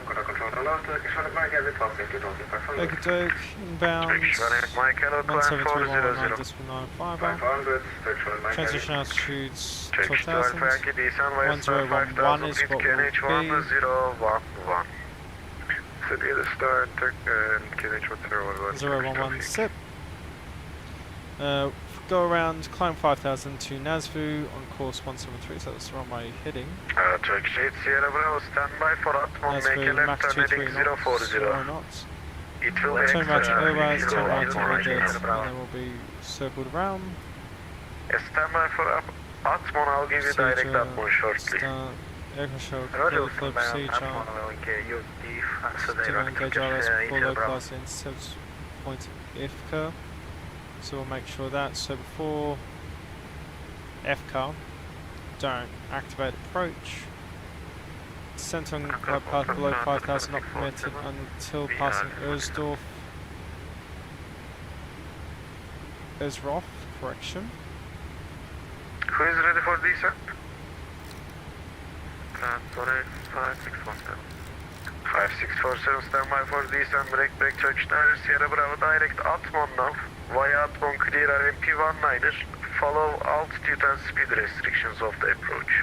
Control, hello, Turkish 1 Mike, every 12, 2500. Okie inbound. Turkish 1 Mike, hello, climb 1731 400. decimal 95. 500, Turkish 1 Mike, Transition altitudes Turkish 12,000. 12 Yankee Nissan West 1011 is what will KNH be. 1011. City of the Star and KNH 1011. 011 SIP. Go around, climb 5000 to Nazvu on course 173, so that's the runway heading. Turkish 8 Sierra Bravo, standby for Atmon, make a Nazvu, left max turn heading 23 knots, 0 040. knots. It will Turn right to Urbaz, exit turn right to Midget, and Bravo. then we'll be circled around. Standby for Atmon, I'll give you direct Procedure, Atmon shortly. Start, aircraft Roger, clear for procedure. Atmon will use the Doing engage ILS for Bravo. localized intercept point FCA. So we'll make sure that. So before FCA, don't activate approach. Descent on glide path below 5000 not permitted until passing Ersdorf. Ersroff, correction. Who is ready for descent? Sorry, 5617. 5647, standby for descent, break, Turkish 9, Sierra Bravo, direct Atmon now. Via Atmon, clear RMP-19er. Follow altitude and speed restrictions of the approach.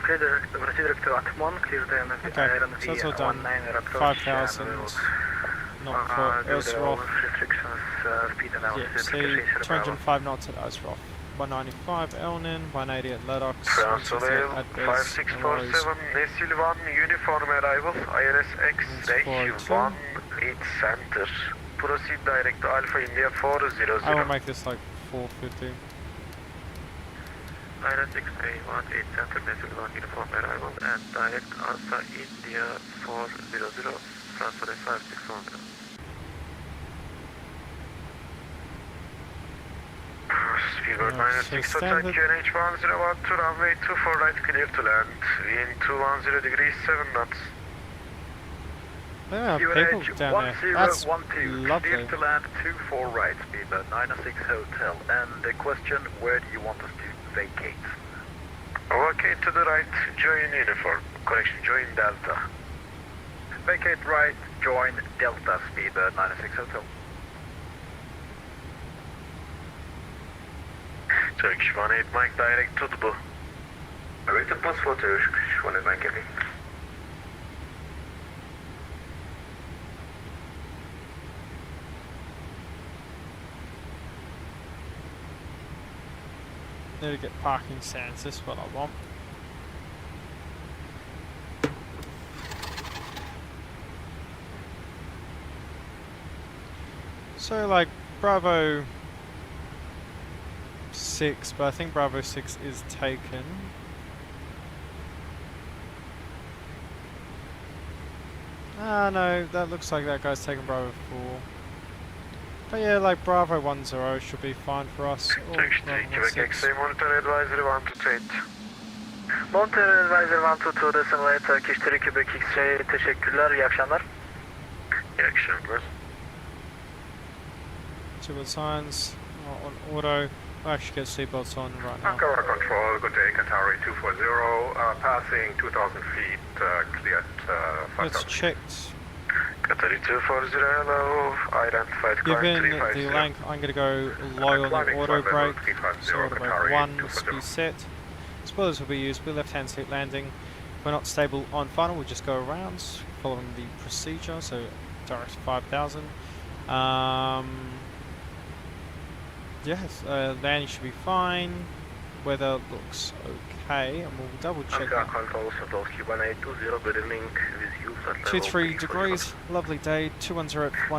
Proceed to Atmon, clear the Okay, so that's all done. 5,000 not for Ersroff. Restrictions, speed Yeah, analysis. see 205 knots at Ersroff. 195 Elnin, 180 at Ledox, Transfer 168 at Bez, 5647, Nesil 1, uniform arrival, ILS X-ray 42. 18 center. Proceed direct to Alpha India 400. I will make this like 450. ILS X-ray 18 center, Nesil 1, uniform arrival, and direct Alpha India 400, transfer 5610. Speedbird So 96 standard. QNH 101 to runway 24 right, clear to land. Wind 210 degrees 7 knots. There are people down there. That's lovely. Clear to land 24 right, Speedbird 96 Hotel. And the question, where do you want us to vacate? Vacate to the right, join uniform. Correction, join Delta. Vacate right, join Delta, Speedbird 96 Hotel. Turkish 18 Mike direct to the Blue. Await the bus for Turkish 1 Mike, heavy. Need to get parking stands, this is what I want. So like Bravo 6, but I think Bravo 6 is taken. Ah no, that looks like that guy's taken Bravo 4. But yeah, like Bravo 10 should be fine for us. Or Turkish Bravo 3 Quebec 6. X-ray monitor advisory 128. Monitor Advisor 122 Decimal Turkish 3 Quebec X-ray, teşekkürler, iyi akşamlar. İyi akşamlar. Two signs on auto. I'll actually get seatbelts on right now. Ankara Control, good day, Qatari 240, passing 2,000 feet, cleared That's 5,000. checked. Qatari 240, hello, identified climb Given 350. the length, I'm going to go low on the auto brake. So auto brake 1 must be set. Spoilers will be used with left-hand seat landing. If we're not stable on final, we'll just go around following the procedure. So direct 5,000. Yes, landing should be fine. weather looks okay, and we'll double check that. 23 degrees, lovely day, 210 at 15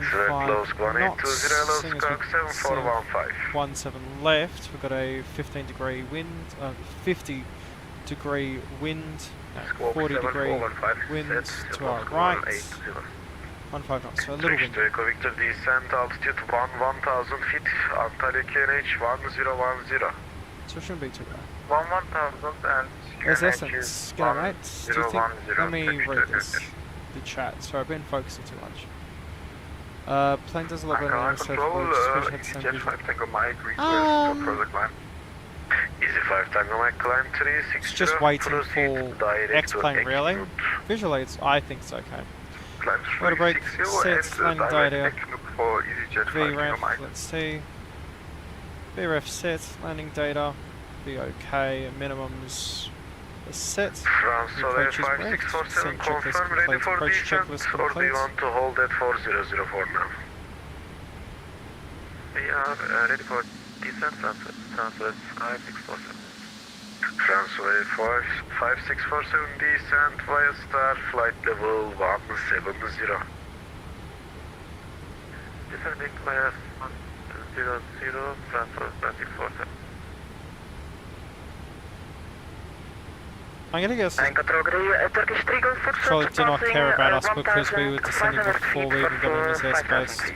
knots, seeing as we're seeing 17 left, we've got a 15 degree wind, 50 degree wind, 40 degree wind to our right, 15 knots, so a little wind. Victor descent altitude 1000 feet, Antalya QNH 1010. So it shouldn't be too bad. 1000 and There's Essence, g'day mate, do you think, let me read this, the chat, so I've been focusing too much. Plane does a lot better than so far, had some vision. Easy 5 Tango Mike, climb 360. It's just waiting for X-plane really. Visually I think it's okay. Water break, sets, landing data, VREF, let's see. VREF sets, landing data, be okay, minimums are set. Approach is correct, send checklist complete, approach checklist complete. We want to hold at 4004 now. We are ready for descent, transfer 5647. Transfer 5647 descent via star flight level 170. Descending via 100, transfer 5647. I'm gonna guess Charlotte did not care about us because we were descending before we even got in this airspace.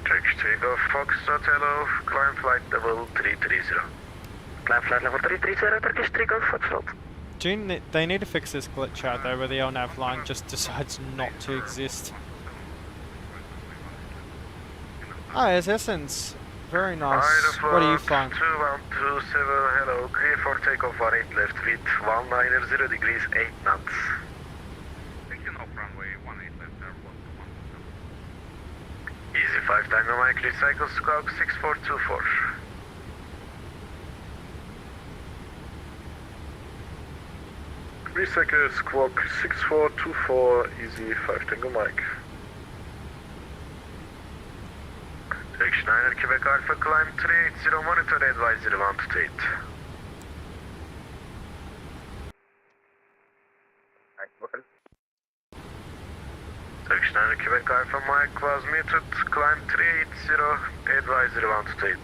Turkish 3 Golf Foxtrot, hello, climb flight level 330. Climb flight level 330, Turkish 3 Golf Foxtrot. They need to fix this glitch out though, where the LNAV line just decides not to exist. Ah, there's Essence. Very nice. What do you find? 2127, hello, clear for takeoff 18 left feet, 190 degrees, 8 knots. Taking off runway 18 left, airport 127. Easy 5 Tango Mike, recycle squawk 6424. Recycle squawk 6424, easy 5 Tango Mike. Turkish 9 Quebec Alpha, climb 380, monitor advisory 128. Turkish 9 Quebec Alpha, Mike was muted, climb 380, advisory 128.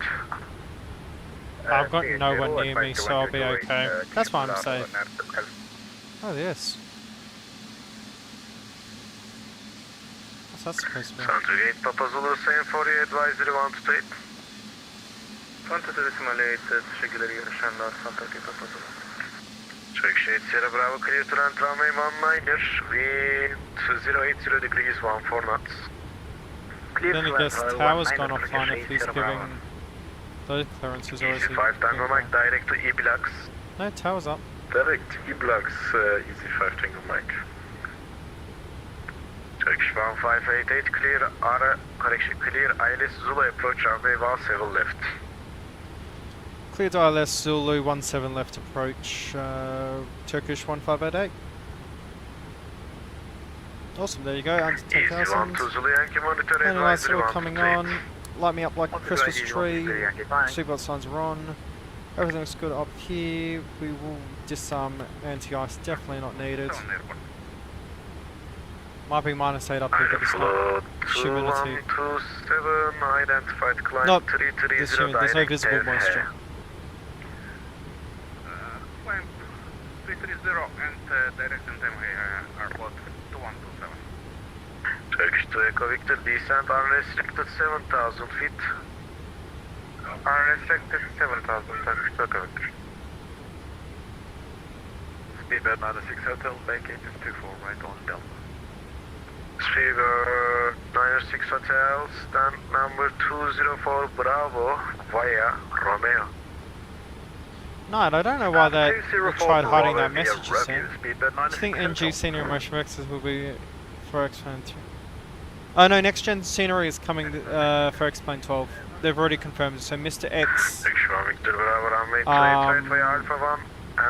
I've got no one near me, so I'll be okay. That's why I'm safe. Oh yes. What's that supposed to be? Sound 8 Papa Zulu, same for you, advisory 128. 22.8, teşekkürler, görüşenler, Santa Fe Papa Zulu. Turkish 8 Sierra Bravo, clear to land runway 19er, wind 080 degrees, 14 knots. Then I guess tower's gone offline if he's giving those clearances or is he... Easy 5 Tango Mike, direct to EBBR. No, tower's up. Direct EBBR, easy 5 Tango Mike. Turkish 1588, clear clear ILS Zulu approach runway 17 left. Cleared ILS Zulu 17 left approach, Turkish 1588. Awesome, there you go, under 10,000. And lights all coming on, light me up like a Christmas tree, seatbelt signs are on, everything looks good up here, we will disarm anti-ice, definitely not needed. Might be -8 up here, but it's not humidity. Not this humid, there's no visible moisture. Climb 330 and direct and airport 2127. Turkish 2 Echo Victor, descent unrestricted 7,000 feet. Unrestricted 7,000, Turkish 2 Echo Victor. Speedbird 96 Hotel, bank 824, right on Delta. Speedbird 96 Hotel, stand number 204 Bravo via Romeo. No, I don't know why they tried hiding that message you sent. Do you think NG Senior Motion Vectors will be for X-Plane 3? Oh no, next gen Scenery is coming for X-Plane 12. They've already confirmed it, so Mr. X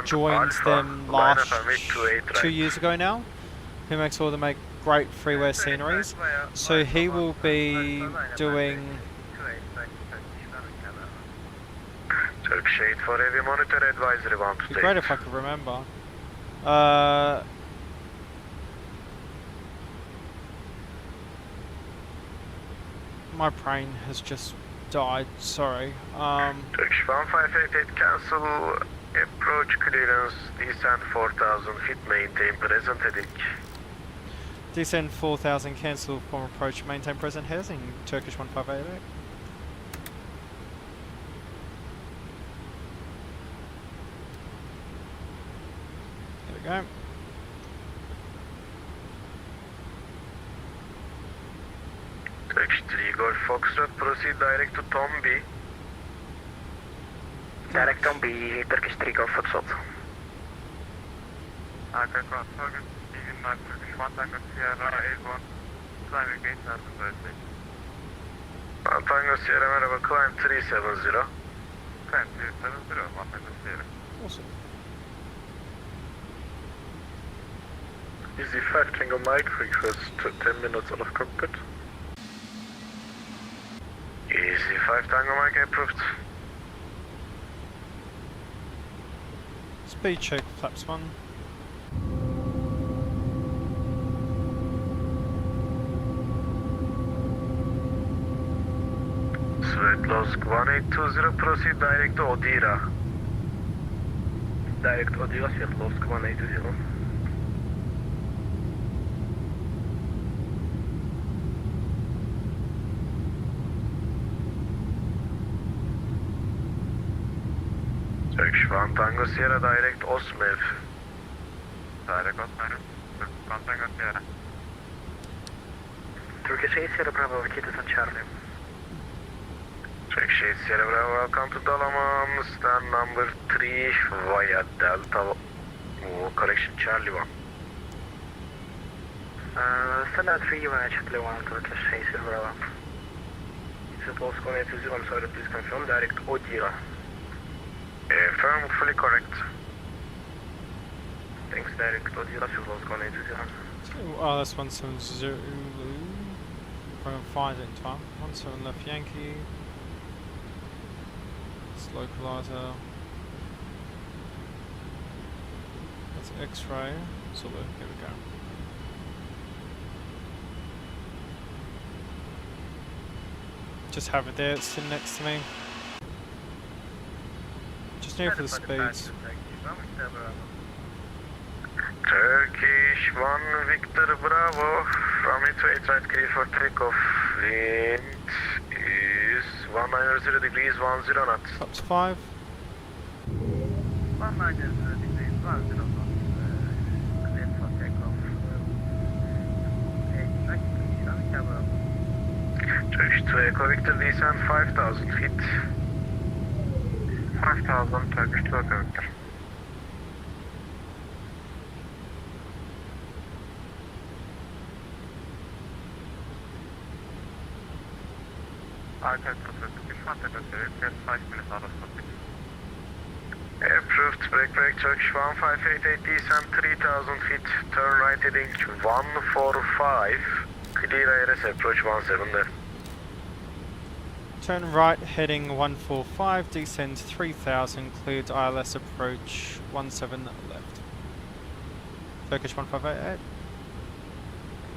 joined them last 2 years ago now, who makes all the great freeware sceneries. So he will be doing Turkish 8 for heavy monitor advisory 1 to It'd be take. great if I could remember. My brain has just died, sorry. Turkish 1588 cancel approach clearance, descend 4000 feet, maintain present heading. Descend 4000, cancel form approach, maintain present heading, Turkish 1588. There we go. Turkish 3 Golf Foxtrot, proceed direct to Tom B. Direct Tom B, Turkish 3 Golf Foxtrot. Okay, cross target, even not Turkish 1 Tango Sierra 81, climbing 8000 birthday. 1 Tango Sierra, merhaba, climb 370. Climb 370, 1 Tango Sierra. Awesome. Easy 5 Tango Mike, request 10 minutes out of cockpit. Easy 5 Tango Mike approved. Speed check, flaps 1. Svetlovsk 1820, proceed direct to Odira. Direct Odila, Svetlovsk 1820. Turkish 1 Tango Sierra, direct Osmev. Direct Osmev, 1 Tango Sierra. Turkish 8 Sierra Bravo, vacated on Charlie. Turkish 8 Sierra Bravo, welcome to Doma, stand number 3 via Delta, correction, Charlie 1. Stand 3 via Charlie 1, Turkish 8 Sierra Bravo. Svetlovsk 1820, I'm sorry, please confirm, direct Odila. Firm, fully correct. Thanks, direct Odila, Svetlovsk 1820. Oh, that's 170. Probably find it in time. 17 left Yankee. It's localizer. That's X-ray. Zulu. Here we go. Just have it there. It's sitting next to me. Just near for the speeds. Turkish 1 Victor Bravo, from its way, right clear for takeoff. Wind is 190 degrees, 10 knots. Flaps 5. 190 degrees, 10 knots. Clear for takeoff. Turkish 2 Echo Victor, descend 5000 feet. 5000, Turkish 2 Echo Victor. Approved, break, Turkish 1588, descend 3000 feet, turn right heading 145, clear IRS approach 17 left. Turn right heading 145, descend 3000, cleared ILS approach 17 left. Turkish 1588.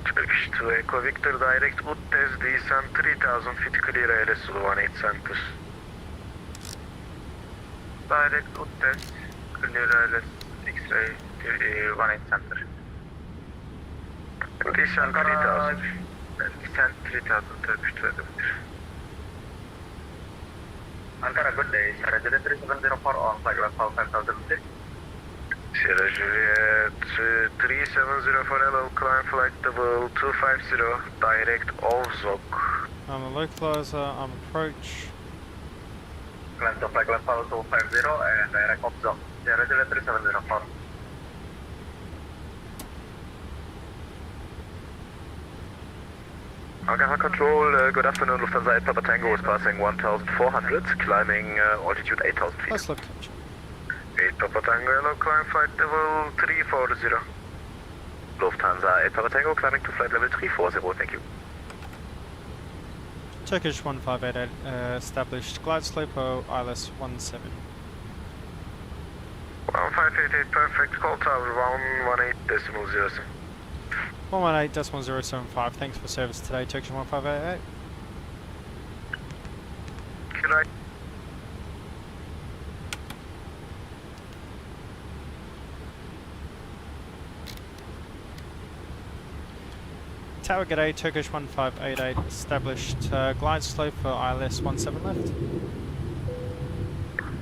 Turkish 2 Echo Victor, direct Uttes, descend 3000 feet, clear ILS 18 center. Direct Uttes, clear ILS X-ray 18 center. Descend 3000. Descend 3000, Turkish 2 Echo Victor. Ankara, good day. Sierra Juliet 3704 on flight level 5006. Sierra Juliet 3704 LL, climb flight level 250, direct Ovzok. I'm a localizer, I'm approach. Climb to flight level 250 and direct Ovzok. Sierra Juliet 3704. Ankara Control, good afternoon, Lufthansa 8 Papa Tango is passing 1400, climbing altitude 8000 feet. Nice location. 8 Papa Tango, yellow, climb flight level 340. Lufthansa 8 Papa Tango, climbing to flight level 340, thank you. Turkish 1588 established glide slope or ILS 17. 1588, perfect. Call tower 118.0. 118.075. Thanks for service today, Turkish 1588. Good night. Tower G'day, Turkish 1588 established glide slope for ILS 17 left.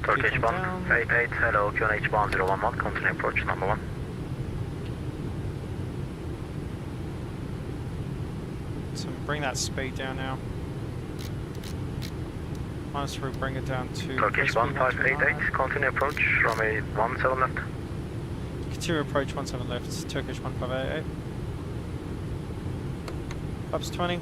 Turkish Keeping down. 188, hello, QNH 1011, continue approach number 1. So bring that speed down now. -3, bring it down to... Turkish 1588, continue approach, runway 17 left. Continue approach 17 left, Turkish 1588. Ups 20.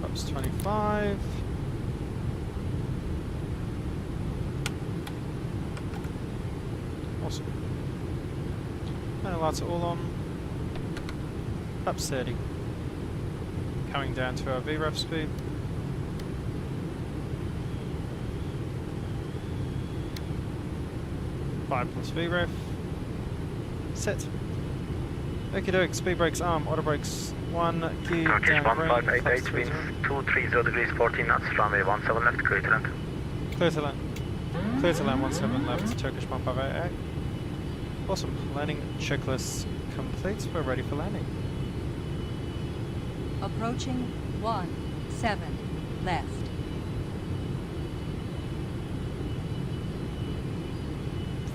Ups 25. Awesome. And lights are all on. Ups 30. Coming down to our VREF speed. Five plus VREF. Set. Okie doke, speed brakes arm, auto brakes 1, gear Turkish down green, 1588, flaps winds 30. 230 degrees 14 knots, runway 17 left, clear to land. Clear to land. Clear to land 17 left, Turkish 1588. Awesome, landing checklist complete, we're ready for landing. Approaching 17 left.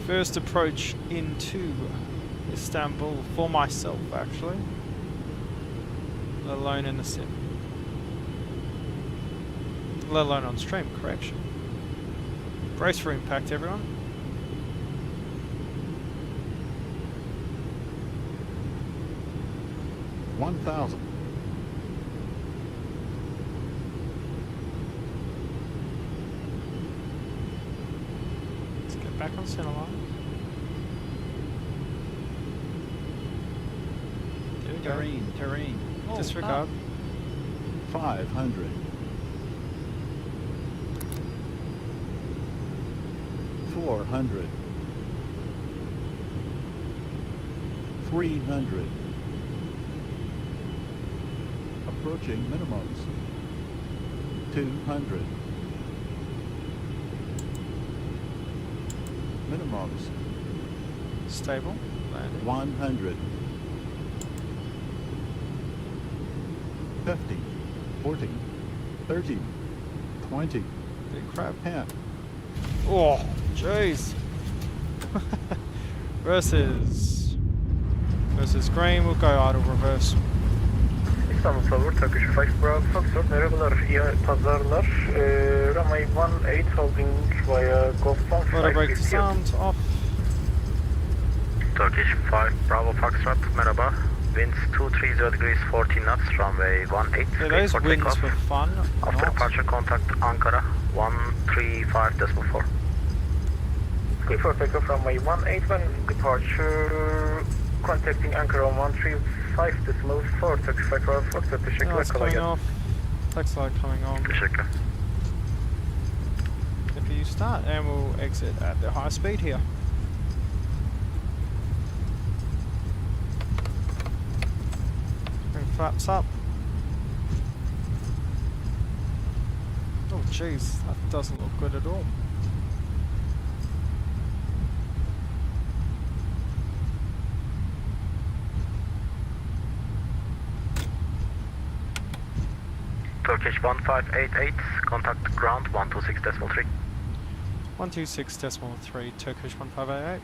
First approach into Istanbul for myself, actually. Let alone in the sim. Let alone on stream, correction. Brace for impact, everyone. $1,000. Let's get back on center line. There we go. Terrain. Oh, Disregard. 500. 400. 300. Approaching minimums. 200. Minimums. Stable. Landing. 100. 50. 40. 30. 20. Big crap. 10. Oh, jeez. versus green, we'll go idle reverse. İstanbul Tower, Turkish 5 Bravo Foxtrot, merhabalar, iyi pazarlar. Runway 18 holding via Golf 15. Auto brake disarmed, off. Turkish 5 Bravo Foxtrot, merhaba. Winds 230 degrees 14 knots, runway 18, Yeah, clear those for winds takeoff. were fun. After Not. departure, contact Ankara 135.4. Clear for takeoff, runway 18, when departure, contacting Ankara on 135.4, Turkish 5 Bravo Foxtrot, teşekkürler, Lights kolay coming gelsin. off. Flex light coming on. Teşekkür. If you start, and we'll exit at the high speed here. Bring flaps up. Oh jeez, that doesn't look good at all. Turkish 1588, contact ground 126.3. 126.3, Turkish 1588.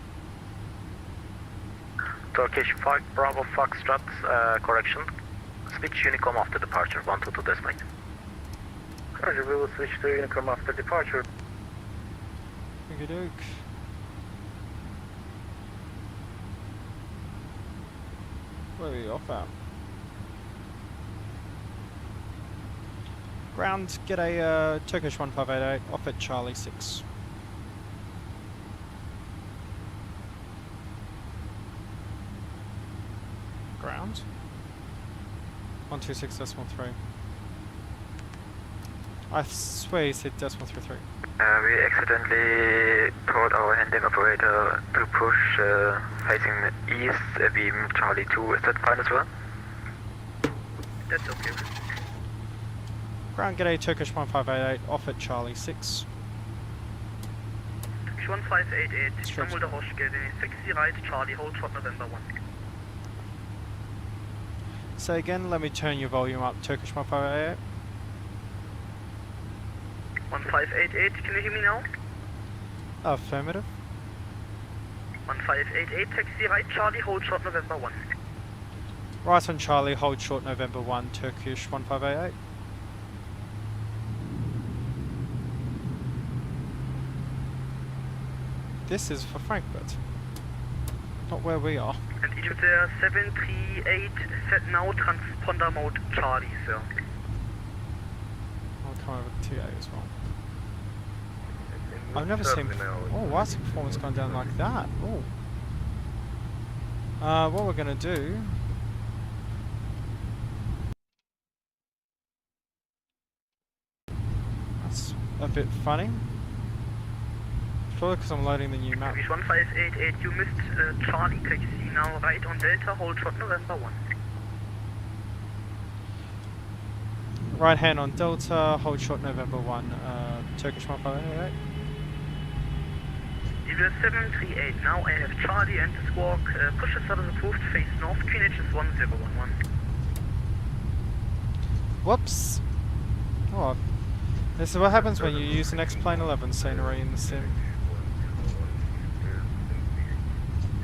Turkish 5 Bravo Foxtrot, correction. Switch Unicom after departure, 122.8. Roger, we will switch to Unicom after departure. Okie-doke. Where are we off at? Ground, get a Turkish 1588 off at Charlie 6. Ground. 126.3. I swear you said decimal 33. We accidentally told our handling operator to push facing east, beam Charlie 2. Is that fine as well? That's okay. Ground, get a Turkish 1588 off at Charlie 6. Turkish 1588, Stretch. Istanbul Roche, getting 60 right, Charlie, hold short November 1. Say again, let me turn your volume up. Turkish 1588. 1588, can you hear me now? Affirmative. 1588, taxi right, Charlie, hold short November 1. Right on Charlie, hold short November 1, Turkish 1588. This is for Frankfurt, not where we are. And Egypt there, 738, set now, transponder mode Charlie, sir. I'll come over to TA as well. I've never seen. Oh, why is the performance gone down like that? Oh. What we're gonna do. That's a bit funny. Probably because I'm loading the new map. Turkish 1588, you missed Charlie taxi now, right on Delta, hold short November 1. Right hand on Delta, hold short November 1, Turkish 1588. Either 738, now I have Charlie and the squawk, push the starters approved, face north, Queen H is 1011. Whoops! Oh, this is what happens when you use an X-Plane 11 scenery in the sim.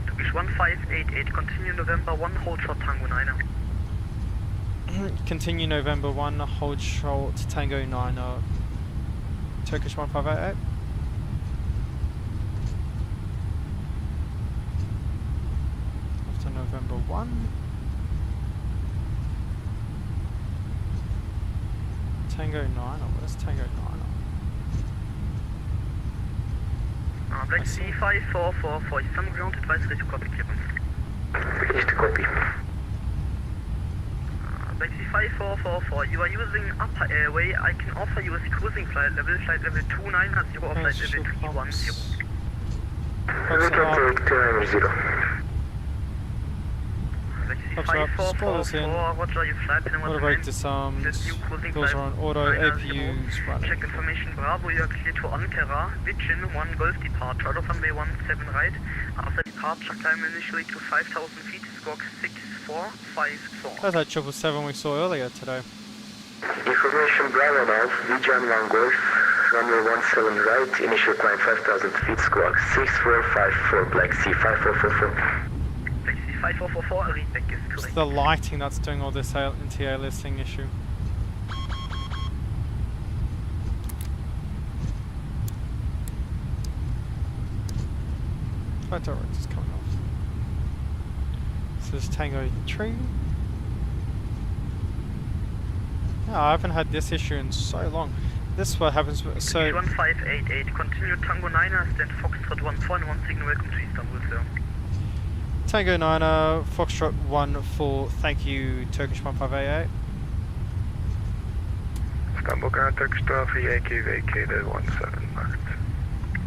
Turkish 1588, continue November 1, hold short Tango 9. Continue November 1, hold short Tango 9, Turkish 1588. After November 1. Tango 9, where's Tango 9? Black C 5444, Istanbul ground advisory to copy clearance. Please to copy. Black C 5444, you are using upper airway, I can offer you a cruising flight level 290 or flight level 310. Return to 290. Spoilers in. Roger, you flight plan Auto brake disarmed. Doors are on auto. APUs running. Check information Bravo, you are clear to Ankara. Vichin 1 Golf departure. Out of runway 17 right. After departure, climb initially to 5,000 feet. Squawk 6454. That's that 777 we saw earlier today. Information Bravo now, Vijan 1 Golf, runway 17 right, initial climb 5,000 feet, squawk 6454, Black Sea 5444. 5444, read back is It's correct. the lighting that's doing all this NTA listing issue. Photo rate is coming off. This is Tango 3. Yeah, I haven't had this issue in so long. This is what happens. So 1588, continue Tango 9, stand Foxtrot 14, 1 signal, welcome to Istanbul, sir. Tango 9, Foxtrot 1-4, thank you, Turkish 1588. Istanbul ground, Turkish 12, Yankee vacated 17 marked.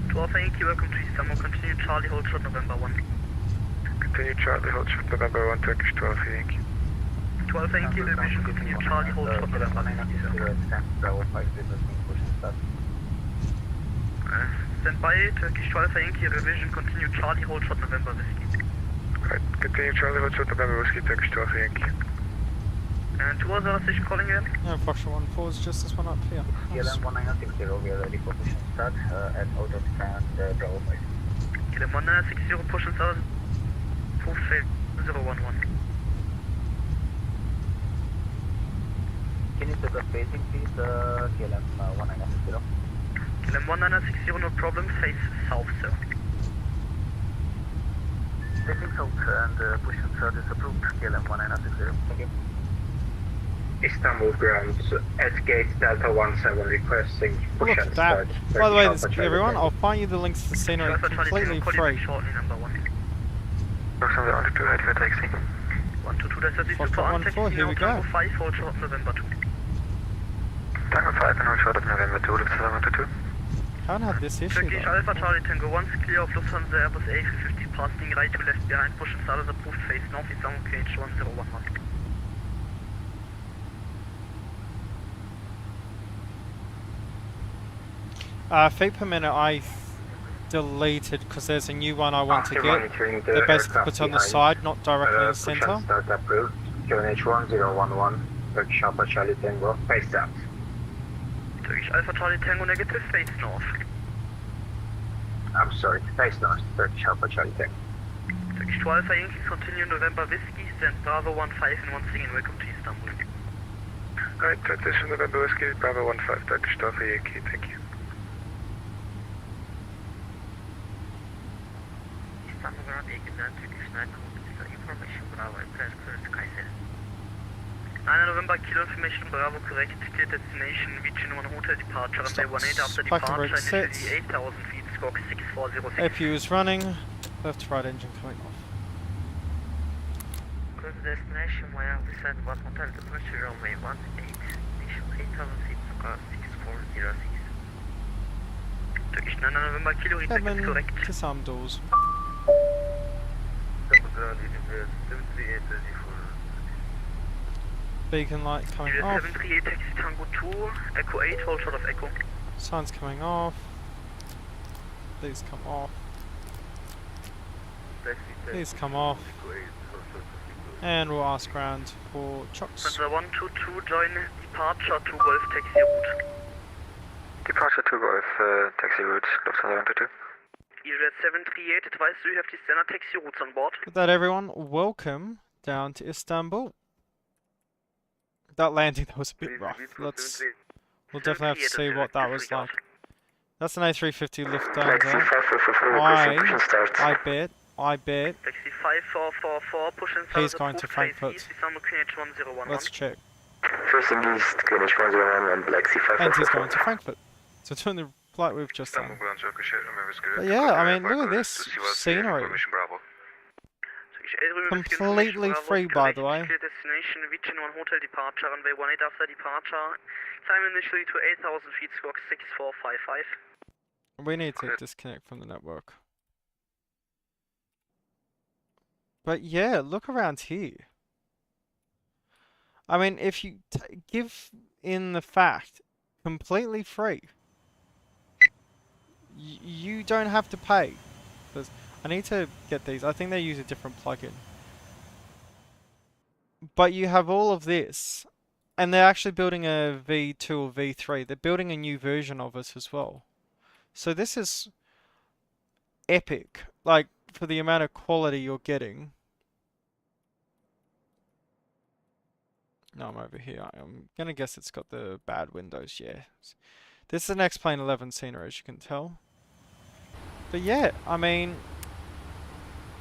12 Yankee, welcome to Istanbul, continue Charlie, hold short November 1. Continue Charlie, hold short November 1, Turkish 12, Yankee. 12 Yankee, revision, continue Charlie, hold short November 1. Stand by, Turkish 12 Yankee, revision, continue Charlie, hold short November Whiskey. Right, continue Charlie, hold short November Whiskey, Turkish 12, Yankee. And two other station calling in. Yeah, Foxtrot 1-4 is just this one up here. KLM 1960, we are ready for push and start at out of stand Bravo 5. KLM 1960, push and start, full fail, 011. Can you set the spacing please, KLM 1960? KLM 1960, no problem, face south, sir. Taking south and push and start is approved, KLM 1960. Thank you. Istanbul ground at gate Delta 17 requesting push Look and at that. start. By the way, Turkish Alpha Charlie everyone, Tango. I'll find you the links to the scenery completely free. Shortly number 1. Roxanne, on to ready for taxi. 122, that's the Fox super on 114, taxi here we now, go. Tango 5, hold short November 2. Tango 5 and hold short of November 2, lift 712. Haven't had this issue Turkish though. Alpha Charlie Tango 1 is clear of Lufthansa Airbus A350 passing right to left behind, push and start as approved, face north, Istanbul QH 1011. Feet per minute I deleted because there's a new one I want to After get. monitoring the They're basically aircraft put on the behind, side, not directly in the push and center. start approved. QNH 1011, Turkish Alpha Charlie Tango, face out. Turkish Alpha Charlie Tango negative, face north. I'm sorry, face north, Turkish Alpha Charlie Tango. Turkish 2 Alpha Yankee, continue November Whiskey, stand Bravo 15 and 1 and welcome to Istanbul. Alright, transition November Whiskey, Bravo 15, Turkish Alpha Yankee, thank you. Istanbul ground Ege'den Turkish 9 information Bravo, press correct Kayseri. 9 November, kilo information Bravo, correct, clear destination, region 1 hotel departure, runway 18 after Parking brake departure, sets. initially 8,000 feet, squawk 6406. APU is running, left to right engine coming off. Current destination, Maya, we send 1 hotel departure, runway 18, initial 8,000 feet, squawk 6406. Turkish 9 November, kilo, repeat Kevin, correct. disarm doors. Beacon light coming off. 738 taxi Tango 2, Echo 8, hold short of Echo. Signs coming off. These come off. These come off. And we'll ask ground for chocks. Panzer 122, join departure to Golf taxi route. Departure to Golf, taxi route, Lufthansa 122. EasyJet 738, advise you have the standard taxi routes on board. With that, everyone, welcome down to Istanbul. That landing, that was a bit rough. We'll definitely have to see what that was like. That's an A350 Lufthansa. I bet Taxi 5444, push and start he's going to Frankfurt. Istanbul QH 1011. Let's check. First and east, QNH 101 and Black Sea 5. And he's going to Frankfurt. So doing the flight we've just done. But yeah, I mean, look at this scenery. Completely free, by the way. Destination, region 1 hotel departure, runway 18 after departure. Time initially to 8,000 feet, squawk 6455. We need to disconnect from the network. But yeah, look around here. I mean, if you give in the fact, completely free. You don't have to pay. I need to get these. I think they use a different plugin. But you have all of this. And they're actually building a V2 or V3. They're building a new version of it as well. So this is epic. Like, for the amount of quality you're getting. No, I'm over here. I'm going to guess it's got the bad windows, yeah. This is an X-Plane 11 scenery, as you can tell. But yeah, I mean,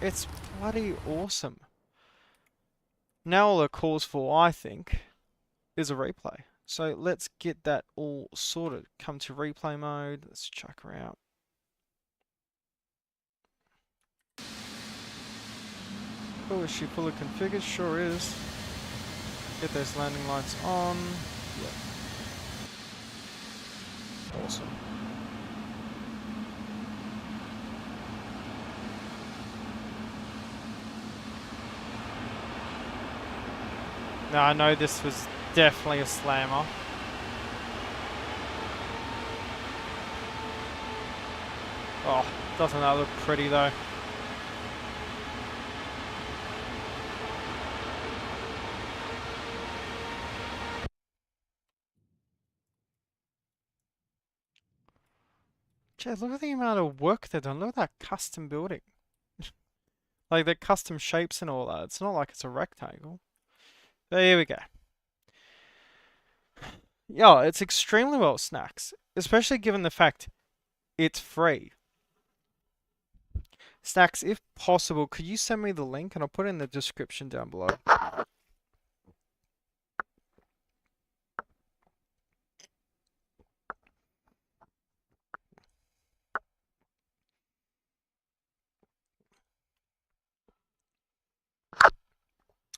it's bloody awesome. Now all it calls for, I think, is a replay. So let's get that all sorted. Come to replay mode. Let's check her out. Oh, is she fully configured? Sure is. Get those landing lights on. Yep. Awesome. Now I know this was definitely a slammer. Oh, doesn't that look pretty though? Gee, look at the amount of work they've done. Look at that custom building. Like the custom shapes and all that. It's not like it's a rectangle. So here we go. Yeah, it's extremely well snacks. Especially given the fact it's free. Snacks, if possible, could you send me the link and I'll put it in the description down below.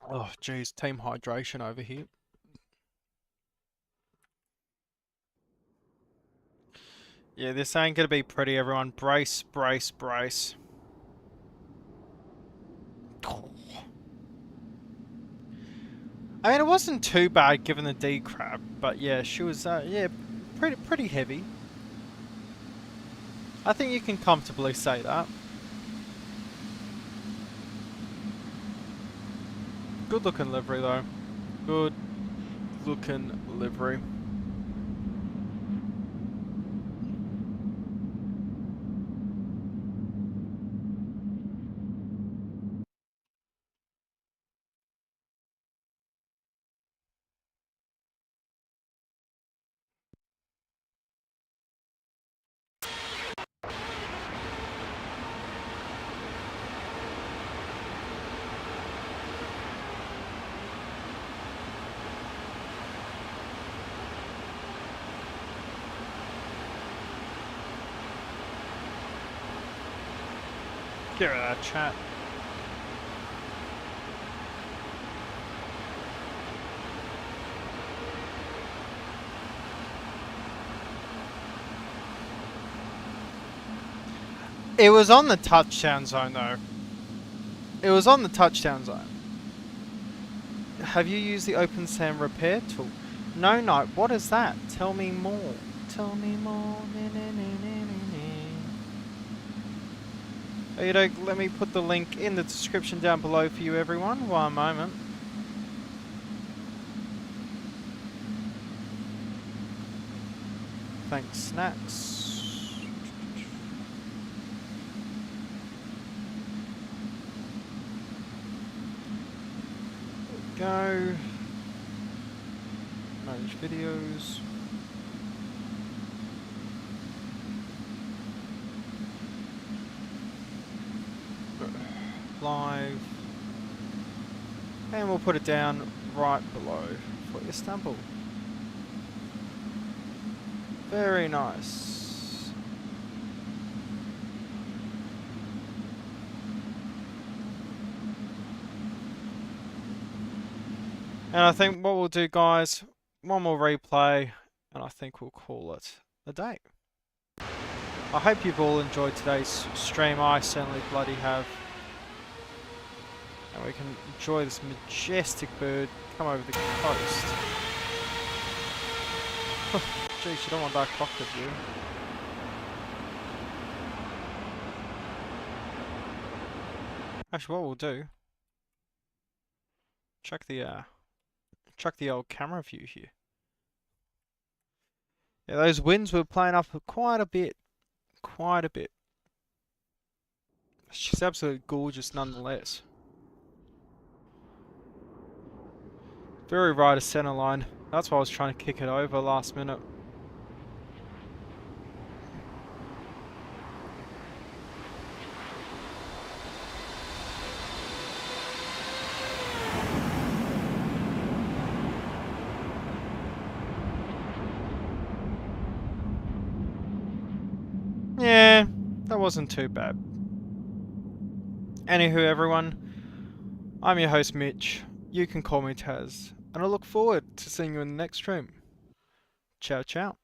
Oh, geez, team hydration over here. Yeah, this ain't gonna be pretty, everyone. Brace, brace, brace. I mean, it wasn't too bad given the D crab, but yeah, she was, yeah, pretty heavy. I think you can comfortably say that. Good looking livery though. Good looking livery. Get rid of that chat. It was on the touchdown zone though. It was on the touchdown zone. Have you used the open sand repair tool? No, no. What is that? Tell me more. Tell me more. Let me put the link in the description down below for you, everyone. One moment. Thanks, Snacks. Go. Manage videos. Live. And we'll put it down right below for Istanbul. Very nice. And I think what we'll do, guys, one more replay, and I think we'll call it a day. I hope you've all enjoyed today's stream. I certainly bloody have. And we can enjoy this majestic bird come over the coast. Jeez, you don't want that cockpit view. Actually, what we'll do, check the old camera view here. Yeah, those winds were playing up quite a bit. Quite a bit. She's absolutely gorgeous nonetheless. Very right of center line. That's why I was trying to kick it over last minute. Yeah, that wasn't too bad. Anywho, everyone, I'm your host Mitch. You can call me Taz, and I look forward to seeing you in the next stream. Ciao, ciao.